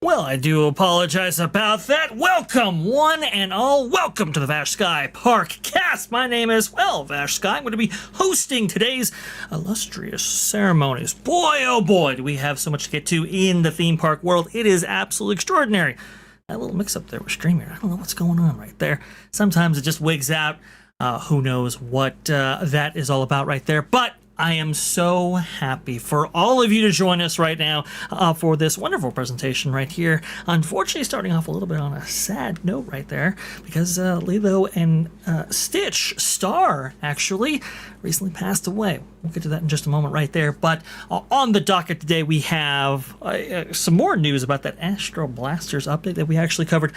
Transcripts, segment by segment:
Well, I do apologize about that. Welcome, one and all. Welcome to the Vash Sky ParkCast. My name is, Vash Sky. I'm going to be hosting today's illustrious ceremonies. Boy, oh boy, do we have so much to get to in the theme park world. It is absolutely extraordinary. That little mix-up there with StreamYard, I don't know what's going on right there. Sometimes it just wigs out. Who knows what that is all about right there. But I am so happy for all of you to join us right now for this wonderful presentation right here. Unfortunately, starting off a little bit on a sad note right there, because Lilo and Stitch, Star, actually, recently passed away. We'll get to that in just a moment right there. But on the docket today, we have some more news about that Astro Blasters update that we actually covered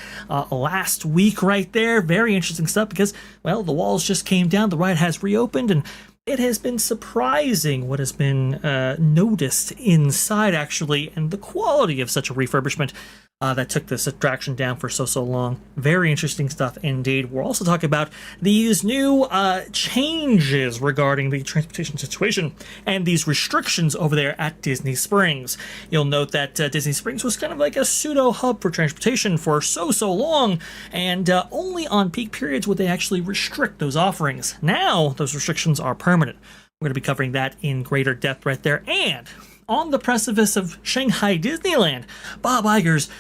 last week right there. Very interesting stuff because, well, the walls just came down, the ride has reopened, and it has been surprising what has been noticed inside, actually, and the quality of such a refurbishment that took this attraction down for so long. Very interesting stuff indeed. We're also talking about these new changes regarding the transportation situation and these restrictions over there at Disney Springs. You'll note that Disney Springs was kind of like a pseudo hub for transportation for so long, and only on peak periods would they actually restrict those offerings. Now those restrictions are permanent. We're going to be covering that in greater depth right there. And on the precipice of Shanghai Disneyland, Bob Iger's,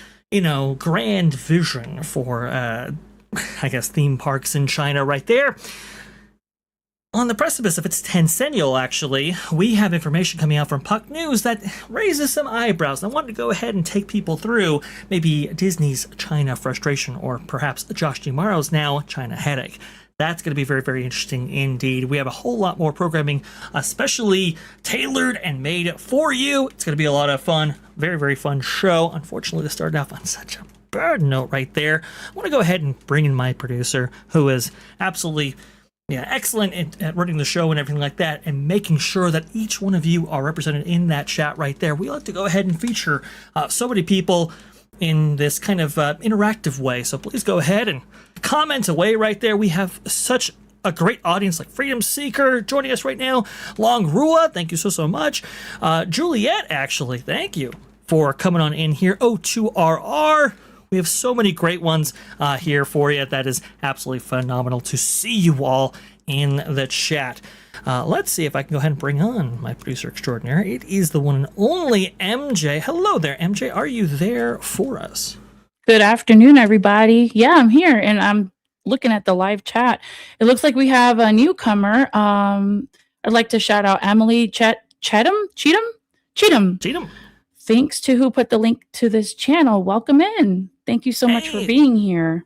grand vision for, I guess, theme parks in China right there. On the precipice of its 10th actually, we have information coming out from Puck News that raises some eyebrows. I wanted to go ahead and take people through maybe Disney's China frustration, or perhaps Josh DeMaro's now China headache. That's going to be very, very interesting indeed. We have a whole lot more programming, especially tailored and made for you. It's going to be a lot of fun. Very, very fun show. Unfortunately, this started off on such a bad note right there. I want to go ahead and bring in my producer, who is absolutely excellent at running the show and everything like that, and making sure that each one of you are represented in that chat right there. We like to go ahead and feature so many people in this kind of interactive way. So please go ahead and comment away right there. We have such a great audience like Freedom Seeker joining us right now. Long Rua, thank you so much. Juliet, actually, thank you for coming on in here. O2RR. We have so many great ones here for you. That is absolutely phenomenal to see you all in the chat. Let's see if I can go ahead and bring on my producer extraordinaire. It is the one and only MJ. Hello there, MJ. Are you there for us? Good afternoon, everybody. Yeah, I'm here, and I'm looking at the live chat. It looks like we have a newcomer. I'd like to shout out Emily Cheatham. Thanks to who put the link to this channel. Welcome in. Thank you so much for being here.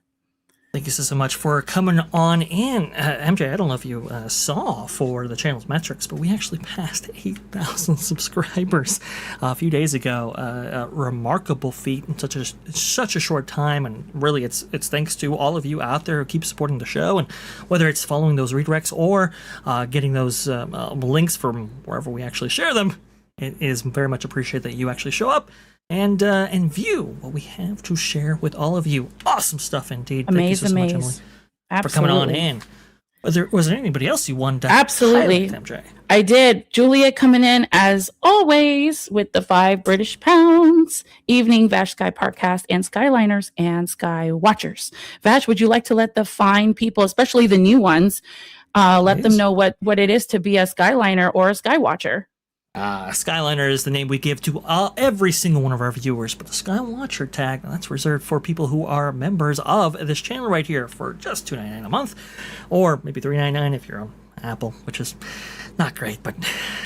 Thank you so much for coming on in. MJ, I don't know if you saw for the channel's metrics, but we actually passed 8,000 subscribers a few days ago. A remarkable feat in such a short time, and really it's thanks to all of you out there who keep supporting the show, and whether it's following those redirects or getting those links from wherever we actually share them, it is very much appreciated that you actually show up and view what we have to share with all of you. Awesome stuff indeed. Thank you so much, Emily, for coming on in. Was there anybody else you wanted to highlight, MJ? I did. Julia coming in as always with the £5 evening Vash Sky ParkCast and Skyliners and Sky Watchers. Vash, would you like to let the fine people, especially the new ones, let them know what it is to be a Skyliner or a Sky Watcher? Skyliner is the name we give to every single one of our viewers, but the Skywatcher tag, that's reserved for people who are members of this channel right here for just $2.99 a month, or maybe $3.99 if you're on Apple, which is not great, but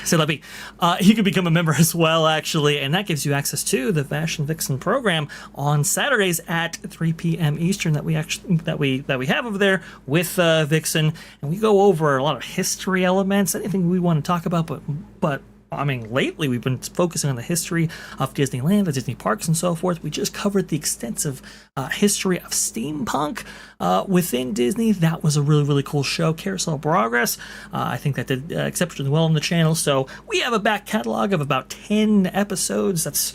so let me. You can become a member as well, actually, and that gives you access to the Vash and Vixen program on Saturdays at 3 p.m. Eastern that we have over there with Vixen, and we go over a lot of history elements, anything we want to talk about, but I mean, lately we've been focusing on the history of Disneyland, the Disney parks, and so forth. We just covered the extensive history of steampunk within Disney. That was a really, really cool show. Carousel Progress, I think that did exceptionally well on the channel. So we have a back catalog of about 10 episodes. That's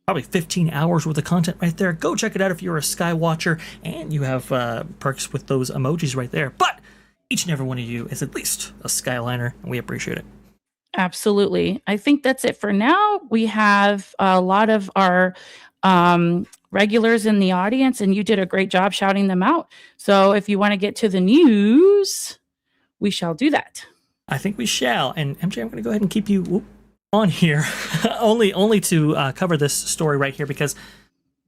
probably 15 hours worth of content right there. Go check it out if you're a Sky Watcher and you have perks with those emojis right there. But each and every one of you is at least a Skyliner, and we appreciate it. Absolutely. I think that's it for now. We have a lot of our regulars in the audience, and you did a great job shouting them out. So if you want to get to the news, we shall do that. I think we shall. And MJ, I'm going to go ahead and keep you on here only to cover this story right here because,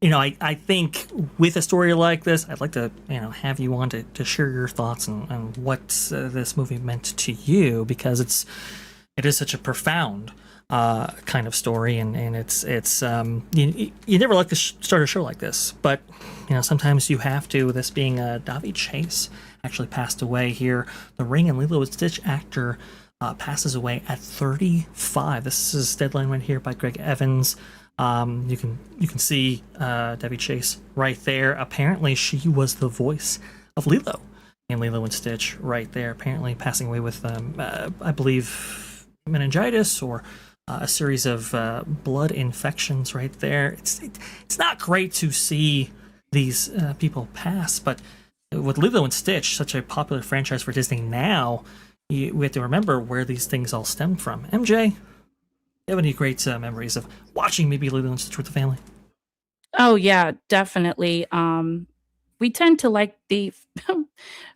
I think with a story like this, I'd like to, have you on to share your thoughts on what this movie meant to you, because it is such a profound kind of story, and it's you never like to start a show like this, but sometimes you have to. This being Davy Chase actually passed away here. The Ring and Lilo and Stitch actor passes away at 35. This is Deadline right here by Greg Evans. You can see Davy Chase right there. Apparently, she was the voice of Lilo in Lilo and Stitch right there. Apparently, passing away with I believe meningitis or a series of blood infections right there. It's not great to see these people pass, but with Lilo and Stitch, such a popular franchise for Disney now, we have to remember where these things all stemmed from. MJ, you have any great memories of watching maybe Lilo and Stitch with the family? Oh yeah, definitely. We tend to like the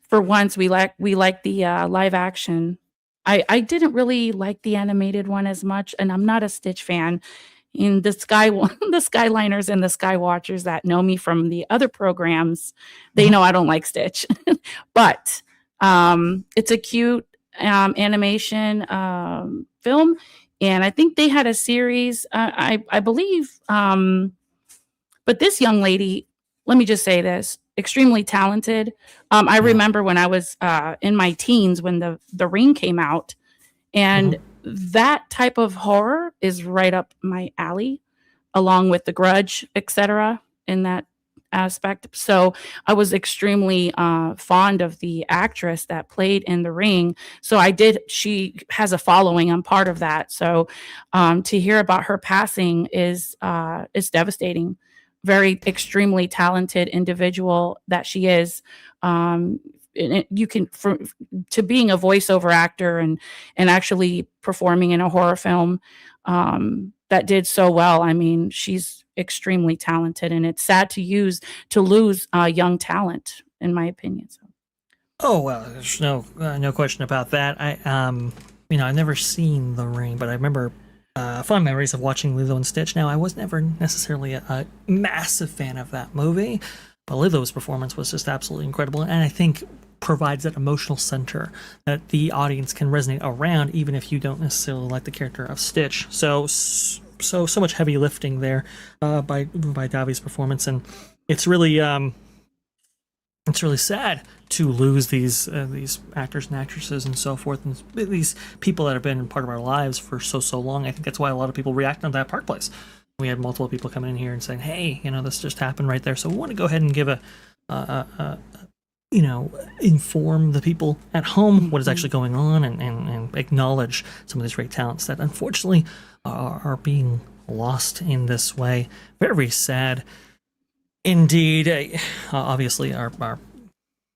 for once we like the live action. I didn't really like the animated one as much, and I'm not a Stitch fan. In the the Skyliners and the Skywatchers that know me from the other programs, they know I don't like Stitch. But it's a cute animation film, and I think they had a series. I believe. But this young lady, let me just say this: extremely talented. I remember when I was in my teens when the Ring came out, and that type of horror is right up my alley, along with The Grudge, etc. in that aspect. So I was extremely fond of the actress that played in The Ring. So she has a following. I'm part of that. So to hear about her passing is devastating. Very extremely talented individual that she is. You can to being a voiceover actor and actually performing in a horror film that did so well. I mean, she's extremely talented, and it's sad to lose young talent, in my opinion. So. Oh well, there's no question about that. I've never seen The Ring, but I remember fond memories of watching Lilo and Stitch. Now, I was never necessarily a massive fan of that movie, but Lilo's performance was just absolutely incredible, and I think provides that emotional center that the audience can resonate around, even if you don't necessarily like the character of Stitch. So much heavy lifting there by Davi's performance, and it's really sad to lose these actors and actresses and so forth, and these people that have been part of our lives for so long. I think that's why a lot of people react on that Park Place. We had multiple people coming in here and saying, "Hey, this just happened right there." So we want to go ahead and give inform the people at home what is actually going on, and acknowledge some of these great talents that unfortunately are being lost in this way. Very sad indeed. Obviously, our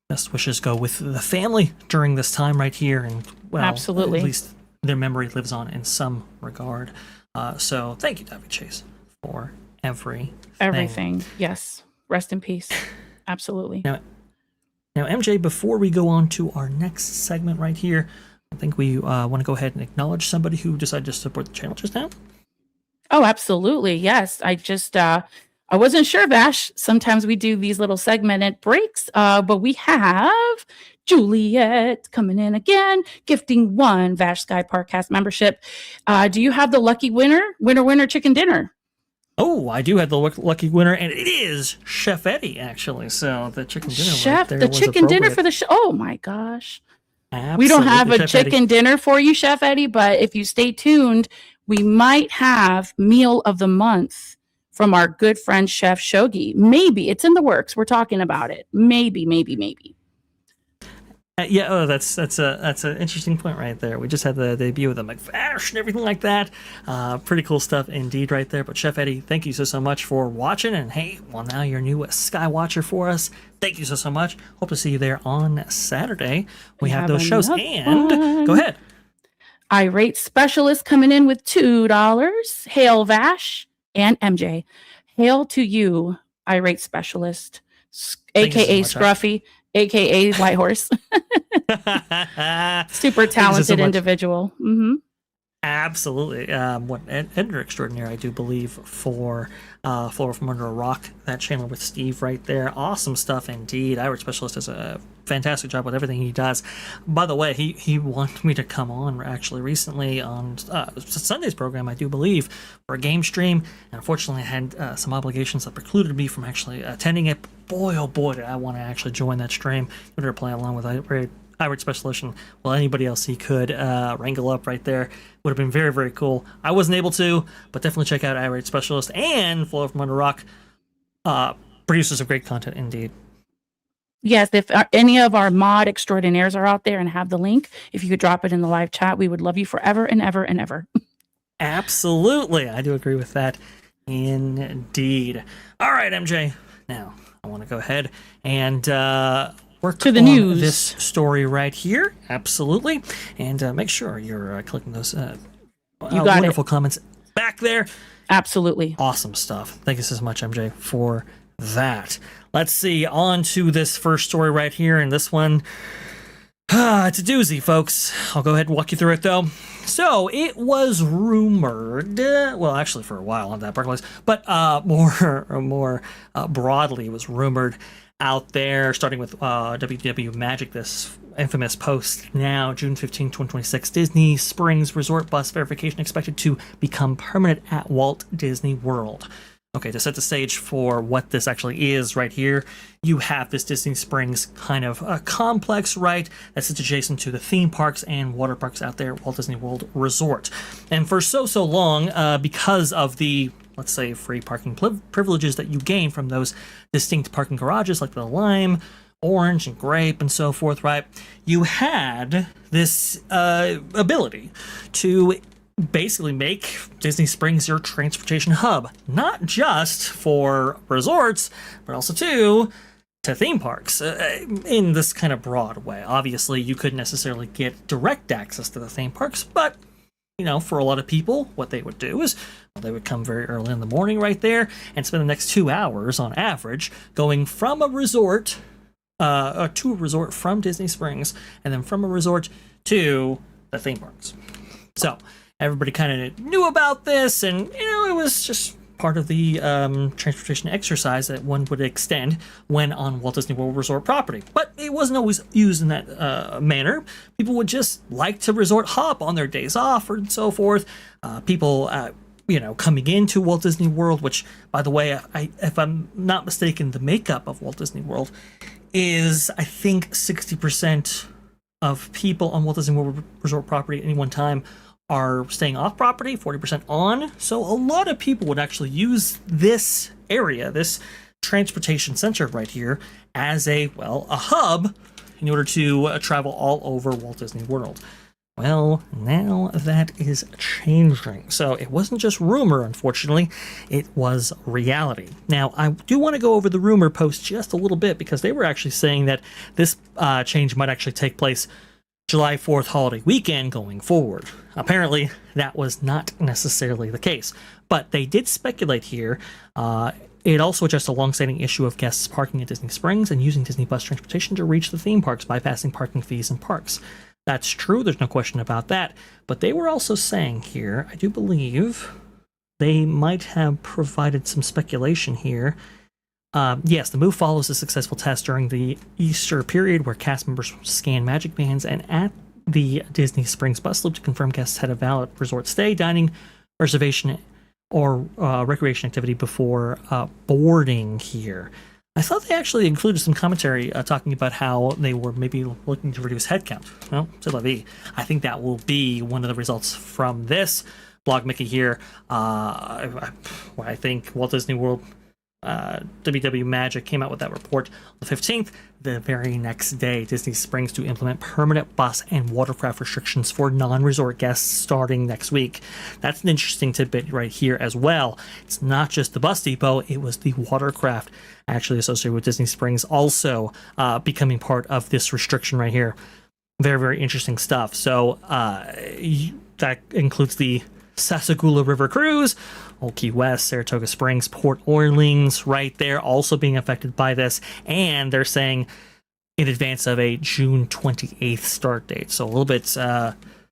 best wishes go with the family during this time right here, and absolutely, at least their memory lives on in some regard. So thank you, Davy Chase, for everything. Yes, rest in peace. Absolutely. Now, MJ, before we go on to our next segment right here, I think we want to go ahead and acknowledge somebody who decided to support the channel just now. Oh, absolutely. Yes. I just, I wasn't sure, Vash. Sometimes we do these little segmented breaks, but we have Juliet coming in again, gifting one Vash Sky ParkCast membership. Do you have the lucky winner? Winner, chicken dinner. Oh, I do have the lucky winner, and it is Chef Eddie, actually. So the chicken dinner Chef, right there the was chicken dinner appropriate. for the show. Oh, my gosh. Absolutely, we don't have a Chef chicken Eddie. dinner for you, Chef Eddie, but if you stay tuned, we might have Meal of the Month from our good friend, Chef Shogi. Maybe. It's in the works. We're talking about it. Maybe. That's an interesting point right there. We just had the debut of the McVash and everything like that. Pretty cool stuff indeed right there. But Chef Eddie, thank you so much for watching. And hey, well, now you're a new Sky Watcher for us. Thank you so much. Hope to see you there on Saturday. We have those shows. And go ahead. Irate Specialist coming in with $2. Hail Vash and MJ. Hail to you, irate specialist, Thank you so aka much. Scruffy, aka White Horse. Super talented individual. Mm-hmm. Absolutely. What editor extraordinaire, I do believe, for Floor from Under a Rock, that channel with Steve right there. Awesome stuff indeed. Irate Specialist does a fantastic job with everything he does. By the way, he wanted me to come on actually recently on Sunday's program, I do believe, for a game stream. And unfortunately, I had some obligations that precluded me from actually attending it. Boy, oh boy, did I want to actually join that stream. Better play along with Irate Specialist and anybody else he could wrangle up right there. Would have been very, very cool. I wasn't able to, but definitely check out Irate Specialist and Floor from Under Rock. Producers of great content indeed. Yes, if any of our mod extraordinaires are out there and have the link, if you could drop it in the live chat, we would love you forever and ever and ever. Absolutely. I do agree with that indeed. All right, MJ. Now, I want to go ahead and work to the on news. This story right here. Absolutely. And make sure you're clicking those wonderful comments back there. Absolutely. Awesome stuff. Thank you so much, MJ, for that. Let's see. On to this first story right here. And this one, it's a doozy, folks. I'll go ahead and walk you through it, though. So it was rumored, well, actually for a while on that marketplace, but more broadly, it was rumored out there, starting with WW Magic, this infamous post now, June 15, 2026, Disney Springs Resort bus verification expected to become permanent at Walt Disney World. Okay, to set the stage for what this actually is right here, you have this Disney Springs kind of a complex, right, that sits adjacent to the theme parks and water parks out there at Walt Disney World Resort. And for so long, because of the, let's say, free parking privileges that you gain from those distinct parking garages like the Lime, Orange, and Grape, and so forth, right, you had this ability to basically make Disney Springs your transportation hub, not just for resorts, but also to theme parks in this kind of broad way. Obviously, you couldn't necessarily get direct access to the theme parks, but for a lot of people, what they would do is they would come very early in the morning right there and spend the next 2 hours on average going from a resort to a resort from Disney Springs, and then from a resort to the theme parks. So everybody kind of knew about this, and it was just part of the transportation exercise that one would extend when on Walt Disney World Resort property. But it wasn't always used in that manner. People would just like to resort hop on their days off and so forth. People coming into Walt Disney World, which, by the way, if I'm not mistaken, the makeup of Walt Disney World is, I think, 60% of people on Walt Disney World Resort property at any one time are staying off property, 40% on. So a lot of people would actually use this area, this transportation center right here, as a hub in order to travel all over Walt Disney World. Well, now that is changing. So it wasn't just rumor, unfortunately. It was reality. Now, I do want to go over the rumor post just a little bit, because they were actually saying that this change might actually take place July 4th holiday weekend going forward. Apparently, that was not necessarily the case. But they did speculate here. It also addressed a long-standing issue of guests parking at Disney Springs and using Disney bus transportation to reach the theme parks, bypassing parking fees in parks. That's true, there's no question about that. But they were also saying here, I do believe they might have provided some speculation here. Yes, the move follows a successful test during the Easter period where cast members scanned magic bands and at the Disney Springs bus loop to confirm guests had a valid resort stay, dining, reservation, or recreation activity before boarding here. I thought they actually included some commentary talking about how they were maybe looking to reduce headcount. Well, c'est la vie. I think that will be one of the results from this. Blog Mickey here. I think Walt Disney World WW Magic came out with that report on the 15th. The very next day, Disney Springs to implement permanent bus and watercraft restrictions for non-resort guests starting next week. That's an interesting tidbit right here as well. It's not just the bus depot, it was the watercraft actually associated with Disney Springs also becoming part of this restriction right here. Very, very interesting stuff. So that includes the Sasagula River Cruise, Old Key West, Saratoga Springs, Port Orleans, right there, also being affected by this. And they're saying in advance of a June 28th start date. So a little bit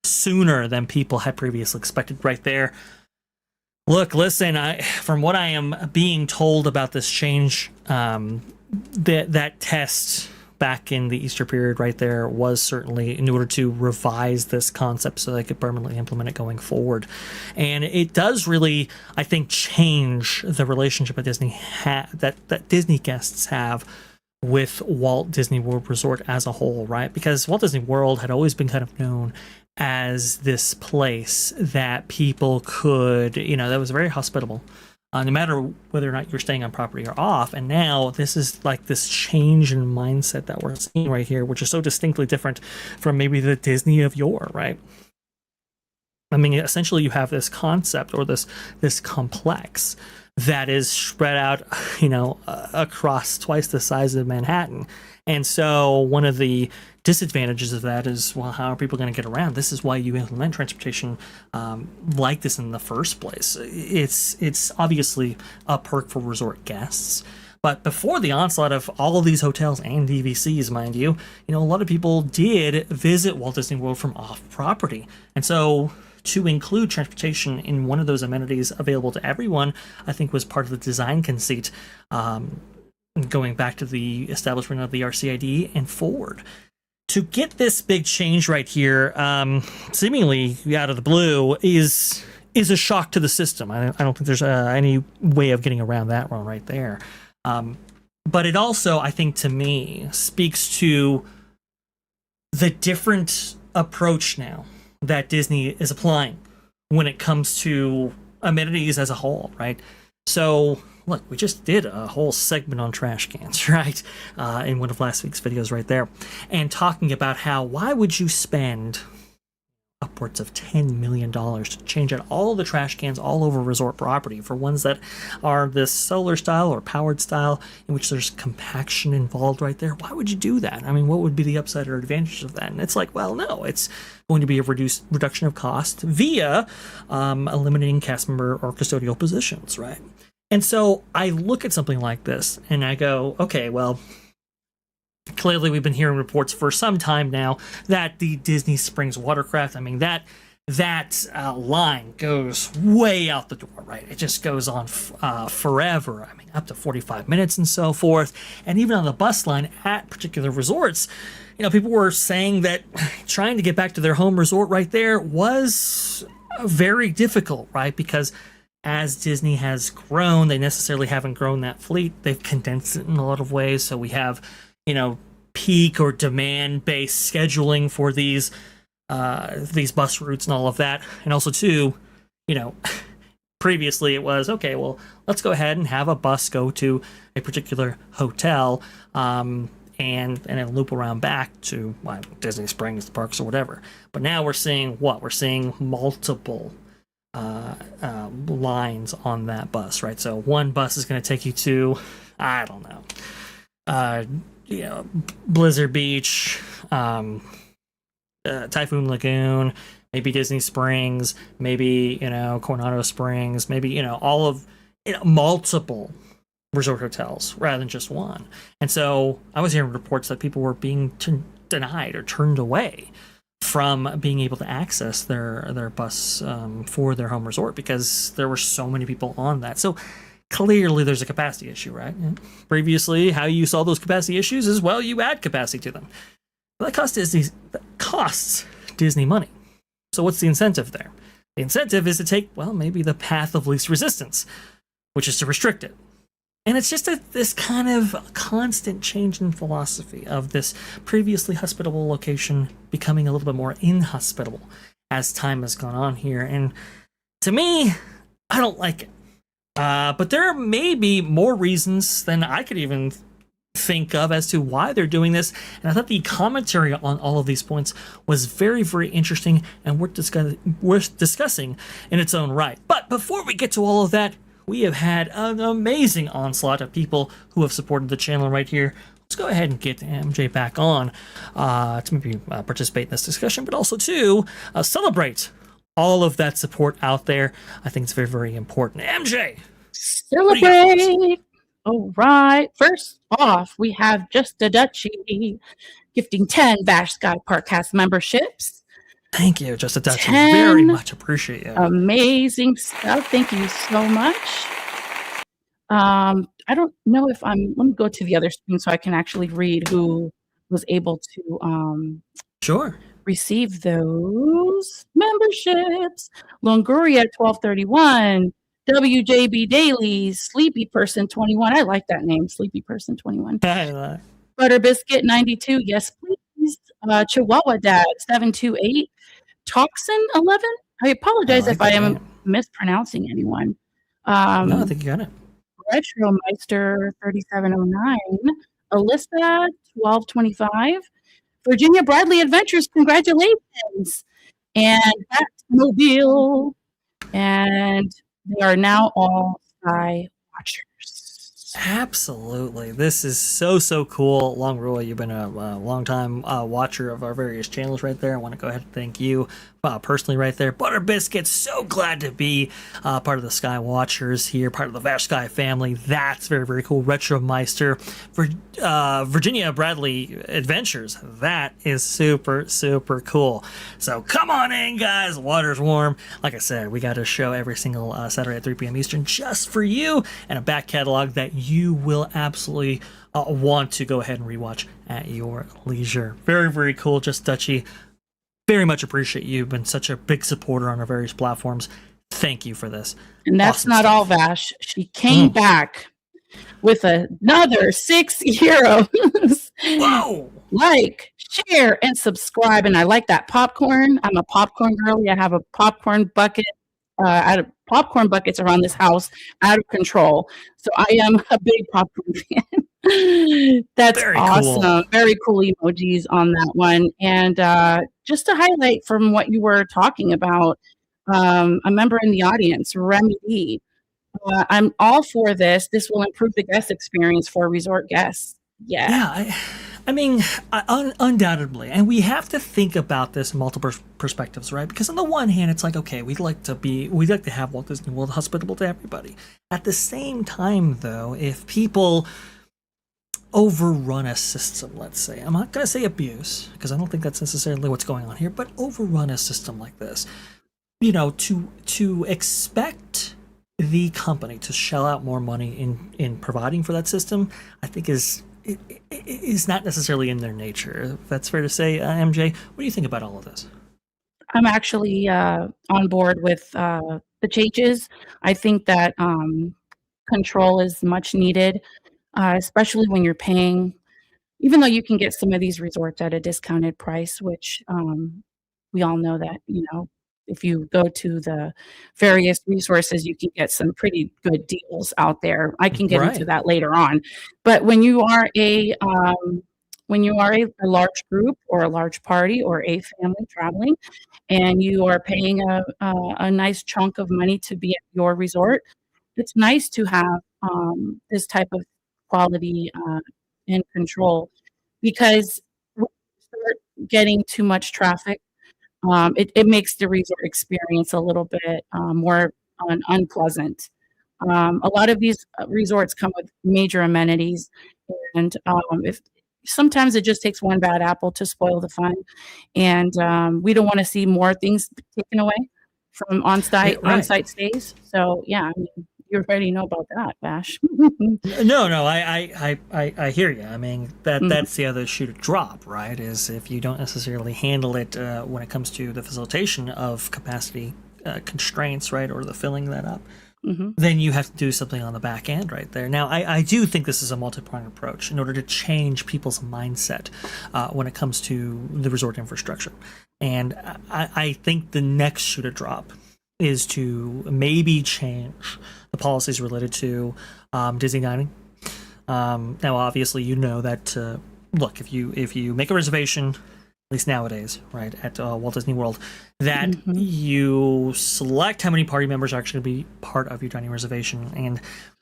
sooner than people had previously expected right there. Look, listen, from what I am being told about this change, that test back in the Easter period right there was certainly in order to revise this concept so they could permanently implement it going forward. And it does really, I think, change the relationship that Disney that Disney guests have with Walt Disney World Resort as a whole, right? Because Walt Disney World had always been kind of known as this place that people could, that was very hospitable, no matter whether or not you're staying on property or off. And now this is like this change in mindset that we're seeing right here, which is so distinctly different from maybe the Disney of yore, right? I mean, essentially you have this concept or this complex that is spread out, across twice the size of Manhattan. And so one of the disadvantages of that is, well, how are people going to get around? This is why you implement transportation like this in the first place. It's obviously a perk for resort guests. But before the onslaught of all of these hotels and DVCs, mind you, a lot of people did visit Walt Disney World from off property. And so to include transportation in one of those amenities available to everyone, I think was part of the design conceit, going back to the establishment of the RCID and forward. To get this big change right here, seemingly out of the blue, is a shock to the system. I don't think there's any way of getting around that one right there. But it also, I think, to me, speaks to the different approach now that Disney is applying when it comes to amenities as a whole, right? So, look, we just did a whole segment on trash cans, right? In one of last week's videos right there. And talking about why would you spend upwards of $10 million to change out all the trash cans all over resort property for ones that are this solar style or powered style in which there's compaction involved right there. Why would you do that? I mean, what would be the upside or advantage of that? And it's like, well, no, it's going to be a reduction of cost via eliminating cast member or custodial positions, right? And so I look at something like this and I go, okay, well, clearly we've been hearing reports for some time now that the Disney Springs watercraft, I mean, that line goes way out the door, right? It just goes on forever. I mean, up to 45 minutes and so forth. And even on the bus line at particular resorts, people were saying that trying to get back to their home resort right there was very difficult, right? Because as Disney has grown, they necessarily haven't grown that fleet. They've condensed it in a lot of ways. So we have, peak or demand-based scheduling for these bus routes and all of that. And also, too, previously it was, okay, well, let's go ahead and have a bus go to a particular hotel and then loop around back to Disney Springs, the parks, or whatever. But now we're seeing what? We're seeing multiple lines on that bus, right? So one bus is going to take you to, I don't know, Blizzard Beach, Typhoon Lagoon, maybe Disney Springs, maybe, Coronado Springs, maybe, all of, multiple resort hotels rather than just one. And so I was hearing reports that people were being denied or turned away from being able to access their bus for their home resort because there were so many people on that. So clearly there's a capacity issue, right? And previously, how you solve those capacity issues is, well, you add capacity to them. Well, that costs Disney money. So what's the incentive there? The incentive is to take, well, maybe the path of least resistance, which is to restrict it. And it's just this kind of constant change in philosophy of this previously hospitable location becoming a little bit more inhospitable as time has gone on here. And to me, I don't like it. But there may be more reasons than I could even think of as to why they're doing this. And I thought the commentary on all of these points was very, very interesting and worth discussing in its own right. But before we get to all of that, we have had an amazing onslaught of people who have supported the channel right here. Let's go ahead and get MJ back on to maybe participate in this discussion, but also to celebrate all of that support out there. I think it's very, very important. MJ, Celebrate! All right. First off, we have Just a Dutchie gifting 10 Vash Sky ParkCast memberships. Thank you, Just a Dutchie. Very much appreciate you. Amazing stuff. Thank you so much. I don't know if let me go to the other screen so I can actually read who was able to Sure. receive those memberships. Longoria 1231, WJB Dailies, Sleepy Person 21. I like that name, Sleepy Person 21. Butter Biscuit 92, yes please. Chihuahua Dad 728, Toxin 11. I apologize if I am mispronouncing anyone. No, I think you got it. Retro Meister 3709, Alyssa 1225, Virginia Bradley Adventures, congratulations, and Batmobile, and they are now all Sky Watchers. Absolutely. This is so cool. Long Rule, you've been a long time watcher of our various channels right there. I want to go ahead and thank you personally right there. Butter Biscuit, so glad to be part of the Sky Watchers here, part of the Vash Sky family. That's very, very cool. Retro Meister, Virginia Bradley Adventures. That is super cool. So come on in, guys. Water's warm. Like I said, we got a show every single Saturday at 3 p.m. Eastern just for you, and a back catalog that you will absolutely want to go ahead and rewatch at your leisure. Very, very cool. Just Dutchie. Very much appreciate you. You've been such a big supporter on our various platforms. Thank you for this. And that's awesome not stuff. All, Vash. She came back with another €6. Whoa! Like, share, and subscribe. And I like that popcorn. I'm a popcorn girly. I have a popcorn bucket. Popcorn buckets around this house out of control. So I am a big popcorn fan. That's very awesome. Cool. Very cool emojis on that one. And just to highlight from what you were talking about, a member in the audience, Remy D. I'm all for this. This will improve the guest experience for resort guests. Yeah. I mean, undoubtedly, and we have to think about this in multiple perspectives, right? Because on the one hand, it's like, okay, we'd like to have Walt Disney World hospitable to everybody. At the same time, though, if people overrun a system, let's say, I'm not going to say abuse, because I don't think that's necessarily what's going on here, but overrun a system like this, to expect the company to shell out more money in providing for that system, I think is not necessarily in their nature. If that's fair to say, MJ. What do you think about all of this? I'm actually on board with the changes. I think that control is much needed, especially when you're paying, even though you can get some of these resorts at a discounted price, which we all know that, if you go to the various resources, you can get some pretty good deals out there. I can get into that later on. But when you are a large group or a large party or a family traveling, and you are paying a nice chunk of money to be at your resort, it's nice to have this type of quality and control, because when you start getting too much traffic, it makes the resort experience a little bit more unpleasant. A lot of these resorts come with major amenities, and if sometimes it just takes one bad apple to spoil the fun, and we don't want to see more things taken away from on-site stays. So yeah, I mean, you already know about that, Vash. No, I hear you. I mean, that's the other shoe to drop, right? Is if you don't necessarily handle it when it comes to the facilitation of capacity constraints, right, or the filling that up, then you have to do something on the back end right there. Now, I do think this is a multi-pronged approach in order to change people's mindset when it comes to the resort infrastructure. And I think the next shoe to drop is to maybe change the policies related to Disney dining. Now, obviously, that look, if you make a reservation, at least nowadays, right, at Walt Disney World, that you select how many party members are actually going to be part of your dining reservation, and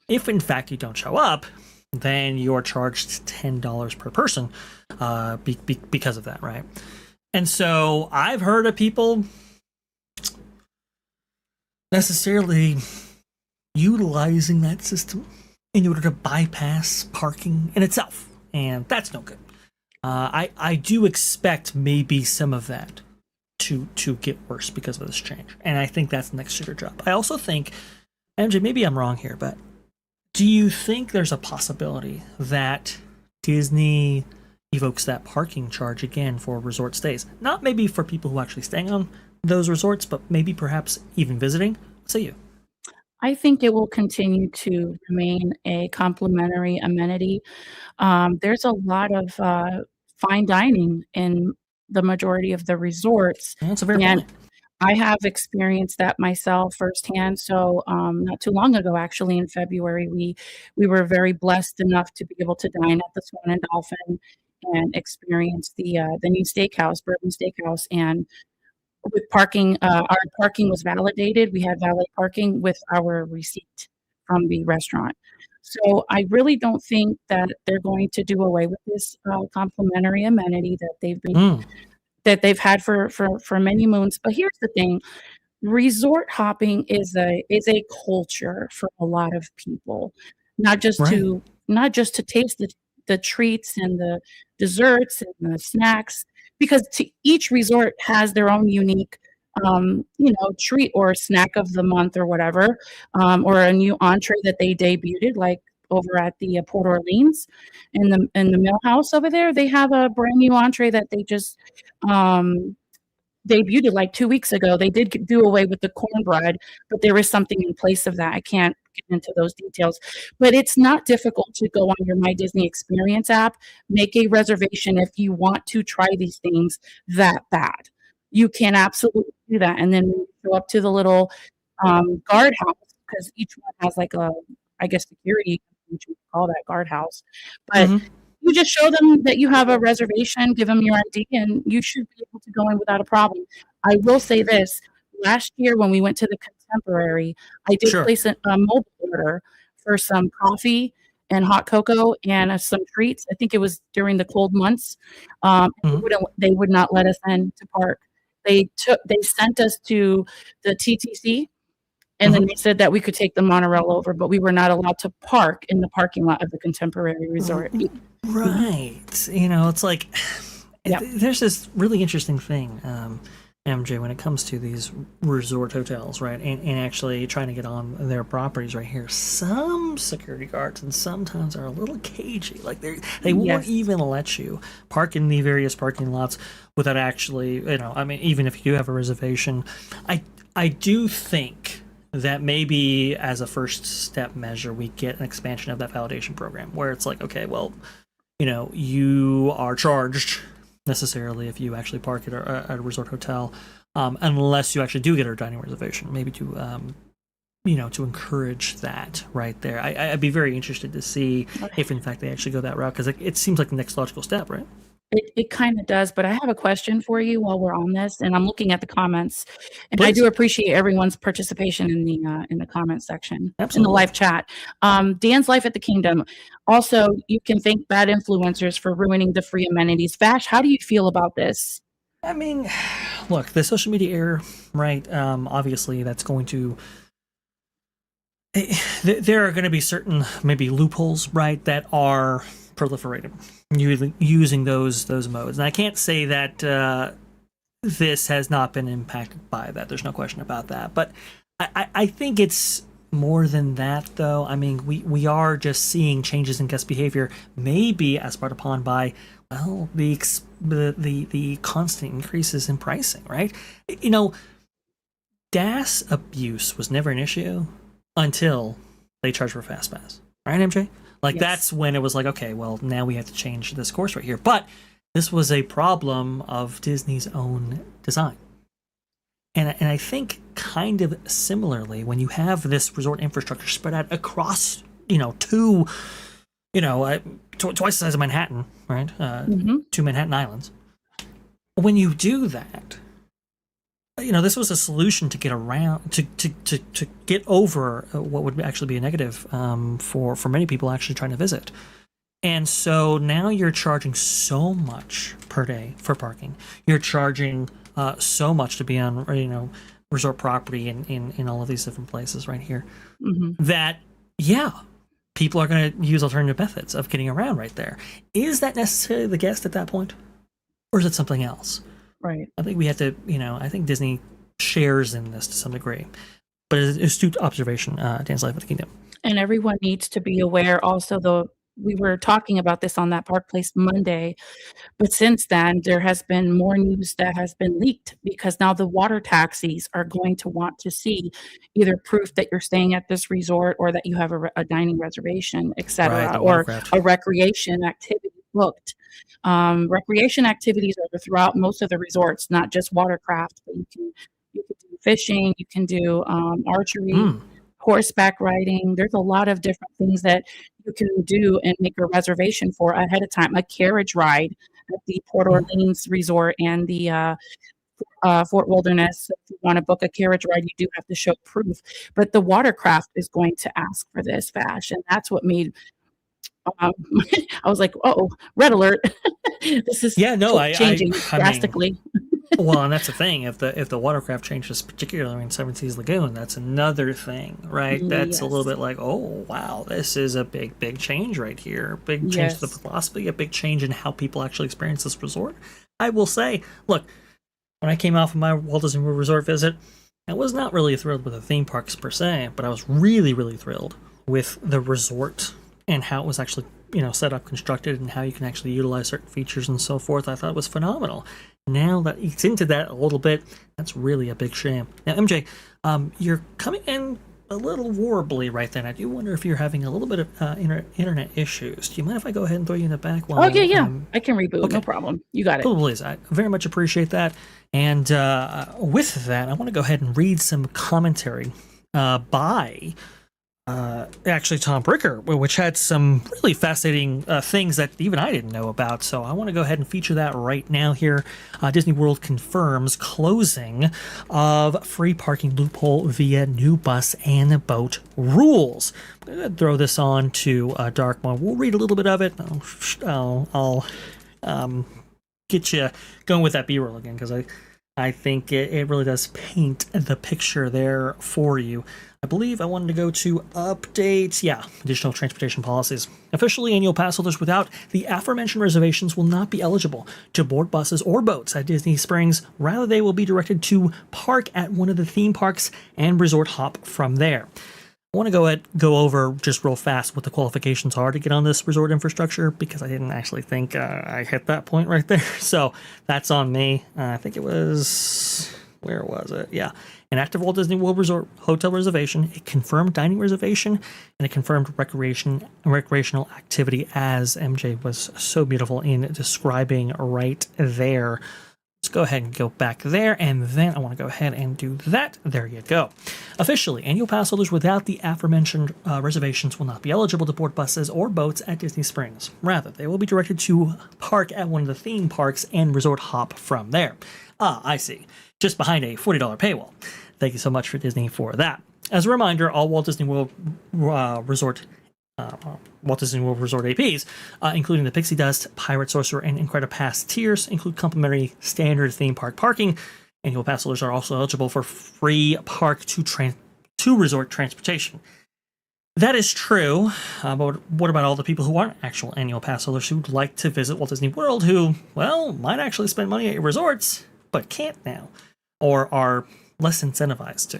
if in fact you don't show up, then you're charged $10 per person because of that, right? And so I've heard of people necessarily utilizing that system in order to bypass parking in itself, and that's no good. I do expect maybe some of that to get worse because of this change, and I think that's next year to drop. I also think, MJ, maybe I'm wrong here, but do you think there's a possibility that Disney evokes that parking charge again for resort stays? Not maybe for people who are actually staying on those resorts, but maybe perhaps even visiting. What say you? I think it will continue to remain a complimentary amenity. There's a lot of fine dining in the majority of the resorts, Well, that's a fair and point. I have experienced that myself firsthand. So, not too long ago, actually in February, we were very blessed enough to be able to dine at the Swan and Dolphin and experience the new steakhouse, Bourbon Steakhouse, and with parking, our parking was validated. We had valet parking with our receipt from the restaurant. So I really don't think that they're going to do away with this complimentary amenity Mm, that they've had for many moons. But here's the thing: resort hopping is a culture for a lot of people, not just right. to taste the treats and the desserts and the snacks, because each resort has their own unique treat or snack of the month or whatever, or a new entree that they debuted, like over at the Port Orleans in the Mill House over there. They have a brand new entree that they just um, debuted like 2 weeks ago. They did do away with the cornbread, but there is something in place of that. I can't get into those details, but it's not difficult to go on your My Disney Experience app, make a reservation if you want to try these things that bad. You can absolutely do that, and then go up to the little guardhouse, because each one has like a, I guess, security, what you call that, guardhouse. But Hmm. you just show them that you have a reservation, give them your ID, and you should be able to go in without a problem. I will say this, last year when we went to the Contemporary, I did Sure. place a mobile order for some coffee and hot cocoa and, some treats. I think it was during the cold months. Hmm. They would not let us in to park. They sent us to the TTC, and then Hmm. they said that we could take the monorail over, but we were not allowed to park in the parking lot of the Contemporary Resort. Mhm. Right. It's like Yep. there's this really interesting thing, MJ, when it comes to these resort hotels, right? And actually trying to get on their properties right here. Some security guards and sometimes are a little cagey. Like they won't Yes. even let you park in the various parking lots without actually, I mean, even if you do have a reservation. I do think that maybe as a first step measure, we get an expansion of that validation program where it's like, okay, well, you are charged necessarily if you actually park at a resort hotel, unless you actually do get a dining reservation, maybe to encourage that right there. I'd be very interested to see if in fact they actually go that route, because it seems like the next logical step, right? It kinda does, but I have a question for you while we're on this, and I'm looking at the comments, and I Please. do appreciate everyone's participation in the comment section, in the Absolutely. live chat. Dan's Life at the Kingdom. Also, you can thank bad influencers for ruining the free amenities. Vash, how do you feel about this? I mean, look, the social media era, right? Obviously, that's going to there are going to be certain maybe loopholes, right, that are proliferated using those modes. And I can't say that this has not been impacted by that. There's no question about that. But I think it's more than that, though. I mean, we are just seeing changes in guest behavior, maybe as brought upon by, well, the constant increases in pricing, right? You know, DAS abuse was never an issue until they charged for FastPass, right, MJ? Like Yes. that's when it was like, okay, well, now we have to change this course right here. But this was a problem of Disney's own design. And I think kind of similarly, when you have this resort infrastructure spread out across, two, twice the size of Manhattan, right? Mhm. Two Manhattan Islands. When you do that, this was a solution to get around to get over what would actually be a negative for many people actually trying to visit. And so now you're charging so much per day for parking. You're charging so much to be on, resort property in all of these different places right here, Mm-hmm. that, yeah, people are going to use alternative methods of getting around right there. Is that necessarily the guest at that point? Or is it something else? Right. I think we have to, I think Disney shares in this to some degree. But it's an astute observation, Dan's Life of the Kingdom. And everyone needs to be aware also, though, we were talking about this on that Park Place Monday, but since then, there has been more news that has been leaked because now the water taxis are going to want to see either proof that you're staying at this resort or that you have a dining reservation, et Right, cetera, the or watercraft. a recreation activity booked. Recreation activities are throughout most of the resorts, not just watercraft, but you can do fishing, you can do archery, Mm. horseback riding. There's a lot of different things that you can do and make a reservation for ahead of time. A carriage ride at the Port Orleans Resort and the Fort Wilderness. If you want to book a carriage ride, you do have to show proof. But the watercraft is going to ask for this, Vash, and that's what made. I was like, "Oh, red alert! This is changing I mean, drastically." well, and that's the thing. If the watercraft changes, particularly in Seven Seas Lagoon, that's another thing, right? That's a little bit like, oh wow, this is a big change right here. Big change to the philosophy, a big change in how people actually experience this resort. I will say, look, when I came off of my Walt Disney World Resort visit, I was not really thrilled with the theme parks per se, but I was really, really thrilled with the resort and how it was actually, set up, constructed, and how you can actually utilize certain features and so forth. I thought it was phenomenal. Now that it's into that a little bit, that's really a big shame. Now, MJ, you're coming in a little warbly right then. I do wonder if you're having a little bit of internet issues. Do you mind if I go ahead and throw you in the back? Oh, yeah. I can reboot. Okay. No problem. You got it. Please. I very much appreciate that. And with that, I want to go ahead and read some commentary by actually Tom Bricker, which had some really fascinating things that even I didn't know about. So I want to go ahead and feature that right now here. Disney World confirms closing of free parking loophole via new bus and boat rules. I'm going to throw this on to dark mode. We'll read a little bit of it. I'll get you going with that B-roll again, because I think it really does paint the picture there for you. I believe I wanted to go to updates. Yeah, additional transportation policies. Officially, annual pass holders without the aforementioned reservations will not be eligible to board buses or boats at Disney Springs. Rather, they will be directed to park at one of the theme parks and resort hop from there. I want to go over just real fast what the qualifications are to get on this resort infrastructure, because I didn't actually think I hit that point right there. So that's on me. I think it was... Where was it? Yeah. An active Walt Disney World Resort hotel reservation, a confirmed dining reservation, and a confirmed recreational activity, as MJ was so beautiful in describing right there. Let's go ahead and go back there, and then I want to go ahead and do that. There you go. Officially, annual pass holders without the aforementioned reservations will not be eligible to board buses or boats at Disney Springs. Rather, they will be directed to park at one of the theme parks and resort hop from there. Ah, I see. Just behind a $40 paywall. Thank you so much for Disney for that. As a reminder, all Walt Disney World Resort APs, including the Pixie Dust, Pirate Sorcerer, and Incredipass tiers, include complimentary standard theme park parking. Annual pass holders are also eligible for free park to resort transportation. That is true, but what about all the people who aren't actual annual pass holders who'd like to visit Walt Disney World, who, well, might actually spend money at your resorts, but can't now, or are less incentivized to?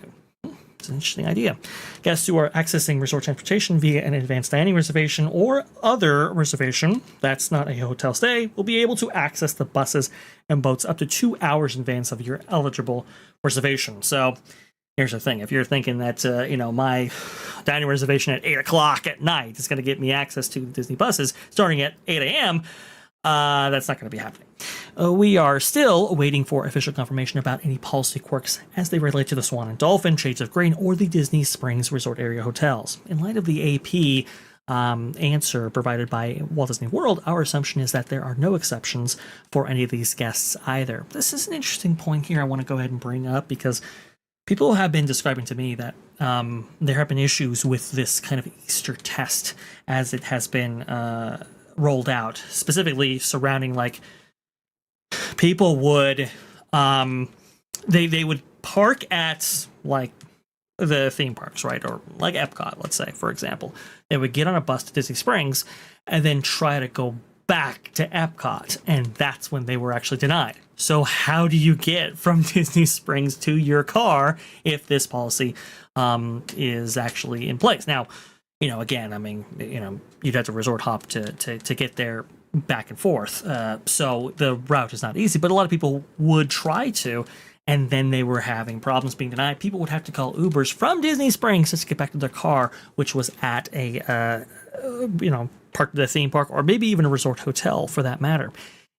It's an interesting idea. Guests who are accessing resort transportation via an advanced dining reservation or other reservation that's not a hotel stay will be able to access the buses and boats up to 2 hours in advance of your eligible reservation. So here's the thing. If you're thinking that, my dining reservation at 8 o'clock at night is going to get me access to Disney buses starting at 8 a.m., that's not going to be happening. We are still waiting for official confirmation about any policy quirks as they relate to the Swan and Dolphin, Shades of Green, or the Disney Springs Resort Area hotels. In light of the AP answer provided by Walt Disney World, our assumption is that there are no exceptions for any of these guests either. This is an interesting point here I want to go ahead and bring up, because people have been describing to me that there have been issues with this kind of Easter test as it has been rolled out, specifically surrounding, like, people would they would park at like the theme parks, right? Or like Epcot, let's say, for example. They would get on a bus to Disney Springs and then try to go back to Epcot. And that's when they were actually denied. So how do you get from Disney Springs to your car if this policy is actually in place? Now, again, I mean, you'd have to resort hop to get there back and forth. So the route is not easy, but a lot of people would try to, and then they were having problems being denied. People would have to call Ubers from Disney Springs just to get back to their car, which was at a, part of the theme park, or maybe even a resort hotel for that matter.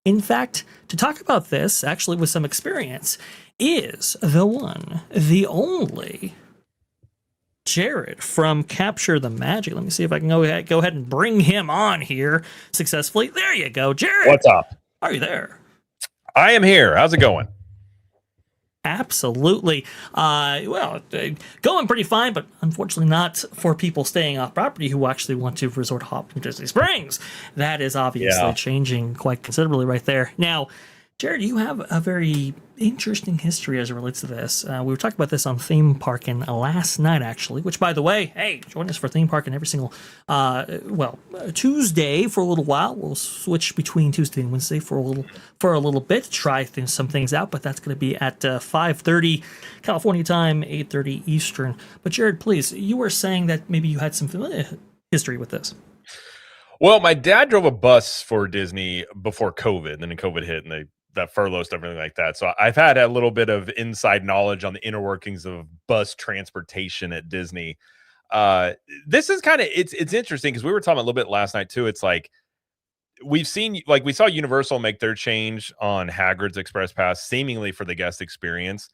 In fact, to talk about this, actually with some experience, is the one, the only Jared from Capture the Magic. Let me see if I can go ahead and bring him on here successfully. There you go, Jared. What's up? Are you there? I am here. How's it going? Absolutely. Going pretty fine, but unfortunately not for people staying off property who actually want to resort hop to Disney Springs. That is obviously changing quite considerably right there. Now, Jared, you have a very interesting history as it relates to this. We were talking about this on Theme Parkin' last night, actually, which, by the way, hey, join us for Theme Parkin' every single, Tuesday for a little while. We'll switch between Tuesday and Wednesday for a little bit, try some things out, but that's going to be at 5:30 California time, 8:30 Eastern. But Jared, please, you were saying that maybe you had some familiar history with this. Well, my dad drove a bus for Disney before COVID, and then COVID hit, and that furlough stuff, everything like that. So I've had a little bit of inside knowledge on the inner workings of bus transportation at Disney. This is kind of, it's interesting because we were talking a little bit last night too. It's like, we saw Universal make their change on Hagrid's Express Pass seemingly for the guest experience.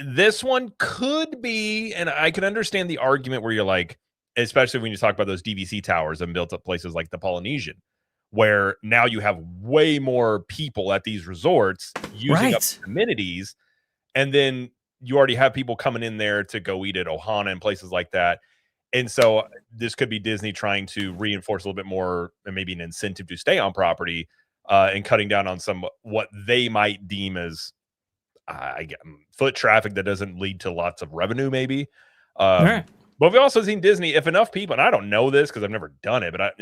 This one could be, and I can understand the argument where you're like, especially when you talk about those DVC towers and built up places like the Polynesian, where now you have way more people at these resorts using up amenities, and then you already have people coming in there to go eat at Ohana and places like that. And so this could be Disney trying to reinforce a little bit more, and maybe an incentive to stay on property, and cutting down on some what they might deem as foot traffic that doesn't lead to lots of revenue, maybe. But we've also seen Disney, if enough people, and I don't know this because I've never done it, but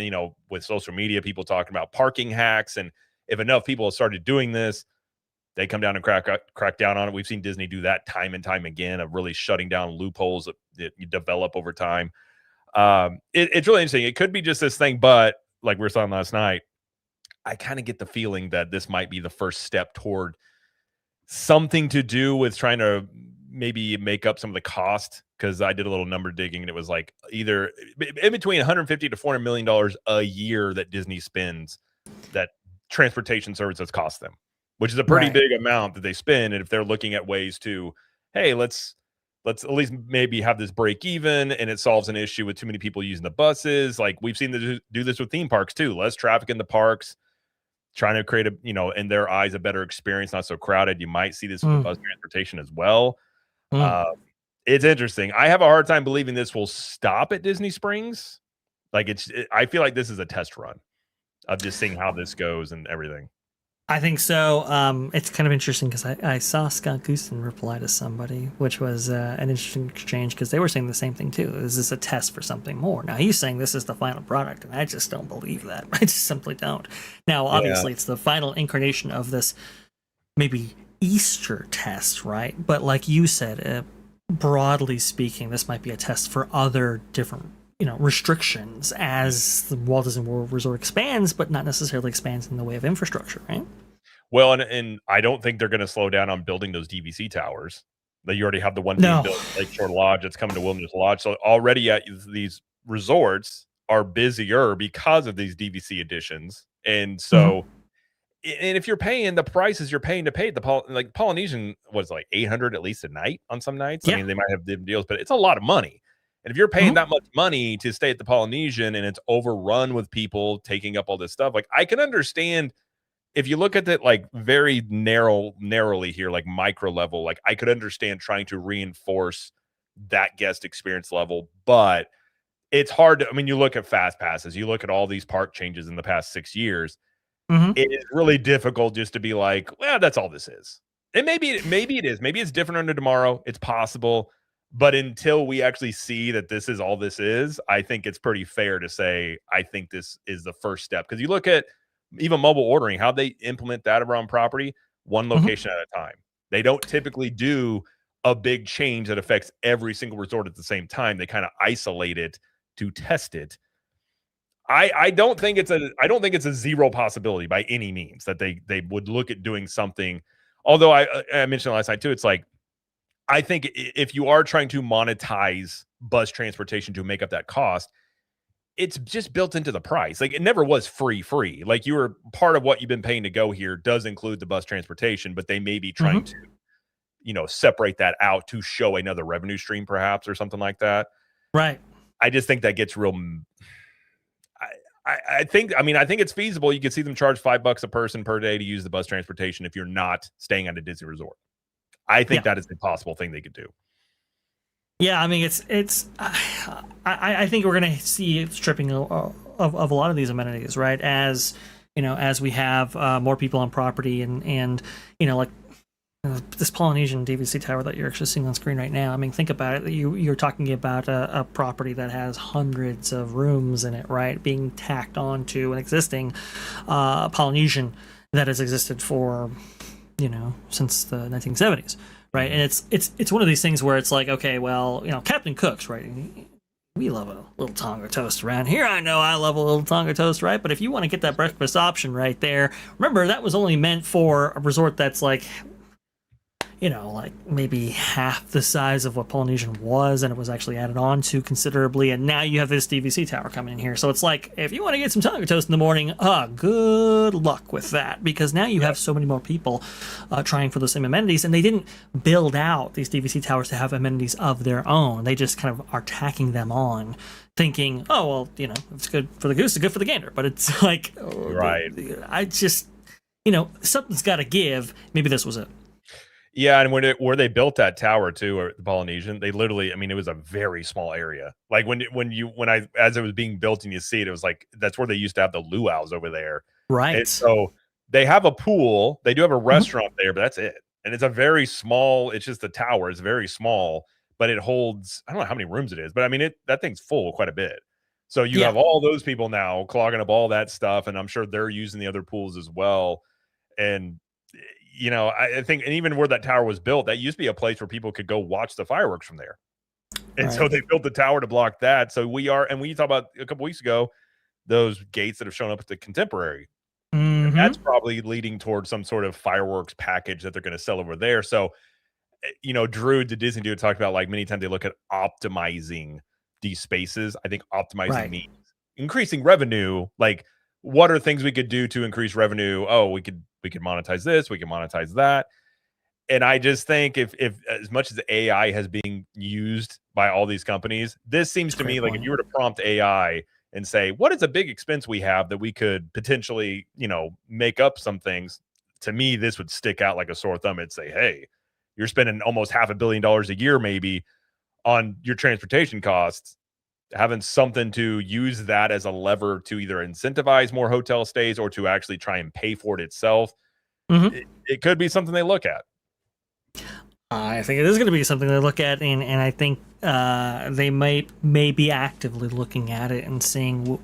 with social media, people talking about parking hacks, and if enough people have started doing this, they come down and crack down on it. We've seen Disney do that time and time again, of really shutting down loopholes that you develop over time. It's really interesting. It could be just this thing, but like we were saying last night, I kind of get the feeling that this might be the first step toward something to do with trying to maybe make up some of the cost, because I did a little number digging, and it was like either in between $150 to $400 million a year that Disney spends, that transportation services cost them, which is a pretty big amount that they spend. And if they're looking at ways to, hey, let's at least maybe have this break even, and it solves an issue with too many people using the buses. Like we've seen them do this with theme parks too, less traffic in the parks, trying to create in their eyes, a better experience, not so crowded. You might see this with bus transportation as well. It's interesting. I have a hard time believing this will stop at Disney Springs. I feel like this is a test run of just seeing how this goes and everything. I think so. It's kind of interesting because I saw Scott Goosten reply to somebody, which was an interesting exchange, because they were saying the same thing too. Is this a test for something more? Now he's saying this is the final product, and I just don't believe that. I just simply don't. Now, obviously, it's the final incarnation of this maybe Easter test, right? But like you said, broadly speaking, this might be a test for other different restrictions as the Walt Disney World Resort expands, but not necessarily expands in the way of infrastructure, right? Well, and I don't think they're going to slow down on building those DVC towers. You already have the one being built at Lakeshore Lodge. It's coming to Wilderness Lodge. So already at these resorts are busier because of these DVC additions. And so, and if you're paying the prices you're paying to pay the Polynesian was like $800 at least a night on some nights. I mean, they might have different deals, but it's a lot of money. And if you're paying that much money to stay at the Polynesian, and it's overrun with people taking up all this stuff, like I can understand if you look at it like very narrowly here, like micro level, like I could understand trying to reinforce that guest experience level, but it's hard to, I mean, you look at fast passes, you look at all these park changes in the past 6 years, it is really difficult just to be like, well, that's all this is. And maybe it is. Maybe it's different under tomorrow. It's possible. But until we actually see that this is all this is, I think it's pretty fair to say I think this is the first step. Because you look at even mobile ordering, how they implement that around property, one location at a time. They don't typically do a big change that affects every single resort at the same time. They kind of isolate it to test it. I don't think it's a zero possibility by any means that they would look at doing something. Although I mentioned last night too, it's like I think if you are trying to monetize bus transportation to make up that cost, it's just built into the price. Like it never was free. Like you were part of what you've been paying to go here does include the bus transportation, but they may be trying to, separate that out to show another revenue stream perhaps or something like that. Right. I just think that gets real. I think it's feasible. You could see them charge $5 a person per day to use the bus transportation if you're not staying at a Disney resort. I think that is a possible thing they could do. Yeah, I mean, it's. I think we're going to see stripping of a lot of these amenities, right? As as we have more people on property, and like this Polynesian DVC tower that you're actually seeing on screen right now. I mean, think about it. You're talking about a property that has hundreds of rooms in it, right? Being tacked onto an existing Polynesian that has existed for since the 1970s, right? And it's one of these things where it's like, okay, well, Captain Cook's, right? We love a little Tonga toast around here. I know I love a little Tonga toast, right? But if you want to get that breakfast option right there, remember that was only meant for a resort that's like, like maybe half the size of what Polynesian was, and it was actually added on to considerably, and now you have this DVC tower coming in here. So it's like, if you want to get some Tonga toast in the morning, good luck with that, because now you have so many more people trying for the same amenities, and they didn't build out these DVC towers to have amenities of their own. They just kind of are tacking them on, thinking, oh, well, it's good for the goose, it's good for the gander. But it's like, right. I just, something's got to give. Maybe this was it. Yeah, and where they built that tower too, or the Polynesian, they literally, it was a very small area. Like as it was being built and you see it, it was like that's where they used to have the luau's over there. Right. And so they have a pool, they do have a restaurant there, but that's it. And it's a very small, it's just the tower, it's very small, but it holds, I don't know how many rooms it is, but that thing's full quite a bit. So you have all those people now clogging up all that stuff, and I'm sure they're using the other pools as well. And I think, and even where that tower was built, that used to be a place where people could go watch the fireworks from there. And so they built the tower to block that. So and we talked about a couple weeks ago, those gates that have shown up at the Contemporary. And that's probably leading towards some sort of fireworks package that they're going to sell over there. So, Drew, the Disney dude, talked about like many times they look at optimizing these spaces. I think optimizing means increasing revenue. Like, what are things we could do to increase revenue? Oh, we could monetize this, we can monetize that. And I just think if as much as AI has been used by all these companies, this seems to me like if you were to prompt AI and say, what is a big expense we have that we could potentially, make up some things, to me, this would stick out like a sore thumb. It'd say, hey, you're spending almost $500 million a year maybe on your transportation costs. Having something to use that as a lever to either incentivize more hotel stays or to actually try and pay for it itself, it could be something they look at. I think it is going to be something they look at, and I think they may be actively looking at it and seeing,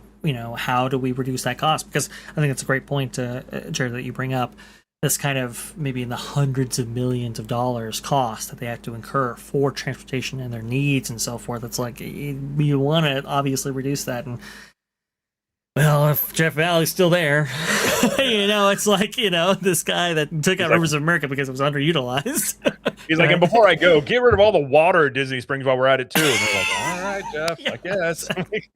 how do we reduce that cost? Because I think it's a great point, Jared, that you bring up. This kind of maybe in the hundreds of millions of dollars cost that they have to incur for transportation and their needs and so forth. It's like you want to obviously reduce that. And well, if Jeff Valley's still there, it's like, this guy that took out Rivers of America because it was underutilized. He's like, and before I go, get rid of all the water at Disney Springs while we're at it too. And they're like, all right, Jeff, I guess. Exactly.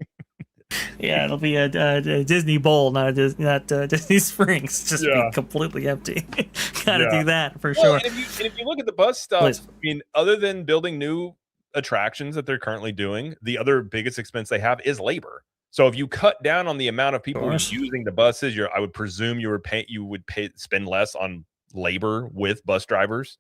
Yeah, it'll be a Disney Bowl, not Disney Springs. Just be completely empty. Gotta do that for sure. And if you look at the bus stuff, other than building new attractions that they're currently doing, the other biggest expense they have is labor. So if you cut down on the amount of people using the buses, I would presume you would spend less on labor with bus drivers.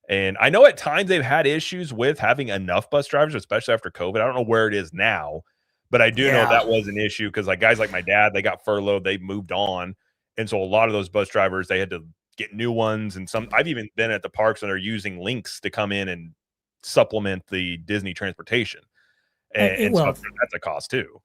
And I know at times they've had issues with having enough bus drivers, especially after COVID. I don't know where it is now. But I do know that was an issue because like guys like my dad, they got furloughed, they moved on. And so a lot of those bus drivers, they had to get new ones. And I've even been at the parks and they're using links to come in and supplement the Disney transportation. And so that's a cost too.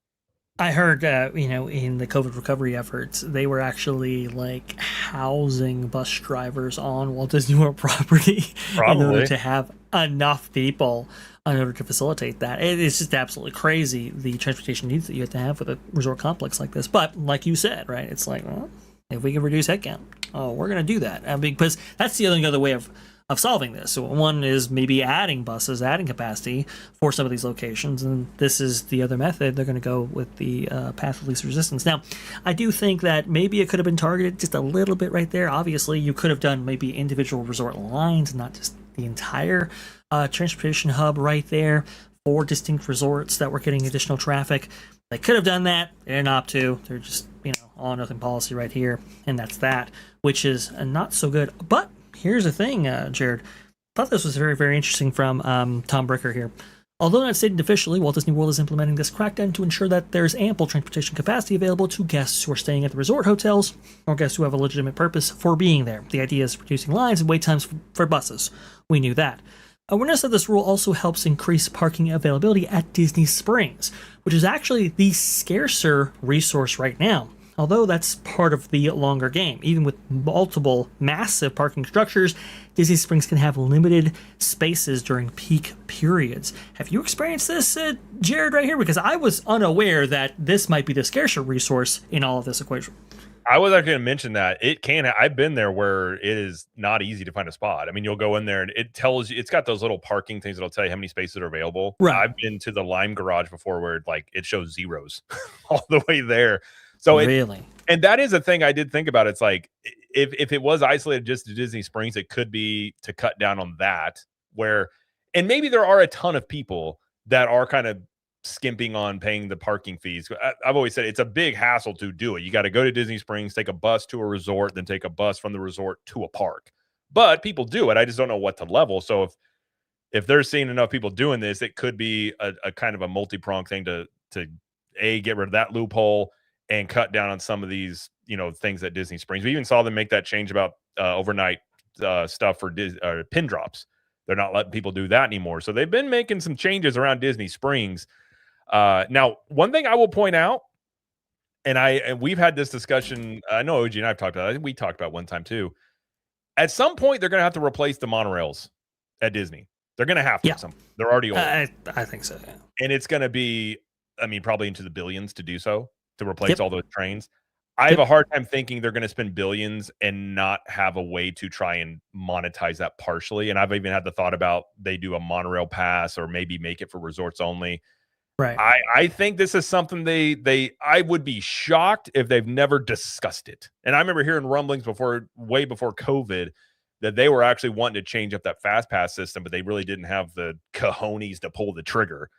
I heard, in the COVID recovery efforts, they were actually like housing bus drivers on Walt Disney World property in order to have enough people in order to facilitate that. It's just absolutely crazy, the transportation needs that you have to have with a resort complex like this. But like you said, right, it's like, well, if we can reduce headcount, we're going to do that. Because that's the other way of solving this. So one is maybe adding buses, adding capacity for some of these locations, and this is the other method. They're going to go with the path of least resistance. Now, I do think that maybe it could have been targeted just a little bit right there. Obviously, you could have done maybe individual resort lines, not just the entire transportation hub right there for distinct resorts that were getting additional traffic. They could have done that. They didn't opt to. They're just, all or nothing policy right here, and that's that, which is not so good. But here's the thing, Jared. I thought this was very, very interesting from Tom Bricker here. Although not stated officially, Walt Disney World is implementing this crackdown to ensure that there's ample transportation capacity available to guests who are staying at the resort hotels or guests who have a legitimate purpose for being there. The idea is reducing lines and wait times for buses. We knew that. Awareness of this rule also helps increase parking availability at Disney Springs, which is actually the scarcer resource right now. Although that's part of the longer game. Even with multiple massive parking structures, Disney Springs can have limited spaces during peak periods. Have you experienced this, Jared, right here? Because I was unaware that this might be the scarcer resource in all of this equation. I was actually going to mention that I've been there where it is not easy to find a spot. I mean, you'll go in there and it tells you, it's got those little parking things that'll tell you how many spaces are available. Right. I've been to the Lime Garage before where it shows zeros all the way there. So really, and that is a thing I did think about. It's like if it was isolated just to Disney Springs, it could be to cut down on that. And maybe there are a ton of people that are kind of skimping on paying the parking fees. I've always said it's a big hassle to do it. You got to go to Disney Springs, take a bus to a resort, then take a bus from the resort to a park. But people do it. I just don't know what to level. So if they're seeing enough people doing this, it could be a kind of a multi-pronged thing to get rid of that loophole and cut down on some of these, things at Disney Springs. We even saw them make that change about overnight stuff for pin drops. They're not letting people do that anymore. So they've been making some changes around Disney Springs. Now, one thing I will point out, and we've had this discussion. I know OG and I've talked about it. I think we talked about it one time too. At some point, they're going to have to replace the monorails at Disney. They're going to have to. Yeah. They're already old. I think so. Yeah. And it's going to be, probably into the billions to do so, to replace all those trains. I have a hard time thinking they're going to spend billions and not have a way to try and monetize that partially. And I've even had the thought about they do a monorail pass or maybe make it for resorts only. Right. I think this is something I would be shocked if they've never discussed it. And I remember hearing rumblings way before COVID that they were actually wanting to change up that fast pass system, but they really didn't have the cojones to pull the trigger.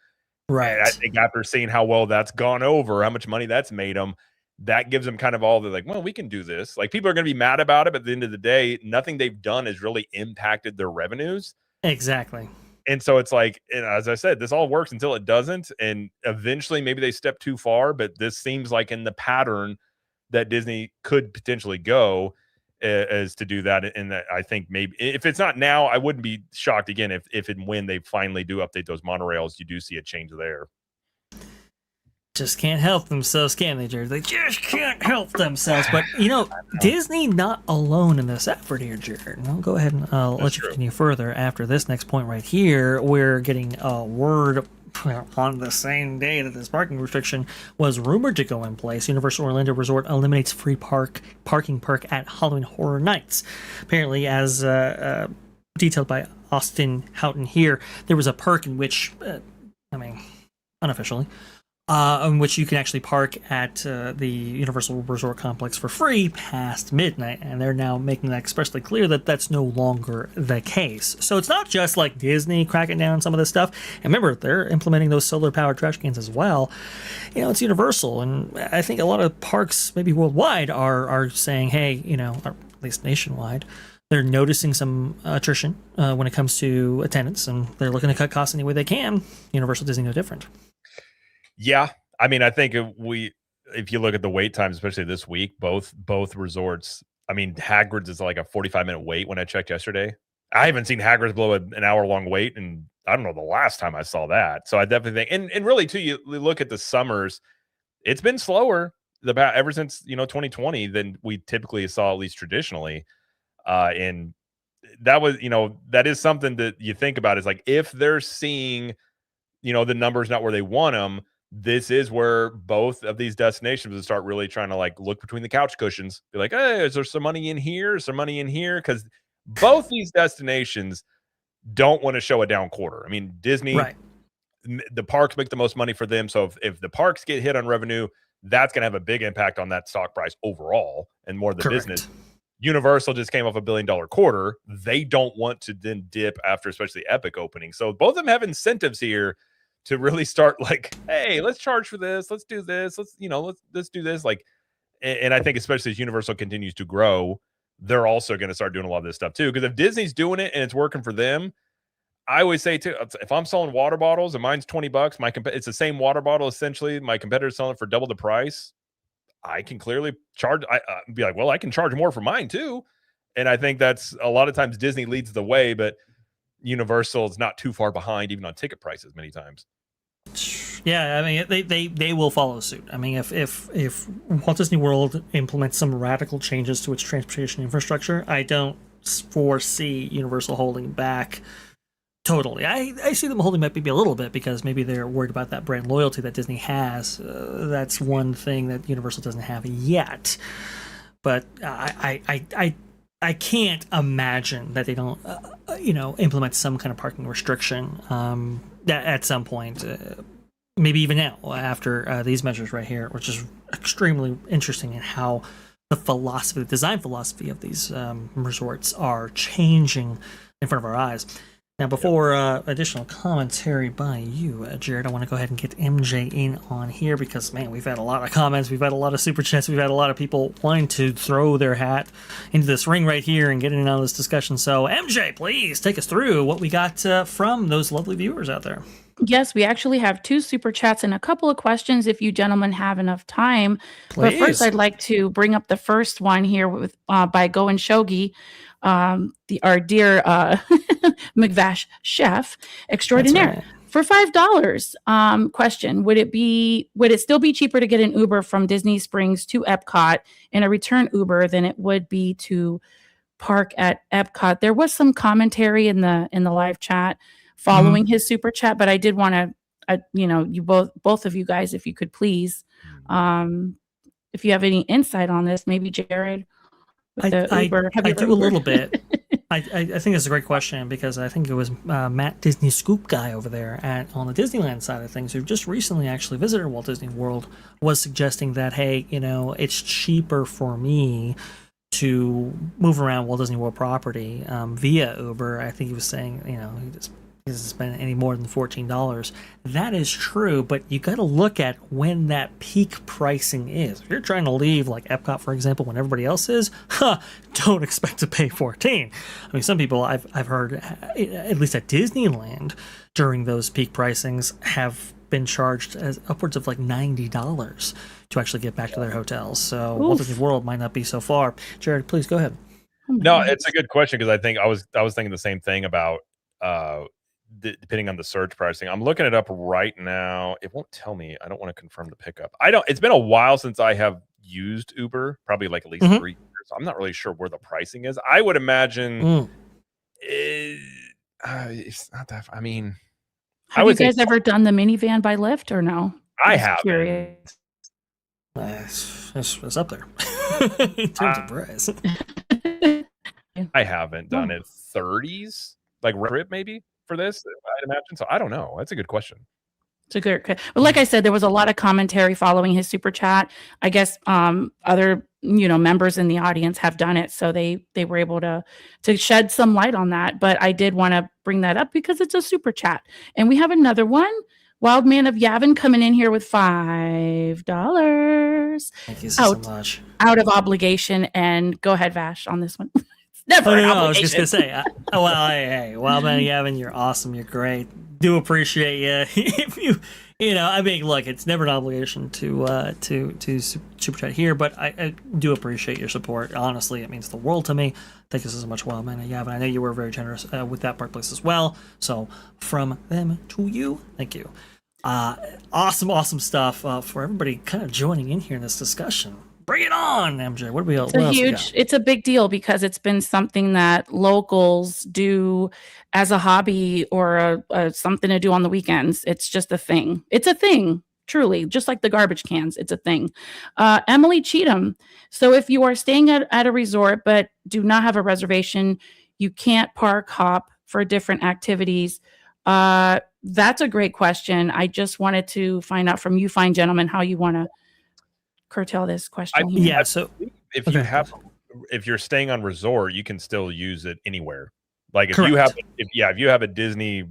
Right. And I think after seeing how well that's gone over, how much money that's made them, that gives them kind of all, they're like, well, we can do this. Like, people are going to be mad about it, but at the end of the day, nothing they've done has really impacted their revenues. Exactly. And so it's like, as I said, this all works until it doesn't. And eventually maybe they step too far, but this seems like in the pattern that Disney could potentially go as to do that. And that I think maybe if it's not now, I wouldn't be shocked again if and when they finally do update those monorails, you do see a change there. Just can't help themselves, can they, Jared? They just can't help themselves. But, Disney not alone in this effort here, Jared. I'll go ahead and let you continue further after this next point right here. We're getting a word on the same day that this parking restriction was rumored to go in place. Universal Orlando Resort eliminates free parking perk at Halloween Horror Nights. Apparently, as detailed by Austin Houghton here, there was a perk in which, unofficially, in which you can actually park at the Universal Resort Complex for free past midnight, and they're now making that expressly clear that that's no longer the case. So it's not just like Disney cracking down on some of this stuff. And remember, they're implementing those solar-powered trash cans as well. It's Universal, and I think a lot of parks, maybe worldwide, are saying, hey, or at least nationwide, they're noticing some attrition when it comes to attendance, and they're looking to cut costs any way they can. Universal Disney no different. Yeah, I think if you look at the wait times, especially this week, both resorts I mean, Hagrid's is like a 45-minute wait when I checked yesterday. I haven't seen Hagrid's blow an hour-long wait, and I don't know the last time I saw that. So I definitely think, and really too, you look at the summers, it's been slower ever since 2020 than we typically saw, at least traditionally. And that was that is something that you think about, is like, if they're seeing the numbers not where they want them, this is where both of these destinations would start really trying to like look between the couch cushions, be like, hey, is there some money in here? Is there money in here? Because both these destinations don't want to show a down quarter. I mean, Disney, Right. the parks make the most money for them. So if the parks get hit on revenue, that's going to have a big impact on that stock price overall and more the Correct. business. Universal just came off $1 billion quarter. They don't want to then dip after, especially Epic opening. So both of them have incentives here to really start like, hey, let's charge for this. Let's do this. Let's do this. Like, and I think especially as Universal continues to grow, they're also going to start doing a lot of this stuff too. Because if Disney's doing it and it's working for them, I always say too, if I'm selling water bottles and mine's $20, it's the same water bottle essentially. My competitor's selling it for double the price. I can clearly charge. Be like, well, I can charge more for mine too. And I think that's a lot of times Disney leads the way, but Universal is not too far behind, even on ticket prices many times. Yeah, I mean, they will follow suit. I mean, if Walt Disney World implements some radical changes to its transportation infrastructure, I don't foresee Universal holding back totally. I see them holding back maybe a little bit because maybe they're worried about that brand loyalty that Disney has. That's one thing that Universal doesn't have yet. But I can't imagine that they don't, implement some kind of parking restriction at some point. Maybe even now, after these measures right here, which is extremely interesting in how the design philosophy of these resorts are changing in front of our eyes. Now, before additional commentary by you, Jared, I want to go ahead and get MJ in on here because, man, we've had a lot of comments, we've had a lot of super chats, we've had a lot of people wanting to throw their hat into this ring right here and get in on this discussion. So, MJ, please take us through what we got from those lovely viewers out there. Yes, we actually have 2 super chats and a couple of questions if you gentlemen have enough time. Please. But first, I'd like to bring up the first one here with by Go and Shogi, our dear McVash chef extraordinaire. Right. For $5, question: Would it still be cheaper to get an Uber from Disney Springs to Epcot and a return Uber than it would be to park at Epcot? There was some commentary in the live chat following his super chat, but I did want to, you both of you guys, if you could please, if you have any insight on this, maybe Jared. I do a little bit. I think that's a great question because I think it was Matt Disney Scoop guy over there on the Disneyland side of things, who just recently actually visited Walt Disney World, was suggesting that, hey, it's cheaper for me to move around Walt Disney World property via Uber. I think he was saying, he doesn't spend any more than $14. That is true, but you got to look at when that peak pricing is. If you're trying to leave like Epcot, for example, when everybody else is, don't expect to pay $14. I mean, some people I've heard, at least at Disneyland, during those peak pricings, have been charged as upwards of like $90 to actually get back to their hotels. So Walt Disney World might not be so far. Jared, please go ahead. No, it's a good question because I think I was thinking the same thing about depending on the surge pricing. I'm looking it up right now. It won't tell me. I don't want to confirm the pickup. It's been a while since I have used Uber, probably like at least 3 years. I'm not really sure where the pricing is. I would imagine it's not that. I mean, have you guys ever done the minivan by Lyft or no? I have. It's up there in terms of price. I haven't done it. 30s, like rip maybe for this, I'd imagine. So I don't know. That's a good question. It's a good. Well, like I said, there was a lot of commentary following his super chat. I guess other members in the audience have done it, so they were able to shed some light on that. But I did want to bring that up because it's a super chat, and we have another one. Wild Man of Yavin coming in here with $5. Thank you so much. Out of obligation, and go ahead, Vash, on this one. Never an obligation. I was just gonna say, hey, Wild Man of Yavin, you're awesome. You're great. Do appreciate you. I mean, look, it's never an obligation to super chat here, but I do appreciate your support. Honestly, it means the world to me. Thank you so much, well, man. Yeah, but I know you were very generous with that Park Place as well. So from them to you, thank you. Awesome stuff for everybody kind of joining in here in this discussion. Bring it on, MJ. What else we got? It's a big deal because it's been something that locals do as a hobby or something to do on the weekends. It's just a thing. It's a thing, truly, just like the garbage cans. It's a thing. Emily Cheatham. So if you are staying at a resort but do not have a reservation, you can't park hop for different activities. That's a great question. I just wanted to find out from you fine gentlemen how you want to curtail this question here. Yeah, so if you're staying on resort, you can still use it anywhere. Like if Correct. you have a Disney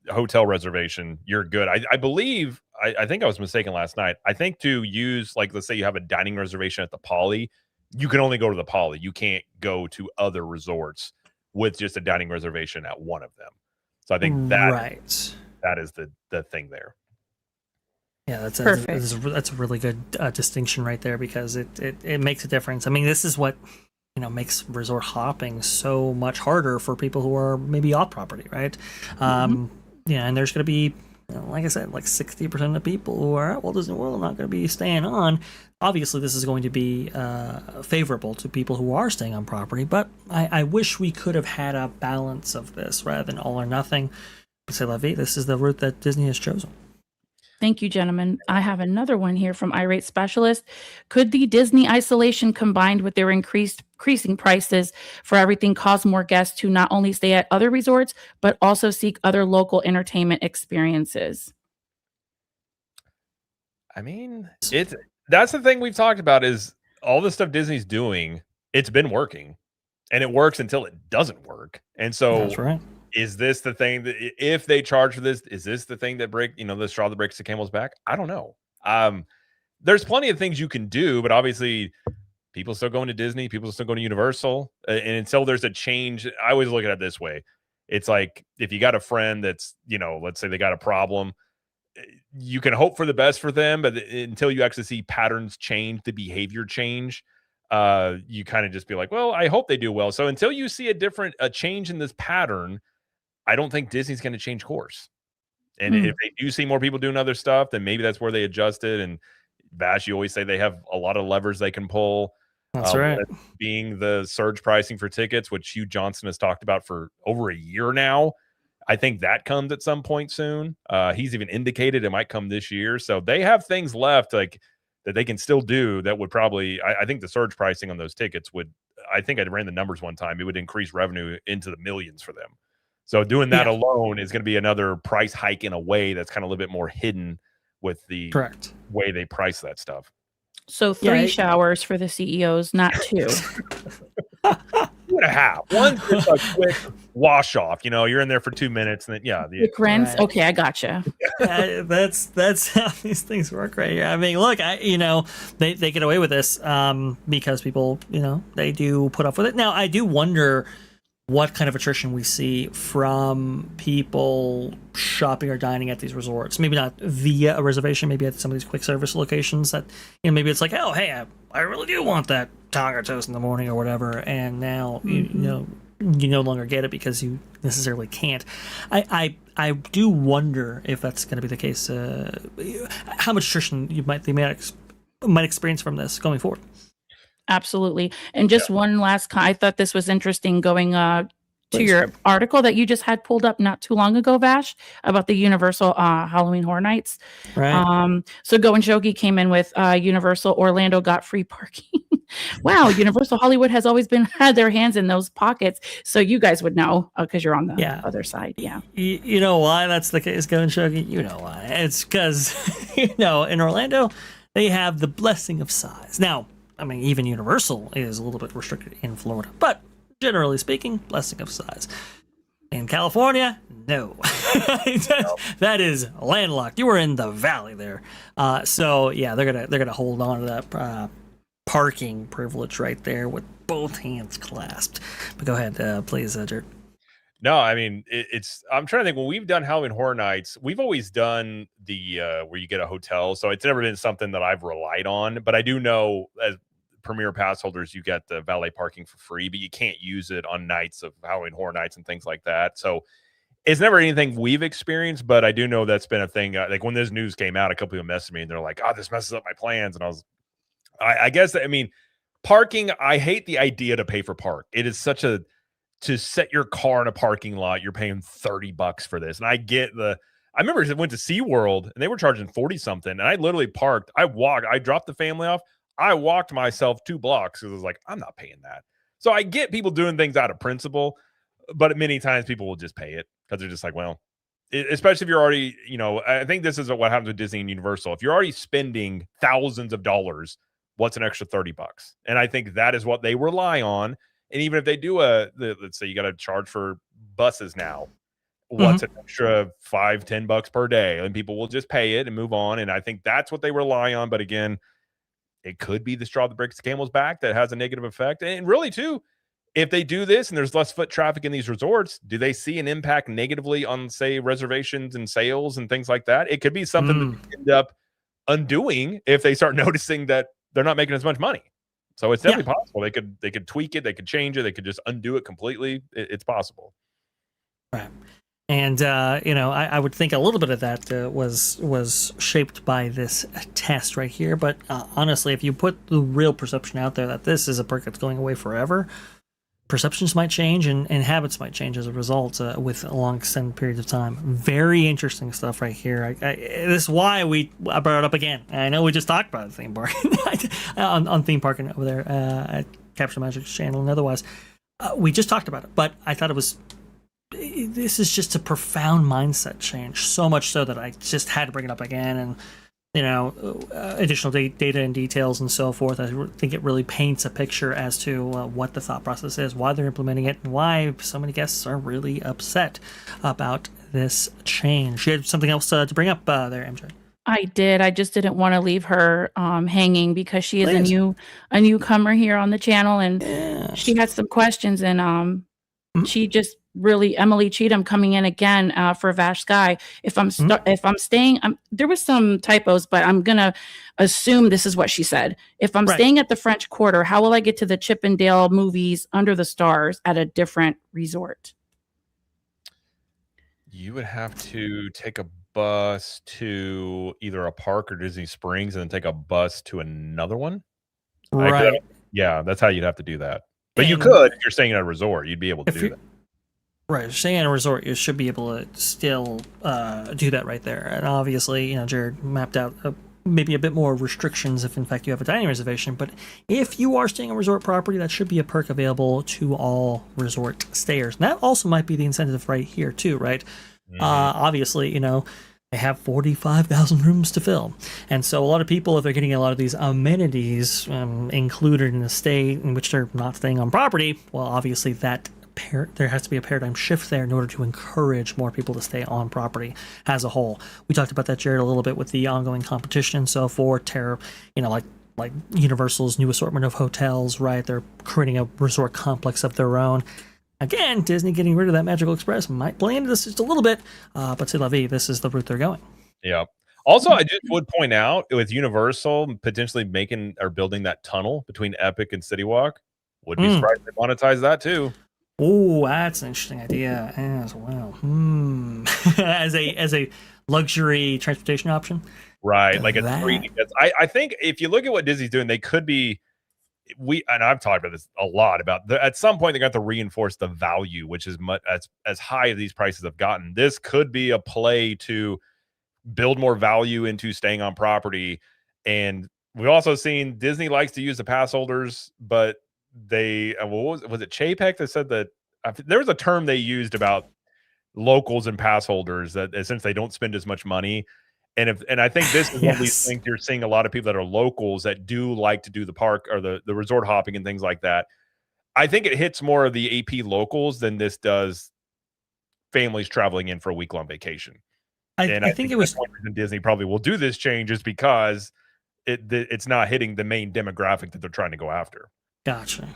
hotel reservation, you're good. I believe I think I was mistaken last night. I think to use, like, let's say you have a dining reservation at the Poly, you can only go to the Poly. You can't go to other resorts with just a dining reservation at one of them. So I think that is the thing there. Yeah, that's Perfect. that's a really good distinction right there, because it makes a difference. I mean, this is what makes resort hopping so much harder for people who are maybe off property, right? Yeah, and there's going to be, like I said, like 60% of the people who are at Walt Disney World are not going to be staying on. Obviously, this is going to be favorable to people who are staying on property, but I wish we could have had a balance of this rather than all or nothing. C'est la vie. This is the route that Disney has chosen. Thank you, gentlemen. I have another one here from Irate Specialist. Could the Disney isolation combined with their increasing prices for everything cause more guests to not only stay at other resorts, but also seek other local entertainment experiences? I mean, that's the thing we've talked about, is all the stuff Disney's doing, it's been working. And it works until it doesn't work. And so That's right. Is this the thing that, if they charge for this, is this the thing that the straw that breaks the camel's back? I don't know. There's plenty of things you can do, but obviously people still going to Disney, people still going to Universal. And until there's a change, I always look at it this way. It's like, if you got a friend that's, let's say they got a problem, you can hope for the best for them, but until you actually see patterns change, the behavior change, you kind of just be like, well, I hope they do well. So until you see a change in this pattern, I don't think Disney's going to change course. And if they do see more people doing other stuff, then maybe that's where they adjusted. And Vash, you always say they have a lot of levers they can pull. That's right. Being the surge pricing for tickets, which Hugh Johnson has talked about for over a year now. I think that comes at some point soon. He's even indicated it might come this year. So they have things left that they can still do that would probably, I think the surge pricing on those tickets I think I ran the numbers one time. It would increase revenue into the millions for them. So doing that alone is going to be another price hike in a way that's kind of a little bit more hidden with the way they price that stuff. So 3 showers for the CEOs, not 2. 2.5. One's just a quick wash off. You're in there for 2 minutes, and then quick rinse. Right. Okay, I gotcha. That's how these things work right here. I mean, look, they get away with this because people, they do put up with it. Now, I do wonder what kind of attrition we see from people shopping or dining at these resorts. Maybe not via a reservation, maybe at some of these quick service locations that, maybe it's like, oh, hey, I really do want that taco toast in the morning or whatever. And now, you no longer get it because you necessarily can't. I do wonder if that's going to be the case. How much attrition they might experience from this going forward. Absolutely. And just one last, I thought this was interesting going to your article that you just had pulled up not too long ago, Vash, about the Universal Halloween Horror Nights. Right. So Go and Shogi came in with Universal Orlando got free parking. Wow, Universal Hollywood has always had their hands in those pockets. So you guys would know because you're on the other side. Yeah. You know why that's the case, Go and Shogi? You know why. It's because, in Orlando, they have the blessing of size. Now, I mean, even Universal is a little bit restricted in Florida, but generally speaking, blessing of size. In California, no. That is landlocked. You were in the valley there. So they're gonna hold on to that parking privilege right there with both hands clasped. But go ahead, please, Jared. No, I mean I'm trying to think when we've done Halloween Horror Nights, we've always done the where you get a hotel. So it's never been something that I've relied on, but I do know as premier pass holders, you get the valet parking for free, but you can't use it on nights of Halloween Horror Nights and things like that. So it's never anything we've experienced, but I do know that's been a thing. Like when this news came out, a couple of people messaged me and they're like, "Oh, this messes up my plans." And I guess I mean, parking. I hate the idea to pay for park. It is such a to set your car in a parking lot, you're paying $30 for this. And I get I remember I went to SeaWorld and they were charging 40 something. And I literally parked. I dropped the family off. I walked myself 2 blocks because I was like, I'm not paying that. So I get people doing things out of principle, but many times people will just pay it because they're just like, well, especially if you're already, I think this is what happens with Disney and Universal. If you're already spending thousands of dollars, what's an extra $30? And I think that is what they rely on. And even if they do let's say you got to charge for buses now, what's an extra $5-10 per day? And people will just pay it and move on. And I think that's what they rely on. But again, it could be the straw that breaks the camel's back that has a negative effect. And really, too, if they do this and there's less foot traffic in these resorts, do they see an impact negatively on, say, reservations and sales and things like that? It could be something that they end up undoing if they start noticing that they're not making as much money. So it's definitely possible. They could tweak it, they could change it, they could just undo it completely. It's possible. Right. And I would think a little bit of that was shaped by this test right here. But honestly, if you put the real perception out there that this is a perk that's going away forever, perceptions might change and habits might change as a result with a long extended period of time. Very interesting stuff right here. This is why I brought it up again. I know we just talked about the theme park on theme parking over there at Capture Magic's channel and otherwise. We just talked about it, but I thought this is just a profound mindset change. So much so that I just had to bring it up again and additional data and details and so forth. I think it really paints a picture as to what the thought process is, why they're implementing it, and why so many guests are really upset about this change. You had something else to bring up there, MJ? I did. I just didn't want to leave her hanging because she is a newcomer here on the channel, and she had some questions, and she just really Emily Cheatham coming in again for Vash Sky. If I'm staying, there was some typos, but I'm gonna assume this is what she said. If I'm staying at the French Quarter, how will I get to the Chippendale movies Under the Stars at a different resort? You would have to take a bus to either a park or Disney Springs and then take a bus to another one. Right. Yeah, that's how you'd have to do that. But you could, if you're staying at a resort, you'd be able to do that. Right, staying at a resort, you should be able to still do that right there. And obviously, Jared mapped out maybe a bit more restrictions if, in fact, you have a dining reservation. But if you are staying on resort property, that should be a perk available to all resort stayers. And that also might be the incentive right here, too, right? Obviously, they have 45,000 rooms to fill. And so a lot of people, if they're getting a lot of these amenities included in a stay in which they're not staying on property, well, obviously there has to be a paradigm shift there in order to encourage more people to stay on property as a whole. We talked about that, Jared, a little bit with the ongoing competition and so forth. Like Universal's new assortment of hotels, right? They're creating a resort complex of their own. Again, Disney getting rid of that Magical Express might play into this just a little bit, but c'est la vie, this is the route they're going. Yeah. Also, I just would point out with Universal potentially making or building that tunnel between Epic and City Walk, would be surprised they monetize that too. Oh, that's an interesting idea as well. as a luxury transportation option, right? Like I think if you look at what Disney's doing, they could be. And I've talked about this a lot about at some point they got to reinforce the value, which is much as high as these prices have gotten. This could be a play to build more value into staying on property. And we've also seen Disney likes to use the pass holders, but they was it Chapek that said that there was a term they used about locals and pass holders that since they don't spend as much money. And I think this is one of these things you're seeing a lot of people that are locals that do like to do the park or the resort hopping and things like that. I think it hits more of the AP locals than this does families traveling in for a week-long vacation. I think it was Disney probably will do this change is because it's not hitting the main demographic that they're trying to go after. Gotcha.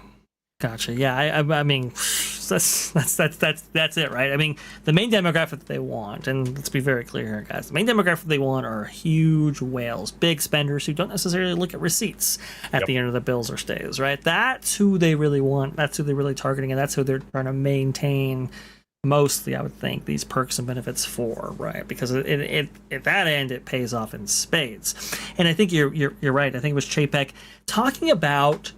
Gotcha. Yeah, I mean, that's it, right? I mean, the main demographic that they want, and let's be very clear here, guys. The main demographic they want are huge whales, big spenders who don't necessarily look at receipts at the end of the bills or stays, right? That's who they really want. That's who they're really targeting, and that's who they're trying to maintain mostly, I would think, these perks and benefits for, right? Because it at that end, it pays off in spades. And I think you're right. I think it was Chapek talking about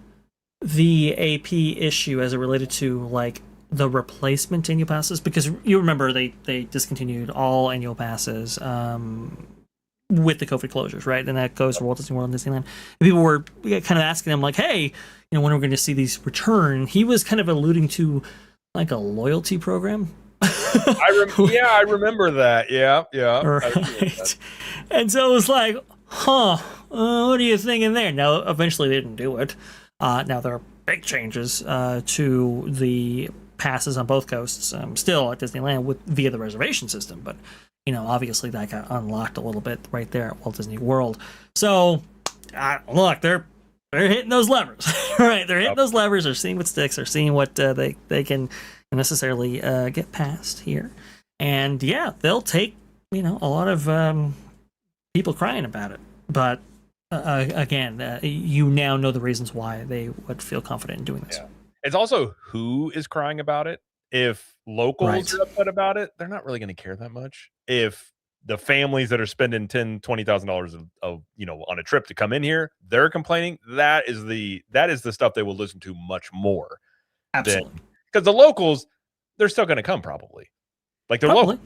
the AP issue as it related to like the replacement annual passes, because you remember they discontinued all annual passes with the COVID closures, right? And that goes for Walt Disney World and Disneyland. And people were kind of asking him like, hey, when are we going to see these return? He was kind of alluding to like a loyalty program. I remember that. Yeah. Right. And so it was like, what are you thinking there? Now, eventually they didn't do it. Now there are big changes to the passes on both coasts, still at Disneyland via the reservation system, but obviously that got unlocked a little bit right there at Walt Disney World. So look, they're hitting those levers, right? They're hitting those levers. They're seeing what sticks. They're seeing what they can necessarily get past here, and they'll take a lot of people crying about it, but. Again, you now know the reasons why they would feel confident in doing this. Yeah. It's also who is crying about it. If locals are upset about it, they're not really going to care that much. If the families that are spending $10,000-$20,000 of on a trip to come in here, they're complaining, that is the stuff they will listen to much more. Absolutely. Because the locals, they're still going to come probably. Like they're local.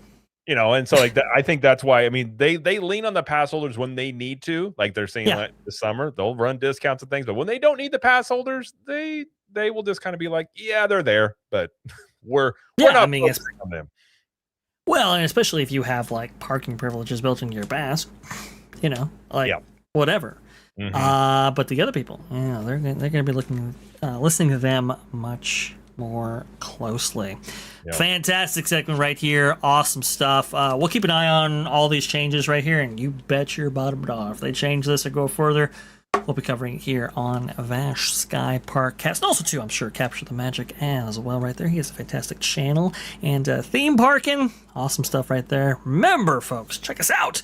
And so like that, I think that's why. I mean, they lean on the pass holders when they need to. Like they're saying, like this summer they'll run discounts and things, but when they don't need the pass holders, they will just kind of be like, yeah, they're there, but we're not. I mean, on them. Well, and especially if you have like parking privileges built into your pass, whatever. Mm-hmm. But the other people, they're going to be listening to them much more closely. Yep. Fantastic segment right here. Awesome stuff. We'll keep an eye on all these changes right here, and you bet your bottom dollar if they change this or go further, we'll be covering it here on Vash Sky ParkCast. And also, too, I'm sure Capture the Magic as well right there. He has a fantastic channel. And theme parking, awesome stuff right there. Remember, folks, check us out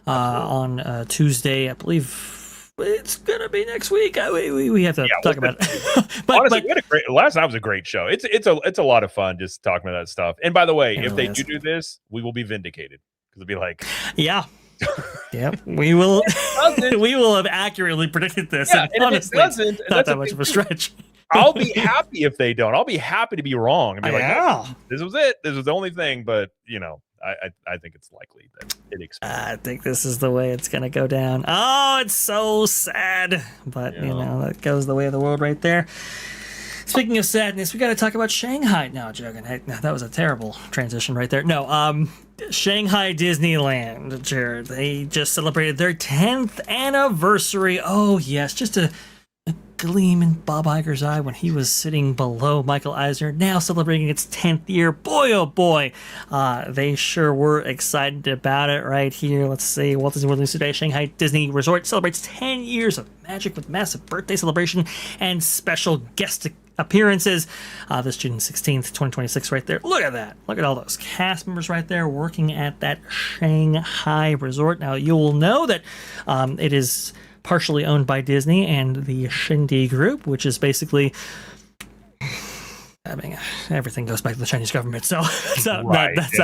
on Tuesday, I believe. It's gonna be next week. We have to talk about it. But honestly, we had last night was a great show. It's a lot of fun just talking about that stuff. And by the way, if they do this, we will be vindicated because it'll be like, we will. We will have accurately predicted this. Yeah, and honestly, it's not that much of a stretch. I'll be happy if they don't. I'll be happy to be wrong and be like, this was it. This was the only thing. But I think it's likely that it expands. I think this is the way it's going to go down. Oh, it's so sad. But, that goes the way of the world right there. Speaking of sadness, we got to talk about Shanghai. No, joking. Hey, that was a terrible transition right there. No, Shanghai Disneyland, Jared. They just celebrated their 10th anniversary. Oh, yes, just a gleam in Bob Iger's eye when he was sitting below Michael Eisner, now celebrating its 10th year. Boy, oh boy, they sure were excited about it right here. Let's see, Walt Disney World News Today, Shanghai Disney Resort celebrates 10 years of magic with massive birthday celebration and special guest appearances this June 16th, 2026 right there. Look at that. Look at all those cast members right there working at that Shanghai resort. Now, you will know that it is partially owned by Disney and the Shindy Group, which is basically, I mean, everything goes back to the Chinese government, so that's not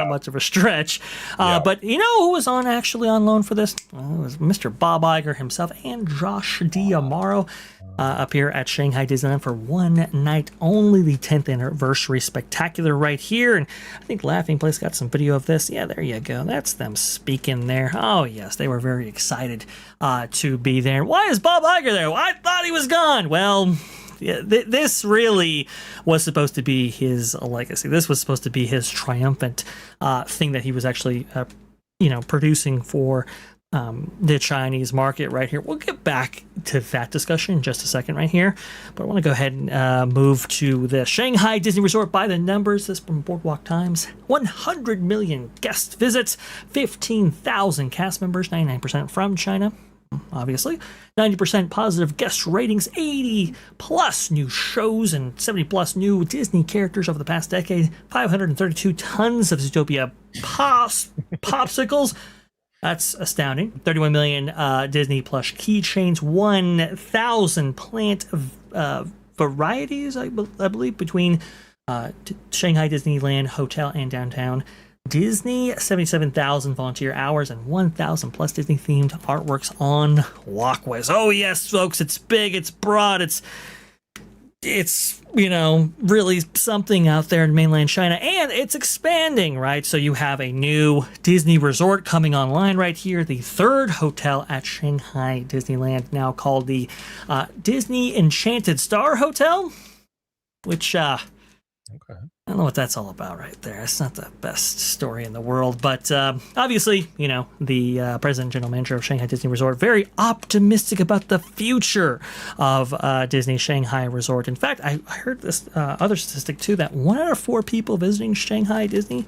much of a stretch. But who was actually on loan for this? Well, it was Mr. Bob Iger himself and Josh D'Amaro up here at Shanghai Disneyland for one night only. The 10th anniversary spectacular right here, and I think Laughing Place got some video of this. Yeah, there you go. That's them speaking there. Oh yes, they were very excited to be there. Why is Bob Iger there? Well, I thought he was gone. Well, this really was supposed to be his legacy. This was supposed to be his triumphant thing that he was actually, producing for the Chinese market right here. We'll get back to that discussion in just a second right here. But I want to go ahead and move to the Shanghai Disney Resort by the numbers. This from Boardwalk Times. 100 million guest visits, 15,000 cast members, 99% from China. obviously. 90% positive guest ratings, 80 plus new shows, and 70 plus new Disney characters over the past decade. 532 tons of Zootopia popsicles. That's astounding. 31 million Disney plush keychains, 1,000 plant varieties, I believe, between Shanghai Disneyland Hotel and downtown Disney, 77,000 volunteer hours, and 1,000 plus Disney-themed artworks on walkways. Oh yes, folks, it's big, it's broad, it's really something out there in mainland China, and it's expanding, right? So you have a new Disney resort coming online right here, the third hotel at Shanghai Disneyland, now called the Disney Enchanted Star Hotel, which Okay. I don't know what that's all about right there. It's not the best story in the world, but obviously, the president and general manager of Shanghai Disney Resort, very optimistic about the future of Disney Shanghai Resort. In fact, I heard this other statistic too, that 1 out of 4 people visiting Shanghai Disney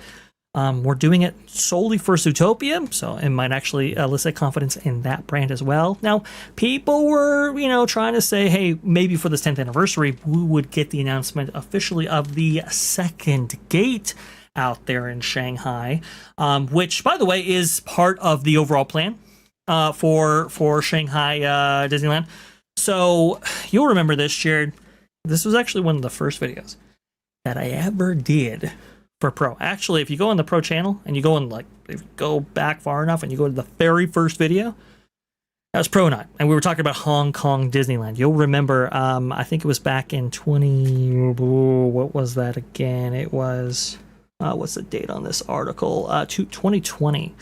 were doing it solely for Zootopia, so it might actually elicit confidence in that brand as well. Now, people were, trying to say, hey, maybe for this 10th anniversary, we would get the announcement officially of the second gate out there in Shanghai, which, by the way, is part of the overall plan for Shanghai Disneyland. So you'll remember this, Jared. This was actually one of the first videos that I ever did for Pro. Actually, if you go on the Pro channel and you go and if you go back far enough and you go to the very first video, that was Pro Night, and we were talking about Hong Kong Disneyland. You'll remember, I think it was back in what was that again? It was, what's the date on this article? 2020.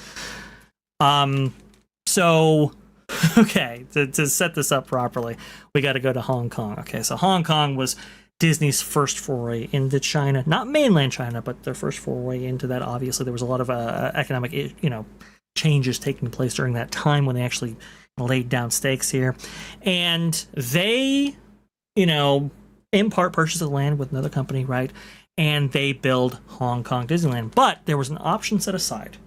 So, okay, to set this up properly, we got to go to Hong Kong. Okay, so Hong Kong was Disney's first foray into China, not mainland China, but their first foray into that. Obviously, there was a lot of economic, changes taking place during that time when they actually laid down stakes here, and they, in part purchased the land with another company, right? And they build Hong Kong Disneyland, but there was an option set aside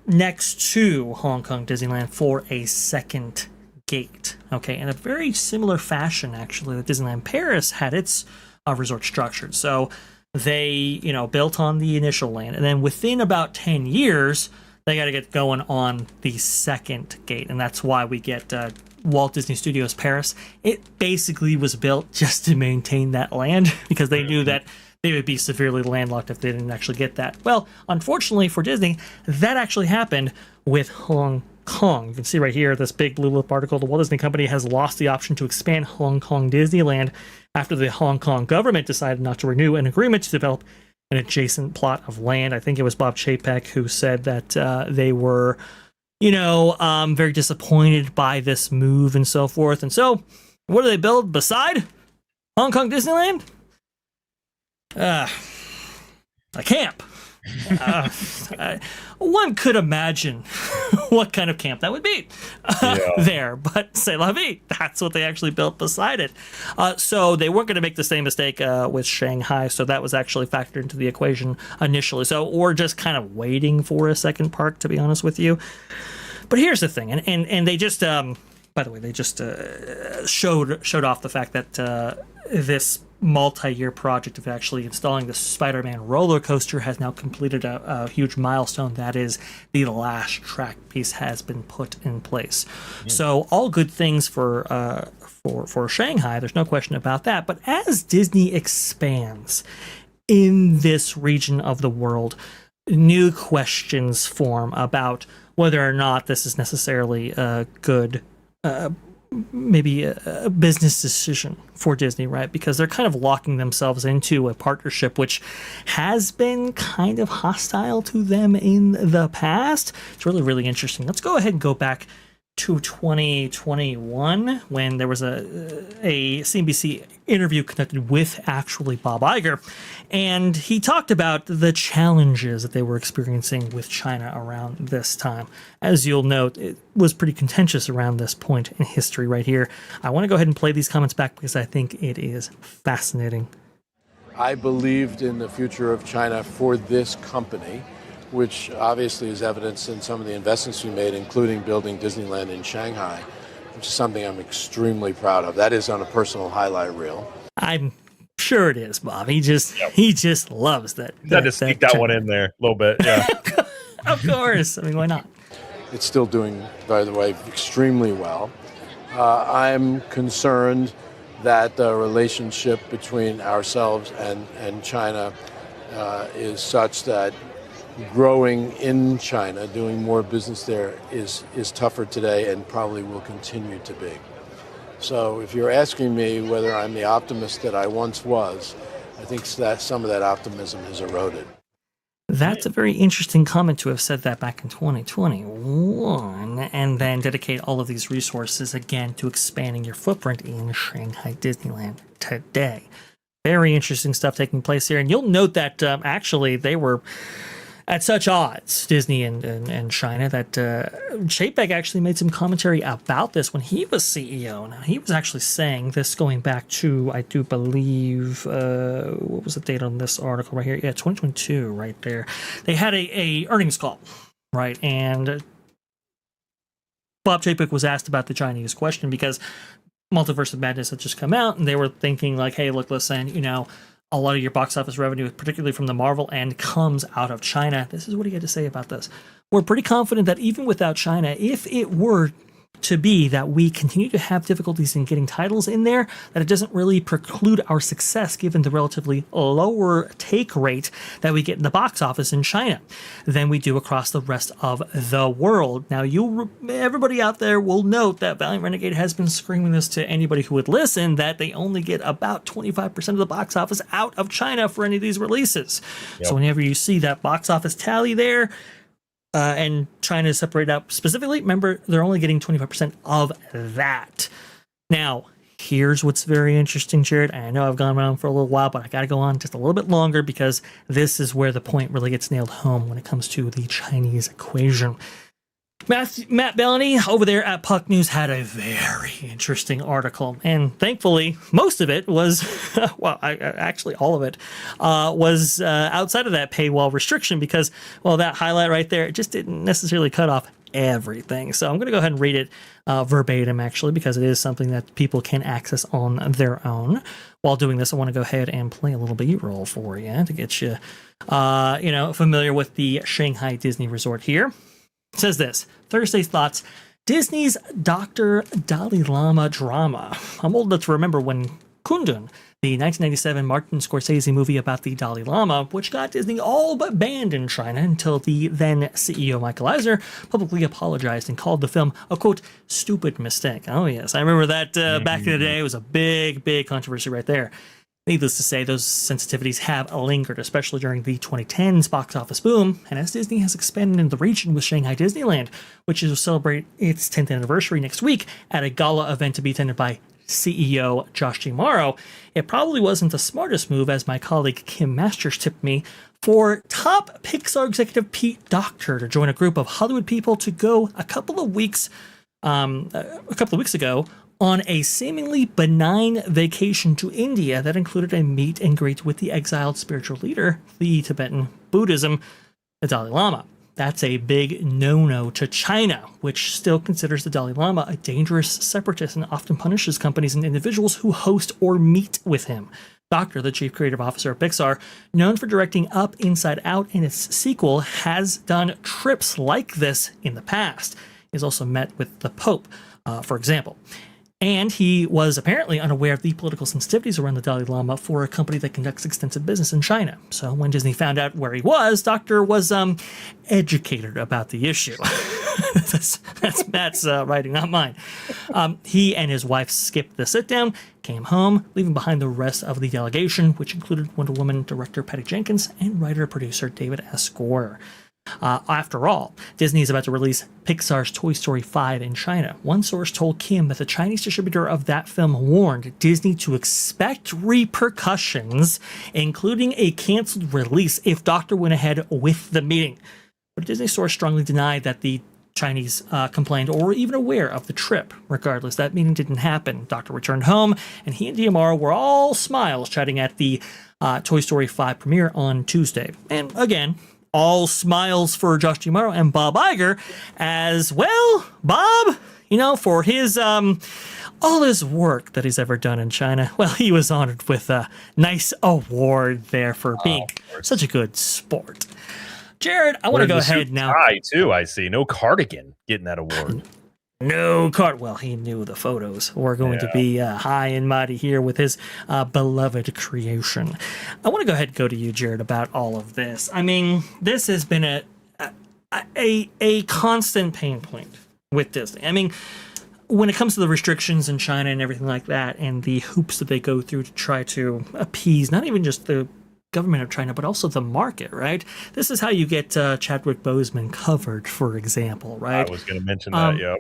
next to Hong Kong Disneyland for a second gate. Okay, in a very similar fashion, actually, that Disneyland Paris had its resort structured. So they, built on the initial land, and then within about 10 years, they got to get going on the second gate, and that's why we get Walt Disney Studios Paris. It basically was built just to maintain that land because they knew that they would be severely landlocked if they didn't actually get that. Well, unfortunately for Disney, that actually happened with Hong Kong. You can see right here, this big blue lip article, the Walt Disney Company has lost the option to expand Hong Kong Disneyland after the Hong Kong government decided not to renew an agreement to develop an adjacent plot of land. I think it was Bob Chapek who said that they were, very disappointed by this move and so forth. And so, what do they build beside Hong Kong Disneyland? A camp. One could imagine what kind of camp that would be there, but c'est la vie. That's what they actually built beside it. So they weren't going to make the same mistake with Shanghai, so that was actually factored into the equation initially. So we're just kind of waiting for a second park, to be honest with you. But here's the thing, and they just, by the way, they just showed off the fact that this multi-year project of actually installing the Spider-Man roller coaster has now completed a huge milestone. That is, the last track piece has been put in place. So all good things for Shanghai. There's no question about that. But as Disney expands in this region of the world, new questions form about whether or not this is necessarily a good maybe a business decision for Disney, right? Because they're kind of locking themselves into a partnership which has been kind of hostile to them in the past. It's really, really interesting. Let's go ahead and go back to 2021 when there was a CNBC interview conducted with actually Bob Iger, and he talked about the challenges that they were experiencing with China around this time. As you'll note, it was pretty contentious around this point in history right here. I want to go ahead and play these comments back because I think it is fascinating. I believed in the future of China for this company. which obviously is evidenced in some of the investments we made, including building Disneyland in Shanghai, which is something I'm extremely proud of. That is on a personal highlight reel. I'm sure it is, Bob. He just loves that. Had to sneak that one in there a little bit. Yeah. Of course. I mean, why not? It's still doing, by the way, extremely well. I'm concerned that the relationship between ourselves and China is such that growing in China, doing more business there is tougher today and probably will continue to be. So if you're asking me whether I'm the optimist that I once was, I think that some of that optimism has eroded. That's a very interesting comment to have said that back in 2021 and then dedicate all of these resources again to expanding your footprint in Shanghai Disneyland today. Very interesting stuff taking place here. And you'll note that actually they were at such odds, Disney and China, that Chapek actually made some commentary about this when he was CEO. Now, he was actually saying this going back to, I do believe, what was the date on this article right here? Yeah, 2022 right there. They had a earnings call, right? And Bob Chapek was asked about the Chinese question because Multiverse of Madness had just come out, and they were thinking like, hey, look, listen, you know, a lot of your box office revenue, particularly from the Marvel end, comes out of China. This is what he had to say about this. We're pretty confident that even without China, if it were to be that we continue to have difficulties in getting titles in there, that it doesn't really preclude our success given the relatively lower take rate that we get in the box office in China than we do across the rest of the world. Now, everybody out there will note that Valiant Renegade has been screaming this to anybody who would listen, that they only get about 25% of the box office out of China for any of these releases. Yep. So whenever you see that box office tally there, and China is separated out specifically, remember, they're only getting 25% of that. Now, here's what's very interesting, Jared. I know I've gone around for a little while, but I got to go on just a little bit longer because this is where the point really gets nailed home when it comes to the Chinese equation. Matt Bellany over there at Puck News had a very interesting article, and thankfully most of it was, well, actually all of it was outside of that paywall restriction because, well, that highlight right there, it just didn't necessarily cut off everything. So I'm going to go ahead and read it verbatim, actually, because it is something that people can access on their own. While doing this, I want to go ahead and play a little B-roll for you to get you, familiar with the Shanghai Disney Resort here. It says this, Thursday's thoughts, Disney's Dr. Dalai Lama drama. I'm old enough to remember when Kundun, the 1997 Martin Scorsese movie about the Dalai Lama, which got Disney all but banned in China until the then CEO Michael Eisner publicly apologized and called the film a, quote, stupid mistake. Oh, yes, I remember that back in the day. It was a big, big controversy right there. Needless to say, those sensitivities have lingered, especially during the 2010s box office boom, and as Disney has expanded in the region with Shanghai Disneyland, which will celebrate its 10th anniversary next week at a gala event to be attended by CEO Josh G. Morrow, it probably wasn't the smartest move, as my colleague Kim Masters tipped me, for top Pixar executive Pete Docter to join a group of Hollywood people to go a couple of weeks ago on a seemingly benign vacation to India that included a meet and greet with the exiled spiritual leader, the Tibetan Buddhism, the Dalai Lama. That's a big no-no to China, which still considers the Dalai Lama a dangerous separatist and often punishes companies and individuals who host or meet with him. Docter, the chief creative officer of Pixar, known for directing Up, Inside Out and its sequel, has done trips like this in the past. He's also met with the Pope, for example. And he was apparently unaware of the political sensitivities around the Dalai Lama for a company that conducts extensive business in China. So when Disney found out where he was, Docter was educated about the issue. that's Matt's writing, not mine. He and his wife skipped the sit-down, came home, leaving behind the rest of the delegation, which included Wonder Woman director Patty Jenkins and writer-producer David S. Goyer. After all, Disney is about to release Pixar's Toy Story 5 in China. One source told Kim that the Chinese distributor of that film warned Disney to expect repercussions, including a canceled release if Docter went ahead with the meeting. But a Disney source strongly denied that the Chinese complained or were even aware of the trip. Regardless, that meeting didn't happen. Docter returned home, and he and Diamaro were all smiles chatting at the Toy Story 5 premiere on Tuesday. And again, all smiles for Josh D'Amaro and Bob Iger as well. Bob, for his all his work that he's ever done in China. Well, he was honored with a nice award there for being such a good sport. Jared, I want to go ahead now. Too, I see. No Cardigan getting that award. No card. Well, he knew the photos were going to be high and mighty here with his beloved creation. I want to go ahead and go to you, Jared, about all of this. I mean, this has been a constant pain point with Disney. I mean, when it comes to the restrictions in China and everything like that, and the hoops that they go through to try to appease not even just the government of China, but also the market, right? This is how you get Chadwick Boseman covered, for example, right? I was going to mention that, yeah.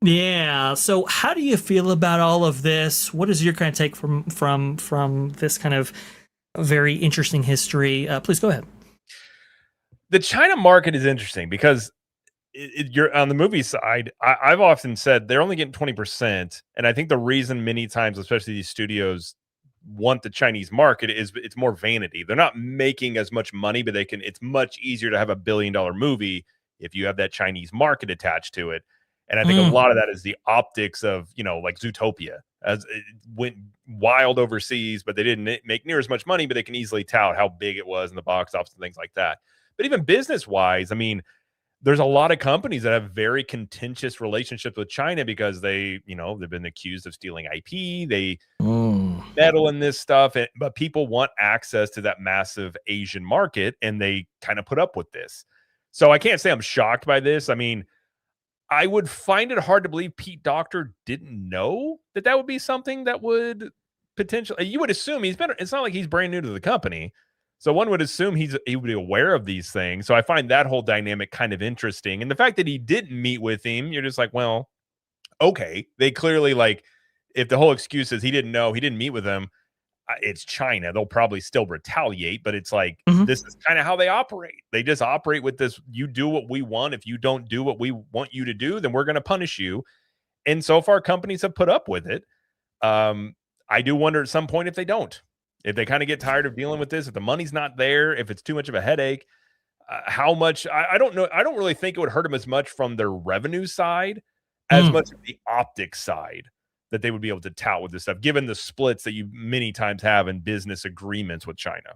Yeah. So how do you feel about all of this? What is your kind of take from this kind of very interesting history? Please go ahead. The China market is interesting because you're on the movie side. I've often said they're only getting 20%. And I think the reason many times, especially these studios, want the Chinese market is it's more vanity. They're not making as much money, but it's much easier to have a $1 billion movie if you have that Chinese market attached to it. And I think a lot of that is the optics of, like Zootopia, as it went wild overseas, but they didn't make near as much money, but they can easily tout how big it was in the box office and things like that. But even business wise, I mean, there's a lot of companies that have very contentious relationships with China because they've been accused of stealing IP. They meddle in this stuff, but people want access to that massive Asian market, and they kind of put up with this. So I can't say I'm shocked by this. I mean, I would find it hard to believe Pete Docter didn't know that would be something that would potentially. You would assume it's not like he's brand new to the company, so one would assume he would be aware of these things. So I find that whole dynamic kind of interesting, and the fact that he didn't meet with him, you're just like, well, okay, they clearly if the whole excuse is he didn't know, he didn't meet with him. It's China. They'll probably still retaliate, but it's like, this is kind of how they operate. They just operate with this. You do what we want. If you don't do what we want you to do, then we're going to punish you. And so far, companies have put up with it. I do wonder at some point if they don't, if they kind of get tired of dealing with this, if the money's not there, if it's too much of a headache, how much, I don't know. I don't really think it would hurt them as much from their revenue side as much of the optics side that they would be able to tout with this stuff, given the splits that you many times have in business agreements with China.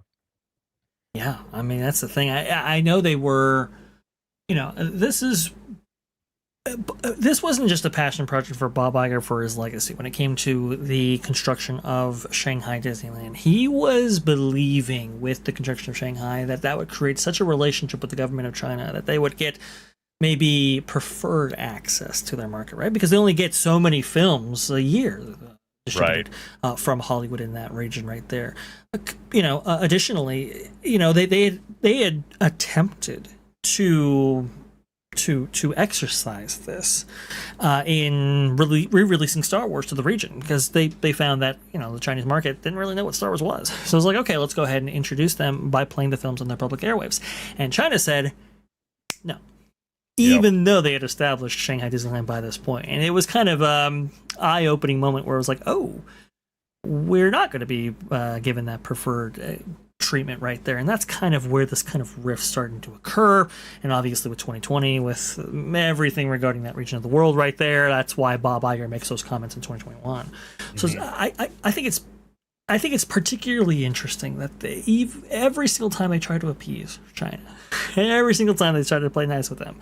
Yeah, I mean, that's the thing. I know they were, this wasn't just a passion project for Bob Iger for his legacy. When it came to the construction of Shanghai Disneyland, he was believing with the construction of Shanghai that would create such a relationship with the government of China that they would get maybe preferred access to their market, right? Because they only get so many films a year distributed from Hollywood in that region right there. Additionally, they had attempted to exercise this in re-releasing Star Wars to the region, because they found that the Chinese market didn't really know what Star Wars was. So it's like, okay, let's go ahead and introduce them by playing the films on their public airwaves. And China said no. Even though they had established Shanghai Disneyland by this point. And it was kind of eye-opening moment where it was like, oh, we're not going to be given that preferred treatment right there. And that's kind of where this kind of rift starting to occur. And obviously with 2020, with everything regarding that region of the world right there, that's why Bob Iger makes those comments in 2021. So I think it's particularly interesting that every single time they try to appease China, every single time they try to play nice with them,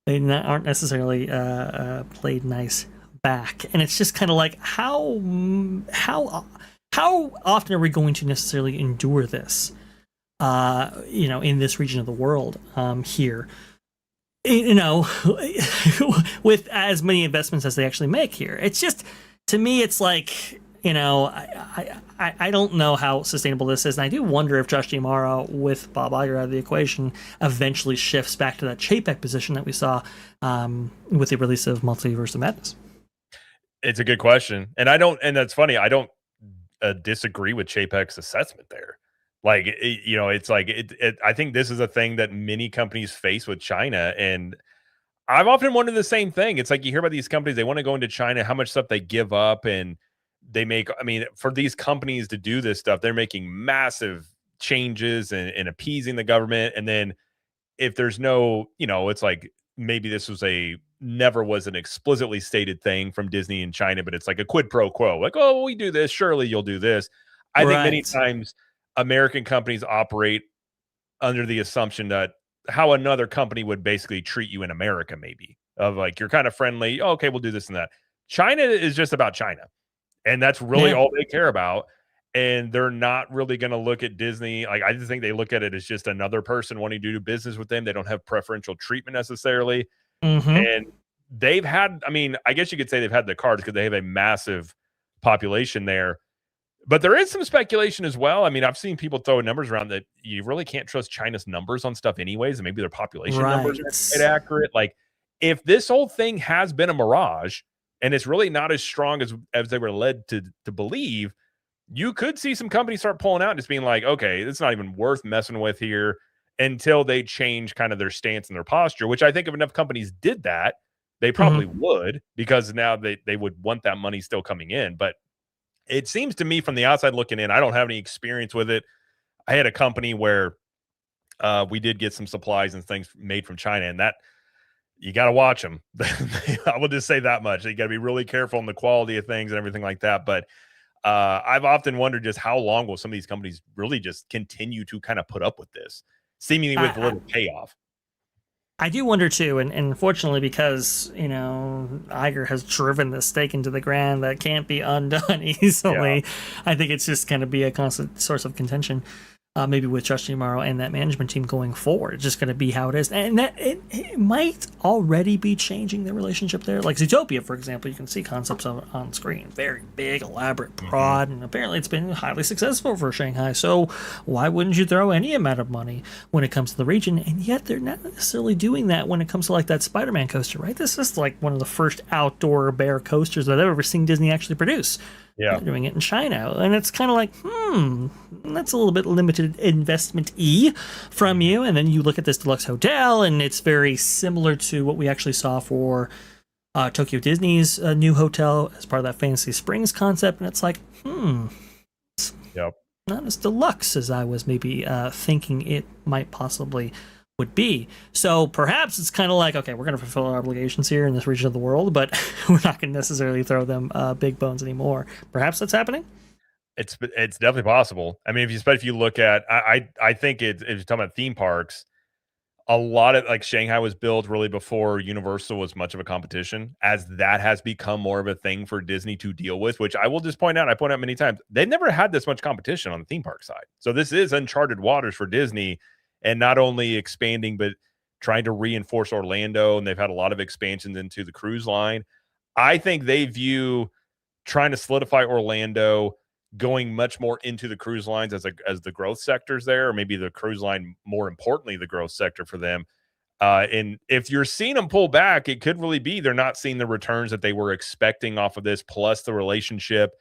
they aren't necessarily played nice back. And it's just kind of like, how often are we going to necessarily endure this, in this region of the world here? With as many investments as they actually make here. It's just, to me, it's like, I don't know how sustainable this is, and I do wonder if Josh D'Amaro, with Bob Iger out of the equation, eventually shifts back to that Chapek position that we saw with the release of Multiverse of Madness. It's a good question, and that's funny. I don't disagree with Chapek's assessment there. Like, it's like I think this is a thing that many companies face with China, and I've often wondered the same thing. It's like you hear about these companies, they want to go into China, how much stuff they give up, and they make, for these companies to do this stuff, they're making massive changes and appeasing the government. And then if there's no, it's like maybe this was never was an explicitly stated thing from Disney in China, but it's like a quid pro quo. Like, oh, we do this, surely you'll do this. I think many times American companies operate under the assumption that how another company would basically treat you in America, maybe of like, you're kind of friendly. Oh, okay, we'll do this and that. China is just about China. And that's really all they care about. And they're not really going to look at Disney. Like, I just think they look at it as just another person wanting to do business with them. They don't have preferential treatment necessarily. And they've had, I guess you could say they've had the cards because they have a massive population there. But there is some speculation as well. I've seen people throw numbers around that you really can't trust China's numbers on stuff anyways. And maybe their population numbers are quite accurate. Like, if this whole thing has been a mirage and it's really not as strong as they were led to believe, you could see some companies start pulling out and just being like, okay, it's not even worth messing with here until they change kind of their stance and their posture, which I think if enough companies did that, they probably would, because now they would want that money still coming in. But it seems to me from the outside looking in, I don't have any experience with it. I had a company where we did get some supplies and things made from China, and that you got to watch them. I will just say that much. You got to be really careful on the quality of things and everything like that. But I've often wondered just how long will some of these companies really just continue to kind of put up with this, seemingly with little payoff. I do wonder too, and unfortunately, because Iger has driven the stake into the ground that can't be undone easily. I think it's just going to be a constant source of contention. Maybe with Josh Tomorrow and that management team going forward. It's just going to be how it is. And that it might already be changing the relationship there. Like Zootopia, for example, you can see concepts on screen. Very big, elaborate, broad, and apparently it's been highly successful for Shanghai. So why wouldn't you throw any amount of money when it comes to the region? And yet they're not necessarily doing that when it comes to like that Spider-Man coaster, right? This is like one of the first outdoor bear coasters that I've ever seen Disney actually produce. Yeah, they're doing it in China, and it's kind of like, that's a little bit limited investment from you. And then you look at this deluxe hotel, and it's very similar to what we actually saw for Tokyo Disney's new hotel as part of that Fantasy Springs concept. And it's like, not as deluxe as I was maybe thinking it might possibly would be. So perhaps it's kind of like, okay, we're going to fulfill our obligations here in this region of the world, but we're not going to necessarily throw them big bones anymore. Perhaps that's happening. It's definitely possible. If you look at, I think if you're talking about theme parks, a lot of like Shanghai was built really before Universal was much of a competition, as that has become more of a thing for Disney to deal with, which I will just point out, I point out many times, they never had this much competition on the theme park side. So this is uncharted waters for Disney. And not only expanding, but trying to reinforce Orlando. And they've had a lot of expansions into the cruise line. I think they view trying to solidify Orlando, going much more into the cruise lines as the growth sectors there, or maybe the cruise line, more importantly, the growth sector for them. And if you're seeing them pull back, it could really be they're not seeing the returns that they were expecting off of this, plus the relationship.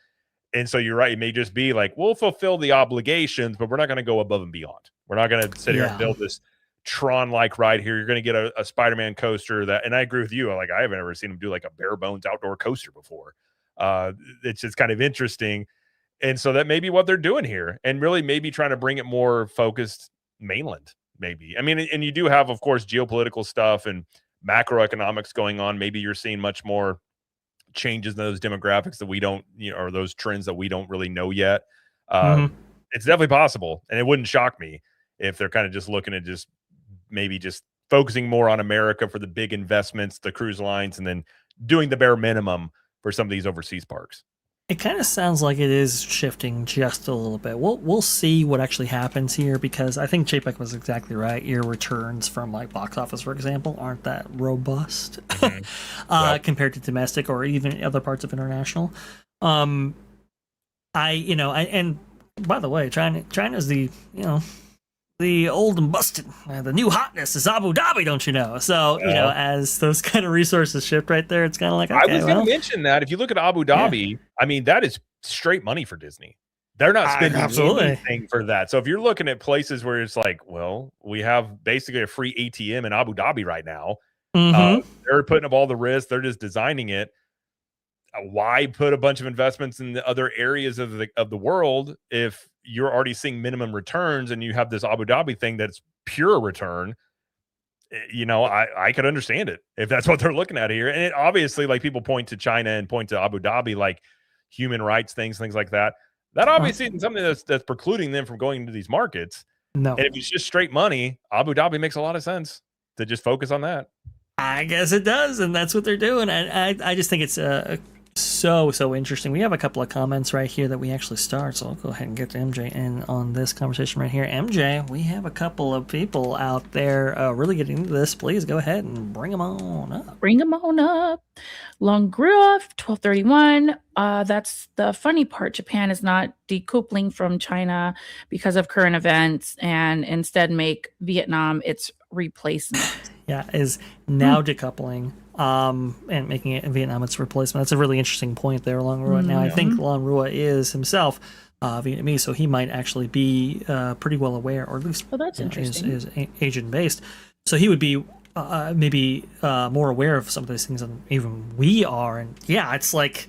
And so you're right. It may just be like, we'll fulfill the obligations, but we're not going to go above and beyond. We're not going to sit here and build this Tron-like ride here. You're going to get a Spider-Man coaster and I agree with you. Like, I haven't ever seen them do like a bare bones outdoor coaster before. It's just kind of interesting. And so that may be what they're doing here, and really maybe trying to bring it more focused mainland, maybe. And you do have, of course, geopolitical stuff and macroeconomics going on. Maybe you're seeing much more changes in those demographics that we don't, or those trends that we don't really know yet. It's definitely possible, and it wouldn't shock me if they're kind of just looking at just focusing more on America for the big investments, the cruise lines, and then doing the bare minimum for some of these overseas parks. It kind of sounds like it is shifting just a little bit. We'll see what actually happens here, because I think Chapek was exactly right. Your returns from like box office, for example, aren't that robust compared to domestic or even other parts of international. And by the way, China's the old and busted. The new hotness is Abu Dhabi, don't you know? So, as those kind of resources shift right there, it's kind of like, okay, I was going to mention that. If you look at Abu Dhabi, that is straight money for Disney. They're not spending anything for that. So if you're looking at places where it's like, well, we have basically a free ATM in Abu Dhabi right now. They're putting up all the risk. They're just designing it. Why put a bunch of investments in the other areas of the world if you're already seeing minimum returns and you have this Abu Dhabi thing that's pure return? I could understand it if that's what they're looking at here. And it obviously, like, people point to China and point to Abu Dhabi, like human rights things like that. That obviously isn't something that's precluding them from going into these markets. No. And if it's just straight money, Abu Dhabi makes a lot of sense to just focus on that. I guess it does, and that's what they're doing. And I just think it's so interesting. We have a couple of comments right here that we actually start, so I'll go ahead and get to MJ in on this conversation right here. MJ, we have a couple of people out there really getting into this. Please go ahead and bring them on up. Bring them on up. Longrua 1231. That's the funny part. Japan is not decoupling from China because of current events and instead make Vietnam its replacement. Yeah, is now decoupling and making it Vietnam its replacement. That's a really interesting point there, Longrua. Now, I think Longrua is himself Vietnamese, so he might actually be pretty well aware, or at least that's interesting. is Asian-based. So he would be maybe more aware of some of those things than even we are. And yeah, it's like,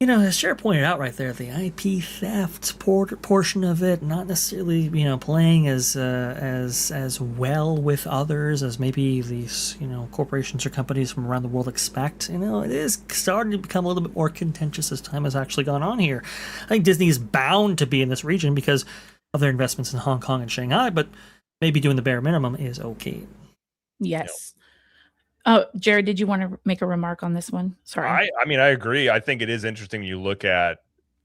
as Cher pointed out right there, the IP theft portion of it, not necessarily, playing as well with others as maybe these, corporations or companies from around the world expect. It is starting to become a little bit more contentious as time has actually gone on here. I think Disney is bound to be in this region because of their investments in Hong Kong and Shanghai, but maybe doing the bare minimum is okay. Yes. Oh, Jared, did you want to make a remark on this one? Sorry. I mean, I agree. I think it is interesting when you look at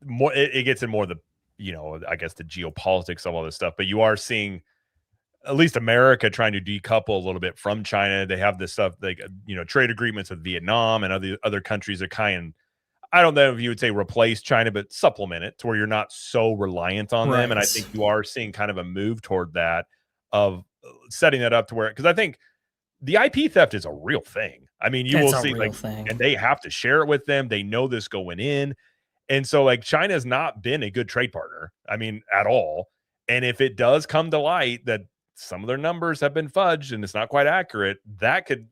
more, it gets in more the, I guess the geopolitics of all this stuff, but you are seeing at least America trying to decouple a little bit from China. They have this stuff like, trade agreements with Vietnam and other countries are I don't know if you would say replace China, but supplement it to where you're not so reliant on them. And I think you are seeing kind of a move toward that of setting that up to where, because I think the IP theft is a real thing. I mean, you will see and they have to share it with them. They know this going in. And so like China has not been a good trade partner. I mean, at all. And if it does come to light that some of their numbers have been fudged and it's not quite accurate, that could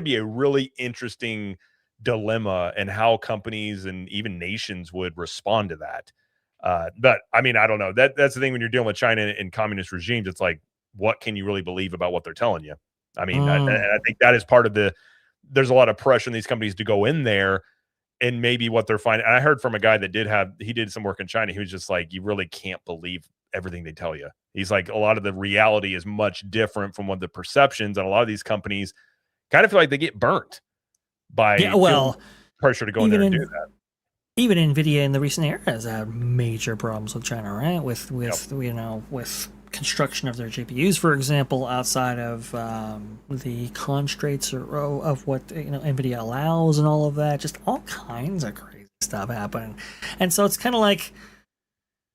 be a really interesting dilemma and how companies and even nations would respond to that. But I mean, I don't know. That's the thing when you're dealing with China and communist regimes. It's like, what can you really believe about what they're telling you? I mean, I think that is part of there's a lot of pressure on these companies to go in there and maybe what they're finding. And I heard from a guy that did some work in China. He was just like, you really can't believe everything they tell you. He's like, a lot of the reality is much different from what the perceptions, and a lot of these companies kind of feel like they get burnt by pressure to go in there and do that. Even NVIDIA in the recent era has had major problems with China, right? With construction of their GPUs, for example, outside of the constraints of what NVIDIA allows and all of that, just all kinds of crazy stuff happening. And so it's kind of like,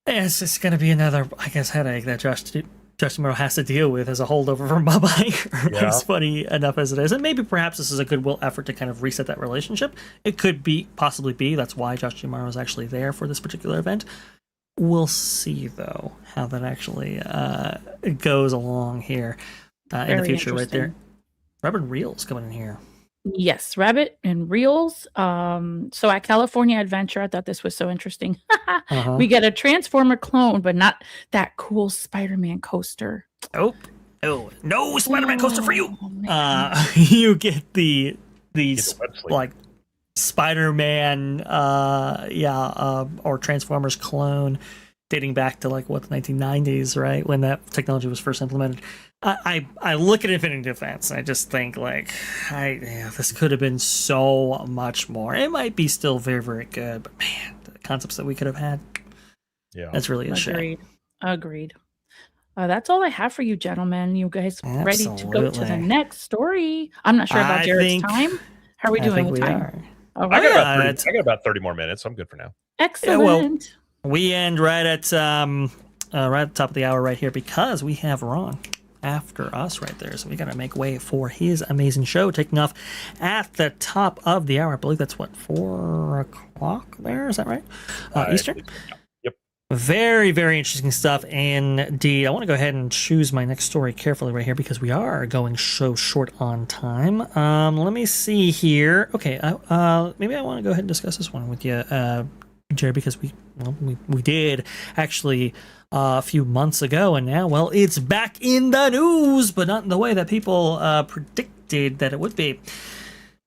it's just going to be another, I guess, headache that Josh DeMuro has to deal with as a holdover from Bob Iger. As funny enough as it is. And maybe perhaps this is a goodwill effort to kind of reset that relationship. It could possibly be. That's why Josh DeMuro is actually there for this particular event. We'll see, though, how that actually goes along here in the future right there. Rabbit Reels coming in here. Yes, Rabbit and Reels. So at California Adventure, I thought this was so interesting. We get a Transformer clone, but not that cool Spider-Man coaster. Oh, no Spider-Man coaster for you. You get these like Spider-Man or Transformers clone dating back to like the 1990s, right, when that technology was first implemented. I look at Infinity Defense and I just think like this could have been so much more. It might be still very, very good, but man, the concepts that we could have had, that's really a shame. Agreed. That's all I have for you, gentlemen. You guys ready to go to the next story? I'm not sure about Jared's time. How are we doing with time? All right. I got about 30 more minutes, so I'm good for now. Excellent. We end right at the top of the hour right here because we have Ron after us right there. So we got to make way for his amazing show taking off at the top of the hour. I believe that's 4 o'clock there. Is that right? Eastern? Yep. Very, very interesting stuff indeed. I want to go ahead and choose my next story carefully right here because we are going so short on time. Let me see here. Okay. Maybe I want to go ahead and discuss this one with you. Jerry, because we did actually a few months ago, and now, well, it's back in the news, but not in the way that people predicted that it would be.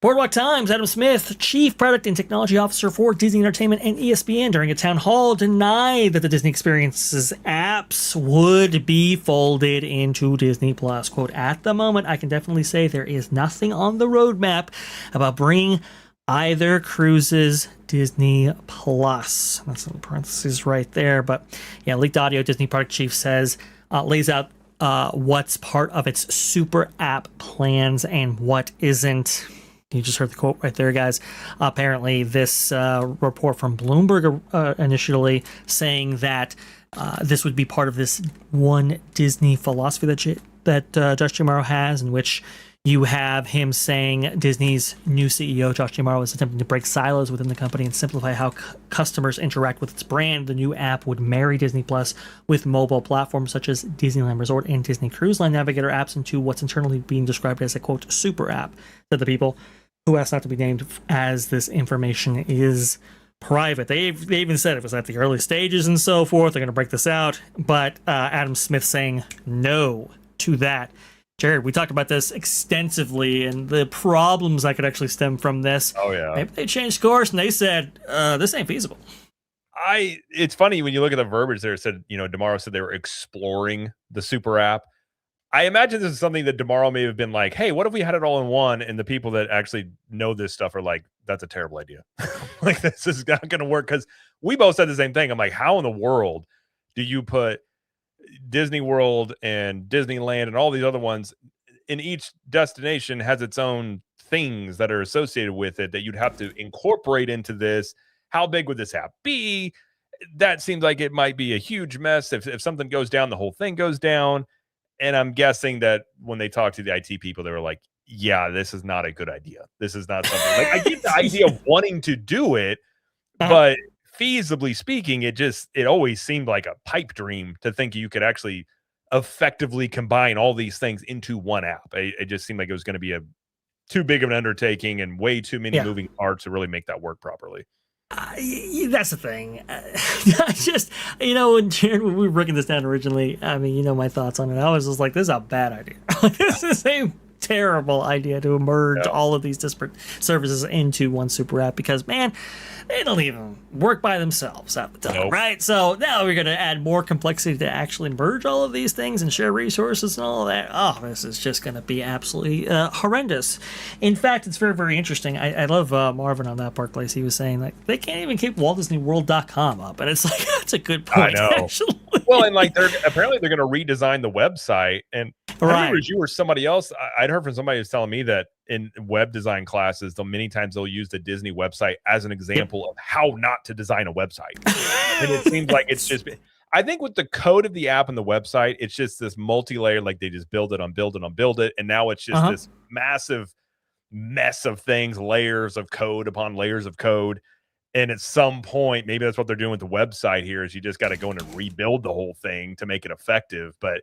Boardwalk Times, Adam Smith, Chief Product and Technology Officer for Disney Entertainment and ESPN, during a town hall denied that the Disney Experiences apps would be folded into Disney Plus. Quote, at the moment, I can definitely say there is nothing on the roadmap about bringing either cruises Disney Plus. That's in parentheses right there. But yeah, leaked audio, Disney Product Chief says, lays out what's part of its super app plans and what isn't. You just heard the quote right there, guys. Apparently, this report from Bloomberg initially saying that this would be part of this one Disney philosophy that Josh D'Amaro has, in which you have him saying Disney's new CEO, Josh D'Amaro, is attempting to break silos within the company and simplify how customers interact with its brand. The new app would marry Disney Plus with mobile platforms such as Disneyland Resort and Disney Cruise Line Navigator apps into what's internally being described as a, quote, super app, said the people who asked not to be named, as this information is private. They even said it was at the early stages and so forth. They're going to break this out. But Adam Smith saying no to that. Jared, we talked about this extensively and the problems that could actually stem from this. Oh, yeah. Maybe they changed course and they said, this ain't feasible. It's funny when you look at the verbiage there. It said, D'Amaro said they were exploring the super app. I imagine this is something that D'Amaro may have been like, hey, what if we had it all in one? And the people that actually know this stuff are like, that's a terrible idea. Like, this is not going to work. Because we both said the same thing. I'm like, how in the world do you put Disney World and Disneyland and all these other ones in each destination has its own things that are associated with it that you'd have to incorporate into this? How big would this app be? That seems like it might be a huge mess. If something goes down, the whole thing goes down. And I'm guessing that when they talked to the IT people, they were like, yeah, this is not a good idea. This is not something like, I get the idea of wanting to do it, but feasibly speaking, it always seemed like a pipe dream to think you could actually effectively combine all these things into one app. It just seemed like it was going to be a too big of an undertaking and way too many moving parts to really make that work properly. That's the thing. I just, when Jared, when we were breaking this down originally, I mean, my thoughts on it. I was just like, this is a bad idea. This is a terrible idea to merge all of these disparate services into one super app because, man, they don't even work by themselves at the time, right? So now we're going to add more complexity to actually merge all of these things and share resources and all of that. Oh, this is just going to be absolutely horrendous. In fact, it's very, very interesting. I love Marvin on that Park Place. He was saying, like, they can't even keep WaltDisneyWorld.com up. And it's like, that's a a good point. I know. Actually. Well, and like they're going to redesign the website. And I remember you or somebody else, I'd heard from somebody who's telling me that in web design classes, many times they'll use the Disney website as an example of how not to design a website. And it seems like it's just, I think with the code of the app and the website, it's just this multi-layer, like they just build it on build it on build it. And now it's just this massive mess of things, layers of code upon layers of code. And at some point, maybe that's what they're doing with the website here, is you just got to go in and rebuild the whole thing to make it effective. But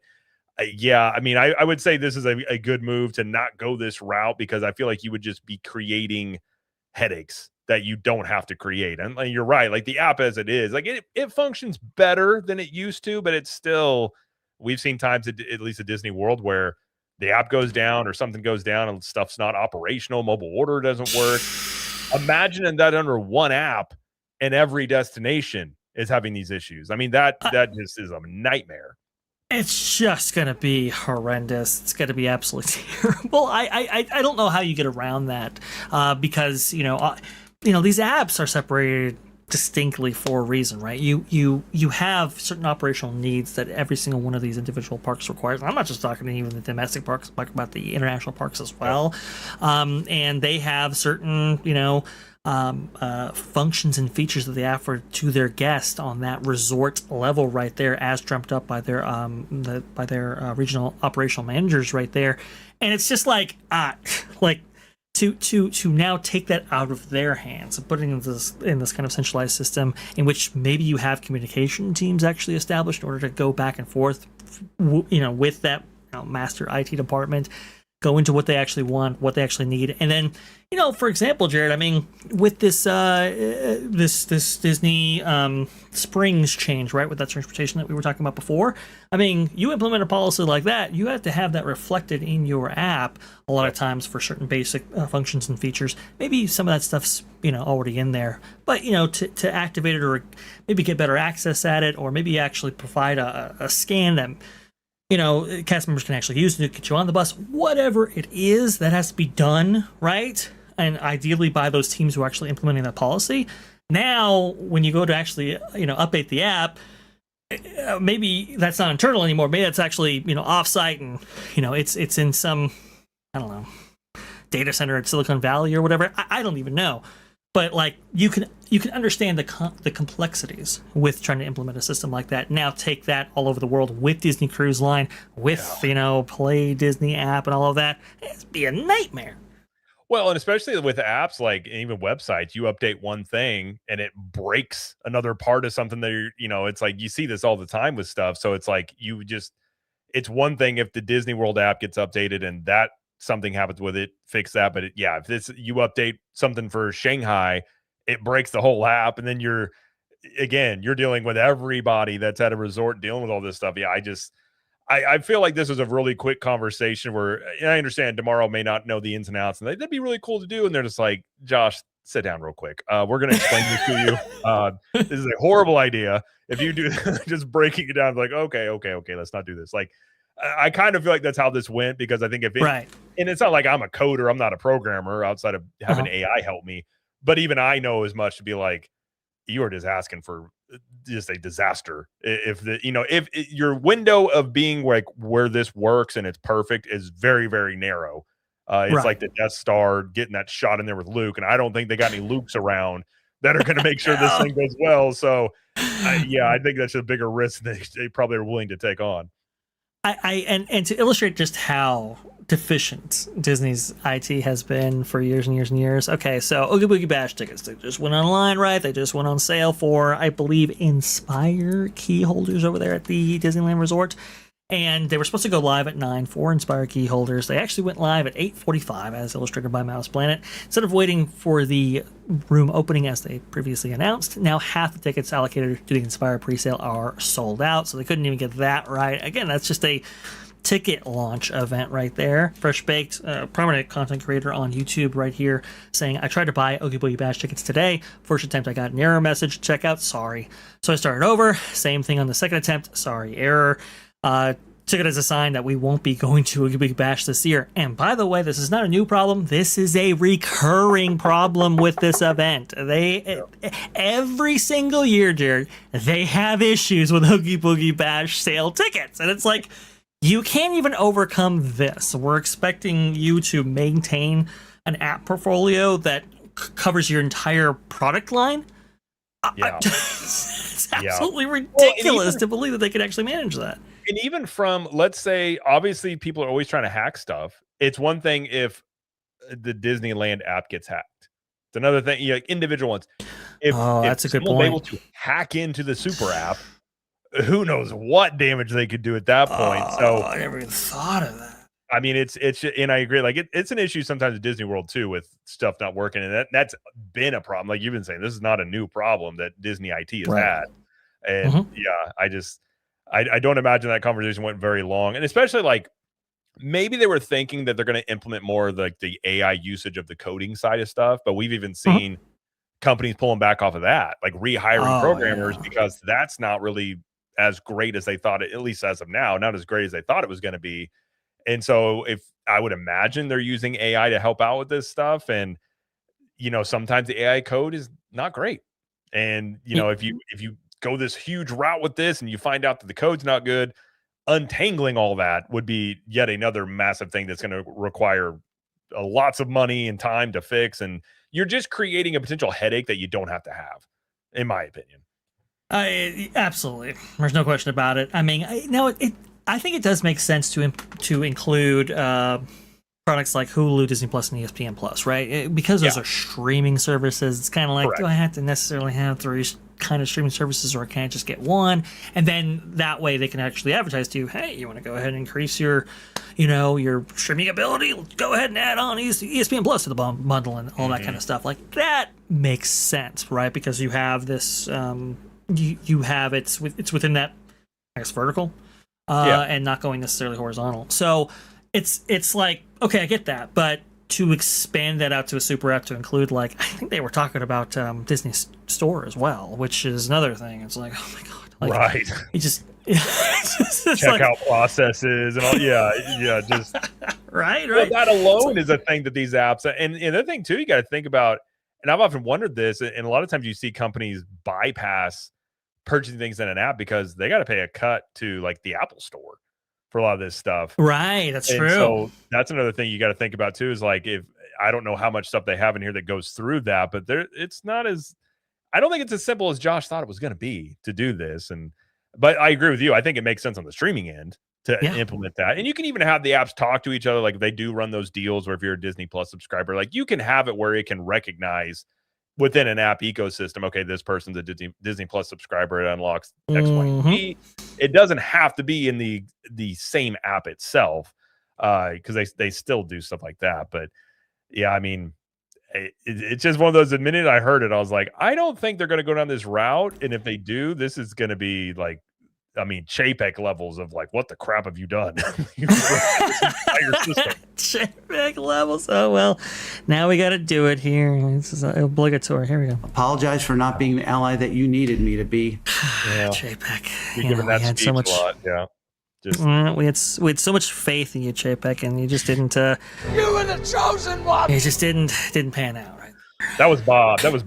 yeah, I mean, I would say this is a good move to not go this route, because I feel like you would just be creating headaches that you don't have to create. And you're right, like the app as it is, like it functions better than it used to, but it's still, we've seen times at least at Disney World where the app goes down or something goes down and stuff's not operational, mobile order doesn't work. Imagining that under one app and every destination is having these issues. I mean, that just is a nightmare. It's just going to be horrendous. It's going to be absolutely terrible. I don't know how you get around that because, these apps are separated distinctly for a reason, right? You have certain operational needs that every single one of these individual parks requires. And I'm not just talking even the domestic parks, I'm talking about the international parks as well. And they have certain, functions and features that they offer to their guests on that resort level right there, as dreamt up by their regional operational managers right there. And it's just like to now take that out of their hands and put it in this kind of centralized system in which maybe you have communication teams actually established in order to go back and forth, with that master IT department. go into what they actually want, what they actually need, and then, you know, for example, Jared, I mean, with this this Disney Springs change, right, with that transportation that we were talking about before, I mean, you implement a policy like that, you have to have that reflected in your app a lot of times for certain basic functions and features. Maybe some of that stuff's, you know, already in there, but, you know, to activate it or maybe get better access at it, or maybe actually provide a scan that, you know, cast members can actually use to get you on the bus, whatever it is, that has to be done, right? And ideally by those teams who are actually implementing that policy. Now, when you go to actually, you know, update the app, maybe that's not internal anymore. Maybe that's actually, you know, offsite, and, you know, it's in some, I don't know, data center at Silicon Valley or whatever. I don't even know. But like you can understand the complexities with trying to implement a system like that. Now take that all over the world with Disney Cruise Line, with you know, Play Disney app and all of that. It'd be a nightmare. Well, and especially with apps, like even websites, you update one thing and it breaks another part of something that you're, you know, it's like you see this all the time with stuff. So it's like it's one thing if the Disney World app gets updated and that something happens with it, fix that. But if you update something for Shanghai, it breaks the whole app, and then you're dealing with everybody that's at a resort dealing with all this stuff. Yeah, I feel like this is a really quick conversation where, and I understand tomorrow may not know the ins and outs, and that'd be really cool to do. And they're just like, Josh, sit down real quick. We're going to explain this to you. This is a horrible idea. If you do just breaking it down, like, okay, let's not do this. Like, I kind of feel like that's how this went, because I think and it's not like I'm a coder, I'm not a programmer outside of having AI help me, but even I know as much to be like, you are just asking for just a disaster. If your window of being like where this works and it's perfect is very, very narrow. It's like the Death Star getting that shot in there with Luke, and I don't think they got any Lukes around that are going to make sure this thing goes well. So I think that's a bigger risk than they probably are willing to take on. And to illustrate just how deficient Disney's IT has been for years and years and years. Okay, so Oogie Boogie Bash tickets, they just went online, right? They just went on sale for, I believe, Inspire key holders over there at the Disneyland Resort. And they were supposed to go live at 9 for Inspire key holders. They actually went live at 8:45, as illustrated by Mouse Planet. Instead of waiting for the room opening as they previously announced, now half the tickets allocated to the Inspire presale are sold out, so they couldn't even get that right. Again, that's just a ticket launch event right there. Fresh Baked, prominent content creator on YouTube right here, saying, I tried to buy Oogie Boogie Bash tickets today. First attempt, I got an error message, checkout, sorry. So I started over, same thing on the second attempt, sorry, error. Took it as a sign that we won't be going to Oogie Boogie Bash this year. And by the way, this is not a new problem. This is a recurring problem with this event. Every single year, Jared, they have issues with Oogie Boogie Bash sale tickets. And it's like, you can't even overcome this. We're expecting you to maintain an app portfolio that covers your entire product line. Yeah. It's absolutely ridiculous to believe that they could actually manage that. And even from, let's say, obviously people are always trying to hack stuff. It's one thing if the Disneyland app gets hacked. It's another thing, like individual ones. If that's a good point. Able to hack into the super app, who knows what damage they could do at that point. So I never even thought of that. I mean, it's and I agree. Like it's an issue sometimes at Disney World too with stuff not working, and that's been a problem. Like you've been saying, this is not a new problem that Disney IT has had. And I don't imagine that conversation went very long, and especially like maybe they were thinking that they're going to implement more of like the AI usage of the coding side of stuff, but we've even seen companies pulling back off of that, like rehiring programmers because that's not really as great as they thought it, at least as of now, not as great as they thought it was going to be. And so if I would imagine they're using AI to help out with this stuff, and sometimes the AI code is not great, and if you go this huge route with this and you find out that the code's not good, untangling all that would be yet another massive thing that's going to require lots of money and time to fix, and you're just creating a potential headache that you don't have to have, in my opinion. Absolutely, there's no question about it. I mean, I think it does make sense to include products like Hulu, Disney Plus, and ESPN Plus, right? Because those are streaming services. It's kind of like, do I have to necessarily have 3 kind of streaming services, or can I just get one? And then that way they can actually advertise to you, hey, you want to go ahead and increase your, your streaming ability? Go ahead and add on ESPN Plus to the bundle and all that kind of stuff. Like, that makes sense, right? Because you have this, you have it's within that, I guess, vertical, and not going necessarily horizontal. So it's like, okay, I get that, but to expand that out to a super app to include, like, I think they were talking about Disney Store as well, which is another thing. It's like, oh my god, like, right? You just checkout processes and all. Yeah, just right. Well, that alone is a thing that these apps, and the other thing too, you got to think about. And I've often wondered this, and a lot of times you see companies bypass purchasing things in an app because they got to pay a cut to, like, the Apple Store for a lot of this stuff. Right, that's and true. So that's another thing you got to think about too, is like, if I don't know how much stuff they have in here that goes through that, but it's not as, I don't think it's as simple as Josh thought it was going to be to do this. But I agree with you. I think it makes sense on the streaming end to implement that. And you can even have the apps talk to each other. Like, they do run those deals where if you're a Disney Plus subscriber, like, you can have it where it can recognize within an app ecosystem, okay, this person's a Disney Plus subscriber, it unlocks X, Y, and Z. It doesn't have to be in the same app itself, because they still do stuff like that. But yeah, I mean, it's just one of those. The minute I heard it, I was like, I don't think they're going to go down this route. And if they do, this is going to be like, I mean, Chapek levels of, like, what the crap have you done? Chapek levels. Oh, well, now we got to do it here. This is obligatory. Here we go. Apologize for not being the ally that you needed me to be. Yeah. Chapek. You're giving that we had speech so much, a lot. Yeah. Just we had so much faith in you, Chapek, and you just didn't. You were the chosen one. You just didn't pan out, right? That was Bob. Because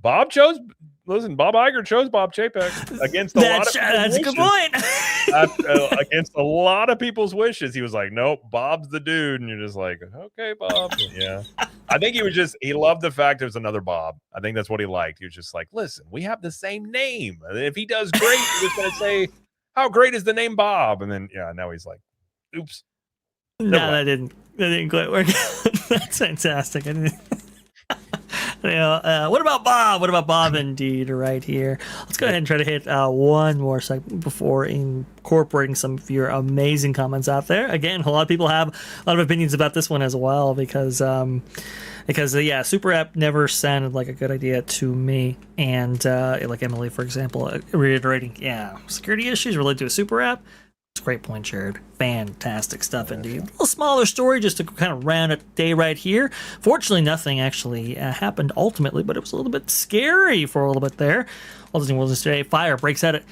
Bob Iger chose Bob Chapek against a lot of people's That's a good point. Against a lot of people's wishes. He was like, nope, Bob's the dude. And you're just like, okay, Bob. Yeah. I think he loved the fact there was another Bob. I think that's what he liked. He was just like, listen, we have the same name. And if he does great, he's just going to say, how great is the name Bob? And then, now he's like, oops. No, that didn't quite work out. That's fantastic. I didn't. What about Bob? What about Bob indeed right here? Let's go ahead and try to hit one more second before incorporating some of your amazing comments out there. Again, a lot of people have a lot of opinions about this one as well because Super App never sounded like a good idea to me. And like Emily, for example, reiterating, security issues related to a Super App. It's a great point, Jared. Fantastic stuff indeed. A little smaller story just to kind of round out the day right here. Fortunately, nothing actually happened ultimately, but it was a little bit scary for a little bit there. Walt Disney World today, fire breaks out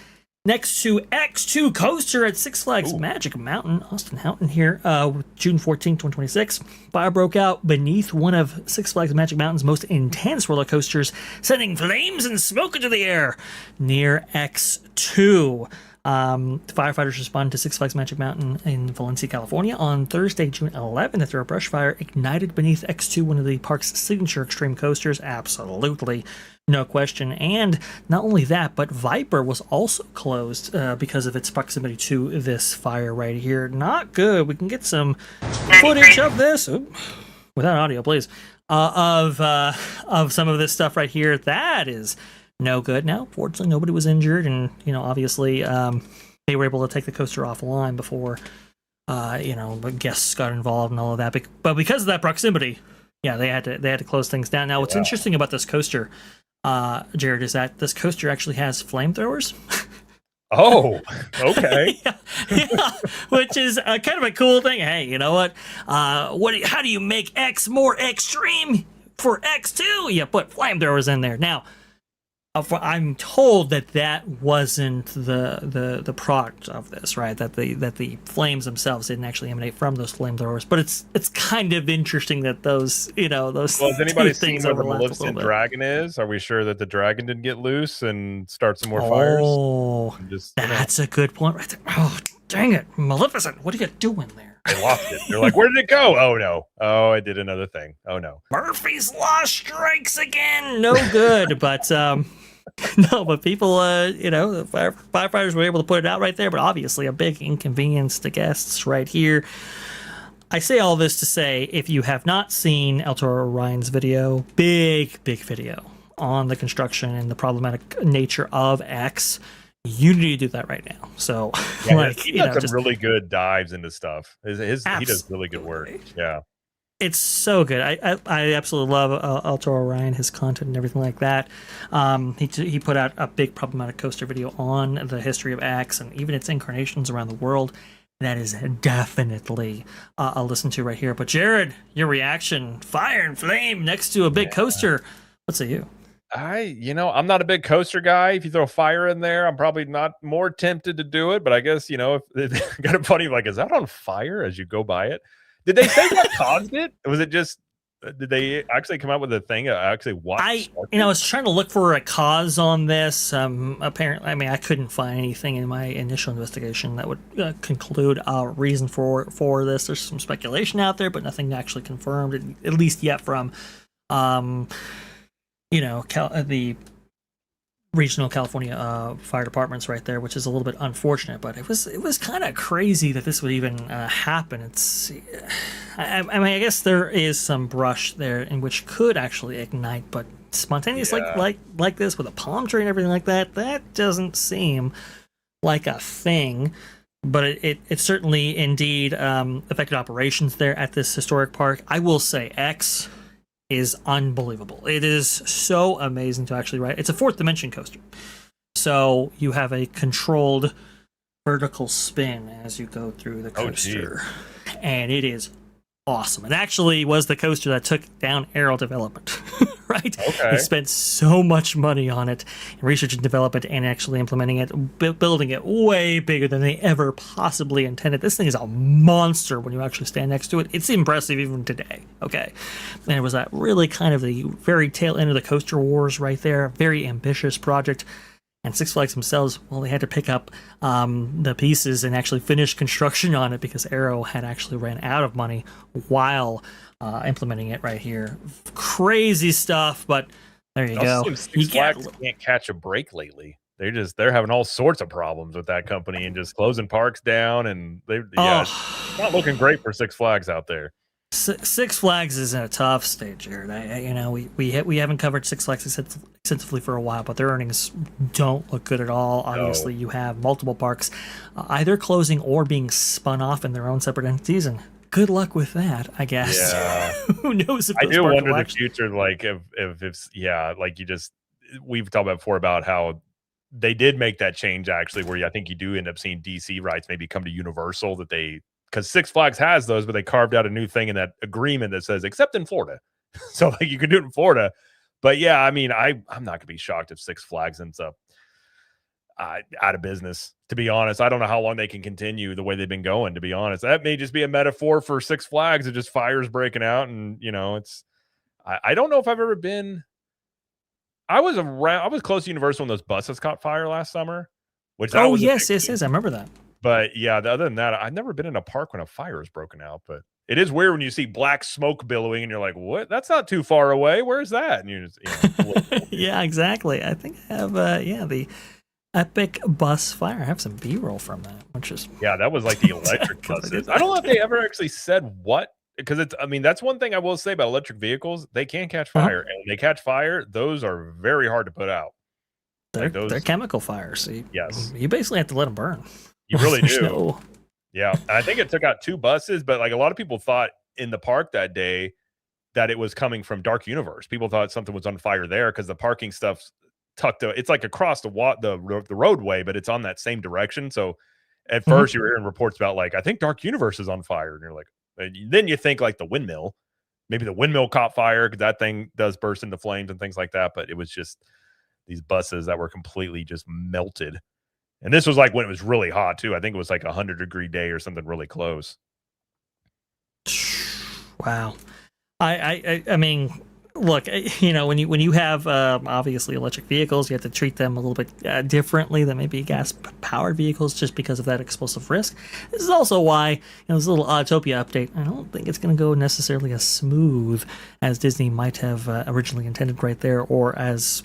next to X2 coaster at Six Flags Magic Mountain, Austin Houghton here, June 14, 2026. Fire broke out beneath one of Six Flags Magic Mountain's most intense roller coasters, sending flames and smoke into the air near X2. Firefighters responded to Six Flags Magic Mountain in Valencia, California on Thursday, June 11th after a brush fire ignited beneath X2, one of the park's signature extreme coasters. Absolutely. No question. And not only that, but Viper was also closed because of its proximity to this fire right here. Not good. We can get some footage of this. Ooh, without audio, please. Of some of this stuff right here. That is no good. Now, fortunately, nobody was injured, and obviously, they were able to take the coaster offline before, guests got involved and all of that. But because of that proximity, they had to close things down. Now, what's interesting about this coaster, Jared, is that this coaster actually has flamethrowers. Oh, okay. Which is kind of a cool thing. Hey, you know what? How do you make X more extreme for X2? You put flamethrowers in there. Now, I'm told that wasn't the product of this, right? That the flames themselves didn't actually emanate from those flamethrowers. But it's kind of interesting that those those. Well, has anybody seen where the Maleficent dragon is? Are we sure that the dragon didn't get loose and start some more fires? Oh, that's a good point right there. Oh, dang it, Maleficent! What are you doing there? They lost it. They're like, where did it go? Oh no! Oh, I did another thing. Oh no! Murphy's Law strikes again. No good, but no, but people, the firefighters were able to put it out right there, but obviously a big inconvenience to guests right here. I say all this to say, if you have not seen El Toro Ryan's video, big video on the construction and the problematic nature of X, you need to do that right now. So, Yeah, like, he does some really good dives into stuff. He does really good work. Yeah. It's so good. I absolutely love Alto Orion, his content and everything like that. He put out a big problematic coaster video on the history of X and even its incarnations around the world. That is definitely a listen to right here. But Jared, your reaction, fire and flame next to a big coaster. What say you? I'm not a big coaster guy. If you throw fire in there, I'm probably not more tempted to do it. But I guess, if it's kind of funny, like, is that on fire as you go by it? Did they say what caused it? Was it just, did they actually come up with a thing? Actually, what? I was trying to look for a cause on this. Apparently, I couldn't find anything in my initial investigation that would conclude a reason for this. There's some speculation out there, but nothing actually confirmed, at least yet from, the regional California fire departments right there, which is a little bit unfortunate, but it was kind of crazy that this would even happen. I guess there is some brush there in which could actually ignite, but spontaneous like this with a palm tree and everything like that doesn't seem like a thing. But it certainly indeed affected operations there at this historic park. I will say X is unbelievable. It is so amazing to actually ride. It's a fourth dimension coaster. So you have a controlled vertical spin as you go through the coaster. And it is awesome. It actually was the coaster that took down Aero Development, right? Okay. They spent so much money on it, research and development, and actually implementing it, building it way bigger than they ever possibly intended. This thing is a monster when you actually stand next to it. It's impressive even today, okay? And it was that really kind of the very tail end of the coaster wars right there. Very ambitious project. And Six Flags themselves, well, they had to pick up the pieces and actually finish construction on it because Aero had actually ran out of money while implementing it right here. Crazy stuff, but there you go. Six Flags can't catch a break lately. They're having all sorts of problems with that company and just closing parks down, and it's not looking great for Six Flags out there. Six Flags is in a tough state, Jared. We haven't covered Six Flags extensively for a while, but their earnings don't look good at all. Obviously, you have multiple parks either closing or being spun off in their own separate entities, and good luck with that, I guess. Yeah. Who knows if I those do parks wonder will the actually... future, like we've talked about before about how they did make that change actually, where I think you do end up seeing DC rights maybe come to Universal because Six Flags has those, but they carved out a new thing in that agreement that says except in Florida. So like you can do it in Florida. But yeah, I'm not going to be shocked if Six Flags ends up out of business, to be honest. I don't know how long they can continue the way they've been going, to be honest. That may just be a metaphor for Six Flags of just fires breaking out. And, I don't know if I've ever been. I was close to Universal when those buses caught fire last summer. Yes, I remember that. But yeah, other than that, I've never been in a park when a fire is broken out. But it is weird when you see black smoke billowing and you're like, "What? That's not too far away. Where's that?" And you just, yeah, exactly. I think I have the epic bus fire. I have some B-roll from that, which is that was like the electric buses. I don't know if they ever actually said what, because that's one thing I will say about electric vehicles. They can catch fire, and when they catch fire, those are very hard to put out. They're chemical fires. So you basically have to let them burn. You really do. Yeah. And I think it took out 2 buses, but like a lot of people thought in the park that day that it was coming from Dark Universe. People thought something was on fire there because the parking stuff's it's like across the roadway, but it's on that same direction. So at first you were hearing reports about like, I think Dark Universe is on fire. And you're like, and then you think like the windmill, maybe the windmill caught fire because that thing does burst into flames and things like that. But it was just these buses that were completely just melted. And this was like when it was really hot too. I think it was like 100-degree day or something really close. Wow. I mean, look, when you have obviously electric vehicles, you have to treat them a little bit differently than maybe gas-powered vehicles just because of that explosive risk. This is also why this little Autopia update, I don't think it's going to go necessarily as smooth as Disney might have originally intended right there, or as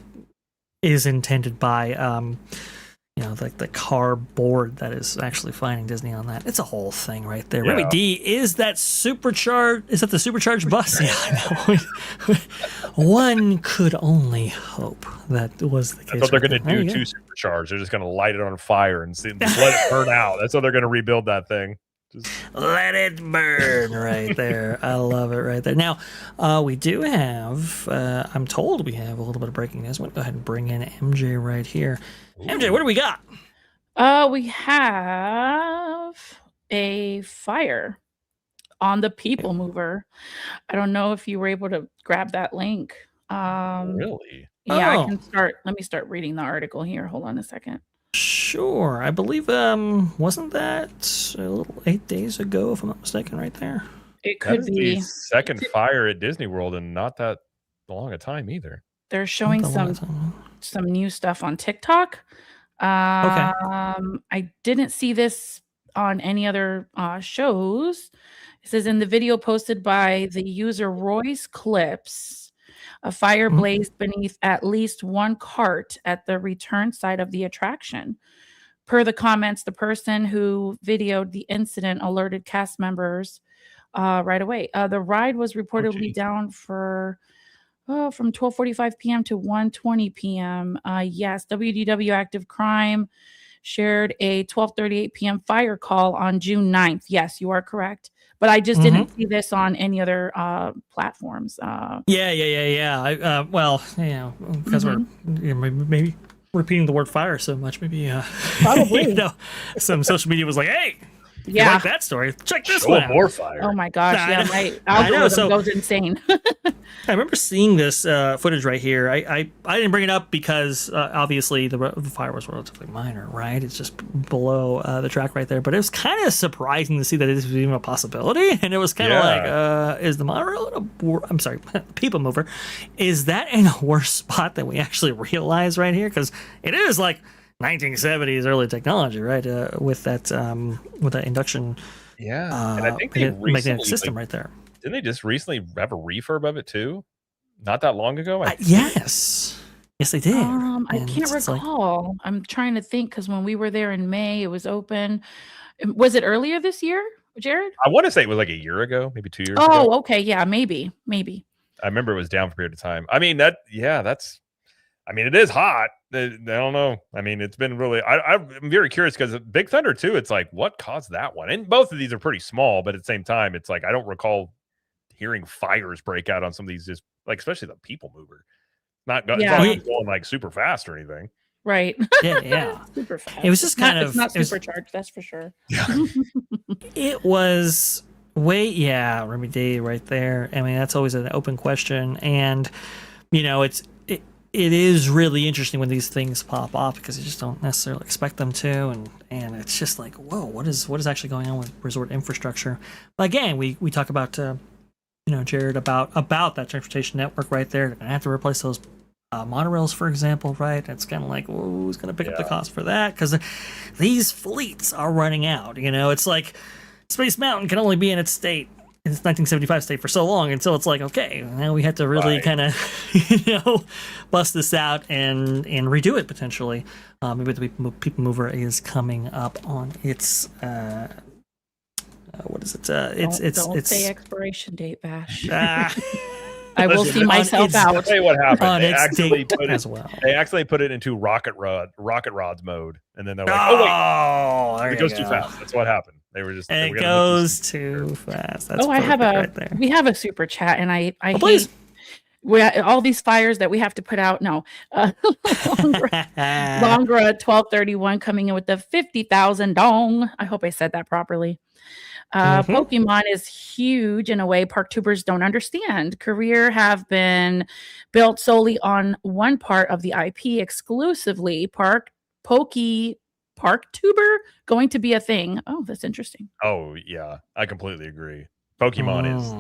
is intended by like the car board that is actually finding Disney on that. It's a whole thing right there. Yeah. Remy D, is that the supercharged bus? Yeah, I know. One could only hope that was the case. That's what they're right going to there. do to supercharge. They're just going to light it on fire and just let it burn out. That's how they're going to rebuild that thing. Let it burn right there. I love it right there. Now, we do have, I'm told we have a little bit of breaking news. I'm going to go ahead and bring in MJ right here. MJ, what do we got? We have a fire on the People Mover. I don't know if you were able to grab that link. Really? Yeah, Oh. I can start. Let me start reading the article here. Hold on a second. Sure. I believe, wasn't that a little 8 days ago, if I'm not mistaken, right there? It That could is be. the second fire at Disney World in not that long a time either. They're showing Not that long some new stuff on TikTok. I didn't see this on any other shows. It says in the video posted by the user Royce Clips, a fire blazed beneath at least one cart at the return side of the attraction. Per the comments, the person who videoed the incident alerted cast members right away. The ride was reportedly down for from 12:45 p.m. to 1:20 p.m. Yes, WDW Active Crime shared a 12:38 p.m. fire call on June 9th. Yes, you are correct. But I just didn't see this on any other platforms. Yeah. Well, because we're maybe repeating the word fire so much, maybe Probably. some social media was like, hey, you like that story? Check this Show one out. more fire. Oh my gosh, I yeah, know. my I know, algorithm goes insane. I remember seeing this footage right here. I didn't bring it up because obviously the fire was relatively minor, right? It's just below the track right there. But it was kind of surprising to see that this was even a possibility. And it was kind of like, is the monorail I'm sorry, People Mover, is that in a worse spot than we actually realize right here? Because it is like 1970s early technology, right? With that induction, Yeah, and I think they magnetic system right there. Didn't they just recently have a refurb of it too? Not that long ago. Yes, they did. I can't recall. I'm trying to think because when we were there in May, it was open. Was it earlier this year, Jared? I want to say it was like a year ago, maybe 2 years ago. Oh, okay, yeah, maybe. I remember it was down for a period of time. I mean, it is hot. I don't know. I mean, it's been really, I'm very curious because Big Thunder too, it's like, what caused that one? And both of these are pretty small, but at the same time, it's like, I don't recall hearing fires break out on some of these, just like, especially the People Mover. It's not going like super fast or anything. Right. Yeah. Super fast. It was just it's not supercharged, that's for sure. It was Remy D right there. I mean, that's always an open question. And, it is really interesting when these things pop off because you just don't necessarily expect them to, and it's just like, whoa, what is actually going on with resort infrastructure? But again, we talk about Jared about that transportation network right there. They're gonna have to replace those monorails, for example, right? It's kind of like, who's gonna pick up the cost for that? Because these fleets are running out. It's like Space Mountain can only be in its 1975 state for so long until it's like, okay, now we have to really kind of bust this out and redo it potentially. Maybe the People Mover is coming up on its what is it? Don't say expiration date, Vash. I will see myself out. I'll tell you what happened. On They its actually date put it as well. They actually put it into rocket rods mode, and then they're like, there it goes too fast. That's what happened. They were just. It goes too fast. That's I have right there. We have a super chat, and I please. hate all these fires that we have to put out. No, Longra 1231 coming in with the 50,000 dong. I hope I said that properly. Pokemon is huge in a way parktubers don't understand. Career have been built solely on one part of the IP exclusively. Parktuber going to be a thing. Oh, that's interesting. Oh yeah, I completely agree. Pokemon is.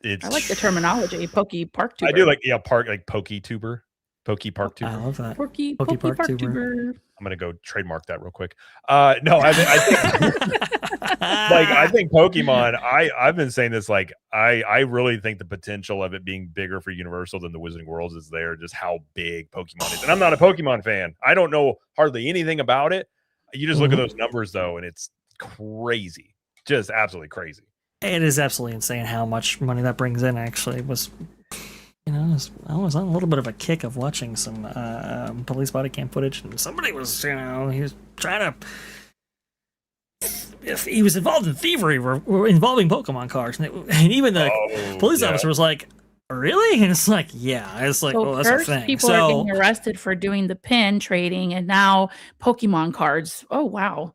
It's. I like the terminology. Parktuber. I do like Poketuber. Parktuber. I love that. Parktuber. I'm gonna go trademark that real quick. No, I think I think Pokemon. I've been saying this. Like, I really think the potential of it being bigger for Universal than the Wizarding Worlds is there. Just how big Pokemon is, and I'm not a Pokemon fan. I don't know hardly anything about it. You just look at those numbers though, and it's crazy, just absolutely crazy. It is absolutely insane how much money that brings in. Actually, it was. I was on a little bit of a kick of watching some police body cam footage, and somebody was, he was trying to. If he was involved in thievery involving Pokemon cards, and even the police officer was like, "Really?" And it's like, "Yeah." It's like, so that's first a thing. People are getting arrested for doing the pin trading, and now Pokemon cards. Oh wow!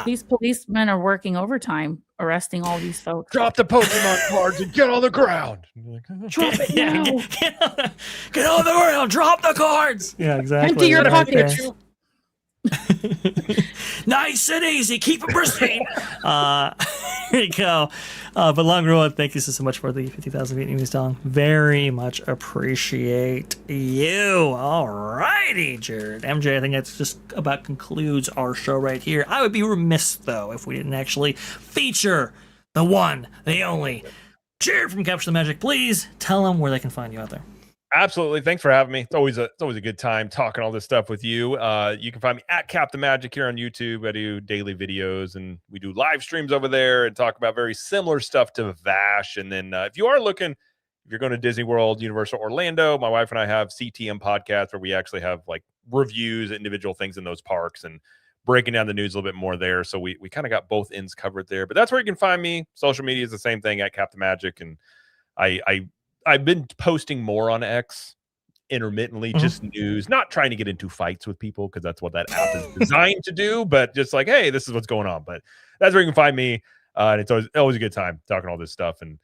These policemen are working overtime, arresting all these folks. Drop the Pokemon cards and get on the ground. Drop it now. Get on the ground. Drop the cards. Yeah, exactly. Empty your pockets. Nice and easy. Keep it pristine. Here you go. But long road, thank you so much for the 50,000 Vietnamese dong. Very much appreciate you. All righty, Jared. MJ, I think that's just about concludes our show right here. I would be remiss, though, if we didn't actually feature the one, the only, Jared from Capture the Magic. Please tell them where they can find you out there. Absolutely. Thanks for having me. It's always a good time talking all this stuff with you. You can find me at Cap the Magic here on YouTube. I do daily videos and we do live streams over there and talk about very similar stuff to Vash. And then if you're going to Disney World, Universal Orlando, my wife and I have CTM podcast where we actually have like reviews, individual things in those parks and breaking down the news a little bit more there. So we kind of got both ends covered there, but that's where you can find me. Social media is the same thing at Cap the Magic. And I've been posting more on X intermittently, just news, not trying to get into fights with people because that's what that app is designed to do, but just like, hey, this is what's going on. But that's where you can find me. And it's always a good time talking all this stuff. And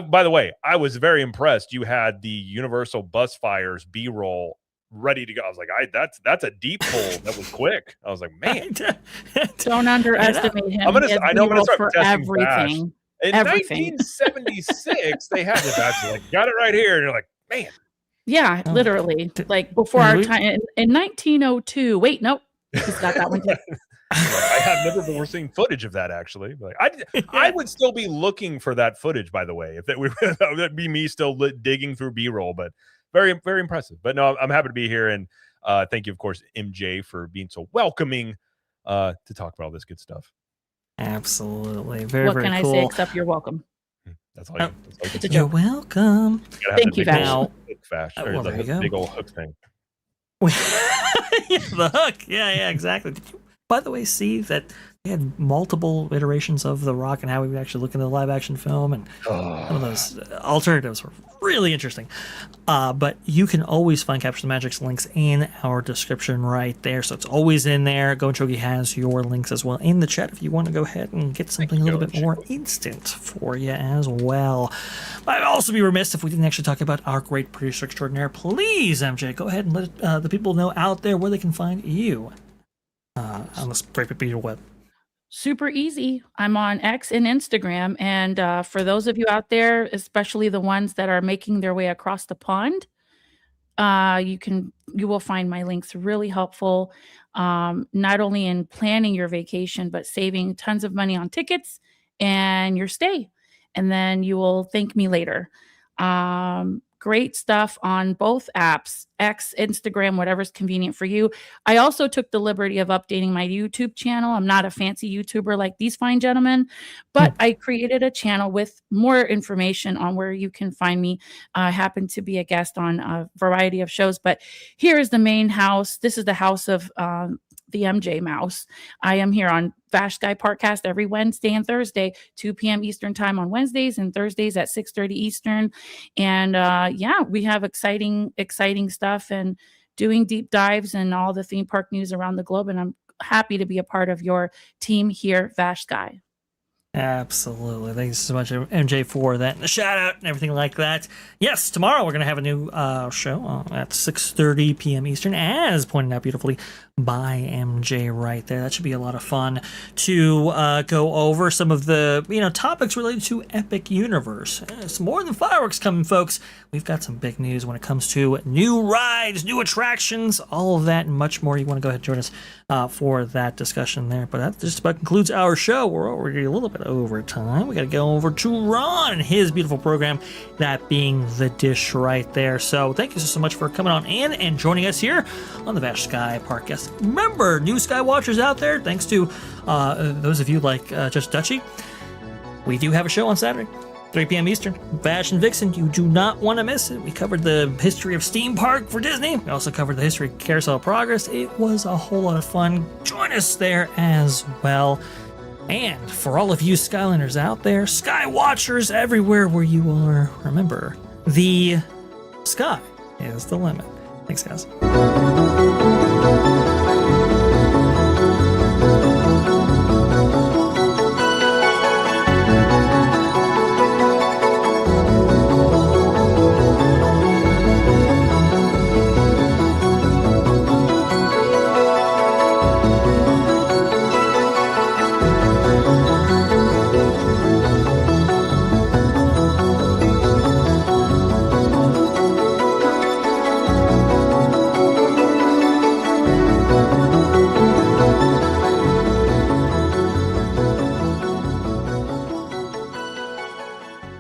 by the way, I was very impressed. You had the Universal Bus Fires B-roll ready to go. I was like, that's a deep pull. That was quick. I was like, man, don't underestimate him. I'm gonna start for testing everything. Vash. In 1976, they had this actually like got it right here, and you're like, man. Yeah, literally. Like before our time in 1902. Wait, nope. He's got that one too. I have never been seeing footage of that actually. Like I would still be looking for that footage, by the way, if that'd be me still digging through B-roll, but very, very impressive. But no, I'm happy to be here, and thank you, of course, MJ, for being so welcoming to talk about all this good stuff. Absolutely. Very, what very can cool. I say except you're welcome? That's all. You're welcome. Thank you, Vash. Well, there you go. Big old hook thing. The hook. Yeah, exactly. Did you, by the way, see that they had multiple iterations of The Rock and how we would actually look into the live action film, and some of those alternatives were really interesting. But you can always find Capture the Magic's links in our description right there. So it's always in there. Gochogi has your links as well in the chat if you want to go ahead and get something a little bit more instant for you as well. I'd also be remiss if we didn't actually talk about our great producer extraordinaire. Please, MJ, go ahead and let the people know out there where they can find you on this great big beautiful web. Super easy. I'm on X and Instagram. And for those of you out there, especially the ones that are making their way across the pond, you will find my links really helpful, not only in planning your vacation, but saving tons of money on tickets and your stay. And then you will thank me later. Great stuff on both apps, X, Instagram, whatever's convenient for you. I also took the liberty of updating my YouTube channel. I'm not a fancy YouTuber like these fine gentlemen, but I created a channel with more information on where you can find me. I happen to be a guest on a variety of shows, but here is the main house. This is the house of the MJ Mouse. I am here on Vash Sky ParkCast every Wednesday and Thursday, 2 p.m. Eastern time on Wednesdays, and Thursdays at 6:30 Eastern. And we have exciting stuff and doing deep dives and all the theme park news around the globe. And I'm happy to be a part of your team here, Vash Sky. Absolutely. Thanks so much, MJ, for that. And the shout out and everything like that. Yes, tomorrow we're going to have a new show at 6:30 p.m. Eastern, as pointed out beautifully by MJ right there. That should be a lot of fun to go over some of the topics related to Epic Universe. It's more than fireworks coming, folks. We've got some big news when it comes to new rides, new attractions, all of that and much more. You want to go ahead and join us for that discussion there. But that just about concludes our show. We're already a little bit over time. We got to go over to Ron and his beautiful program, that being The Dish right there. So thank you so much for coming on in and joining us here on the Vash Sky ParkCast. Remember, new Sky Watchers out there, thanks to those of you like Just Dutchy, we do have a show on Saturday, 3 p.m. Eastern. Vash and Vixen, you do not want to miss it. We covered the history of Steam Park for Disney. We also covered the history of Carousel of Progress. It was a whole lot of fun. Join us there as well. And for all of you Skyliners out there, Sky Watchers everywhere where you are, remember, the sky is the limit. Thanks, guys.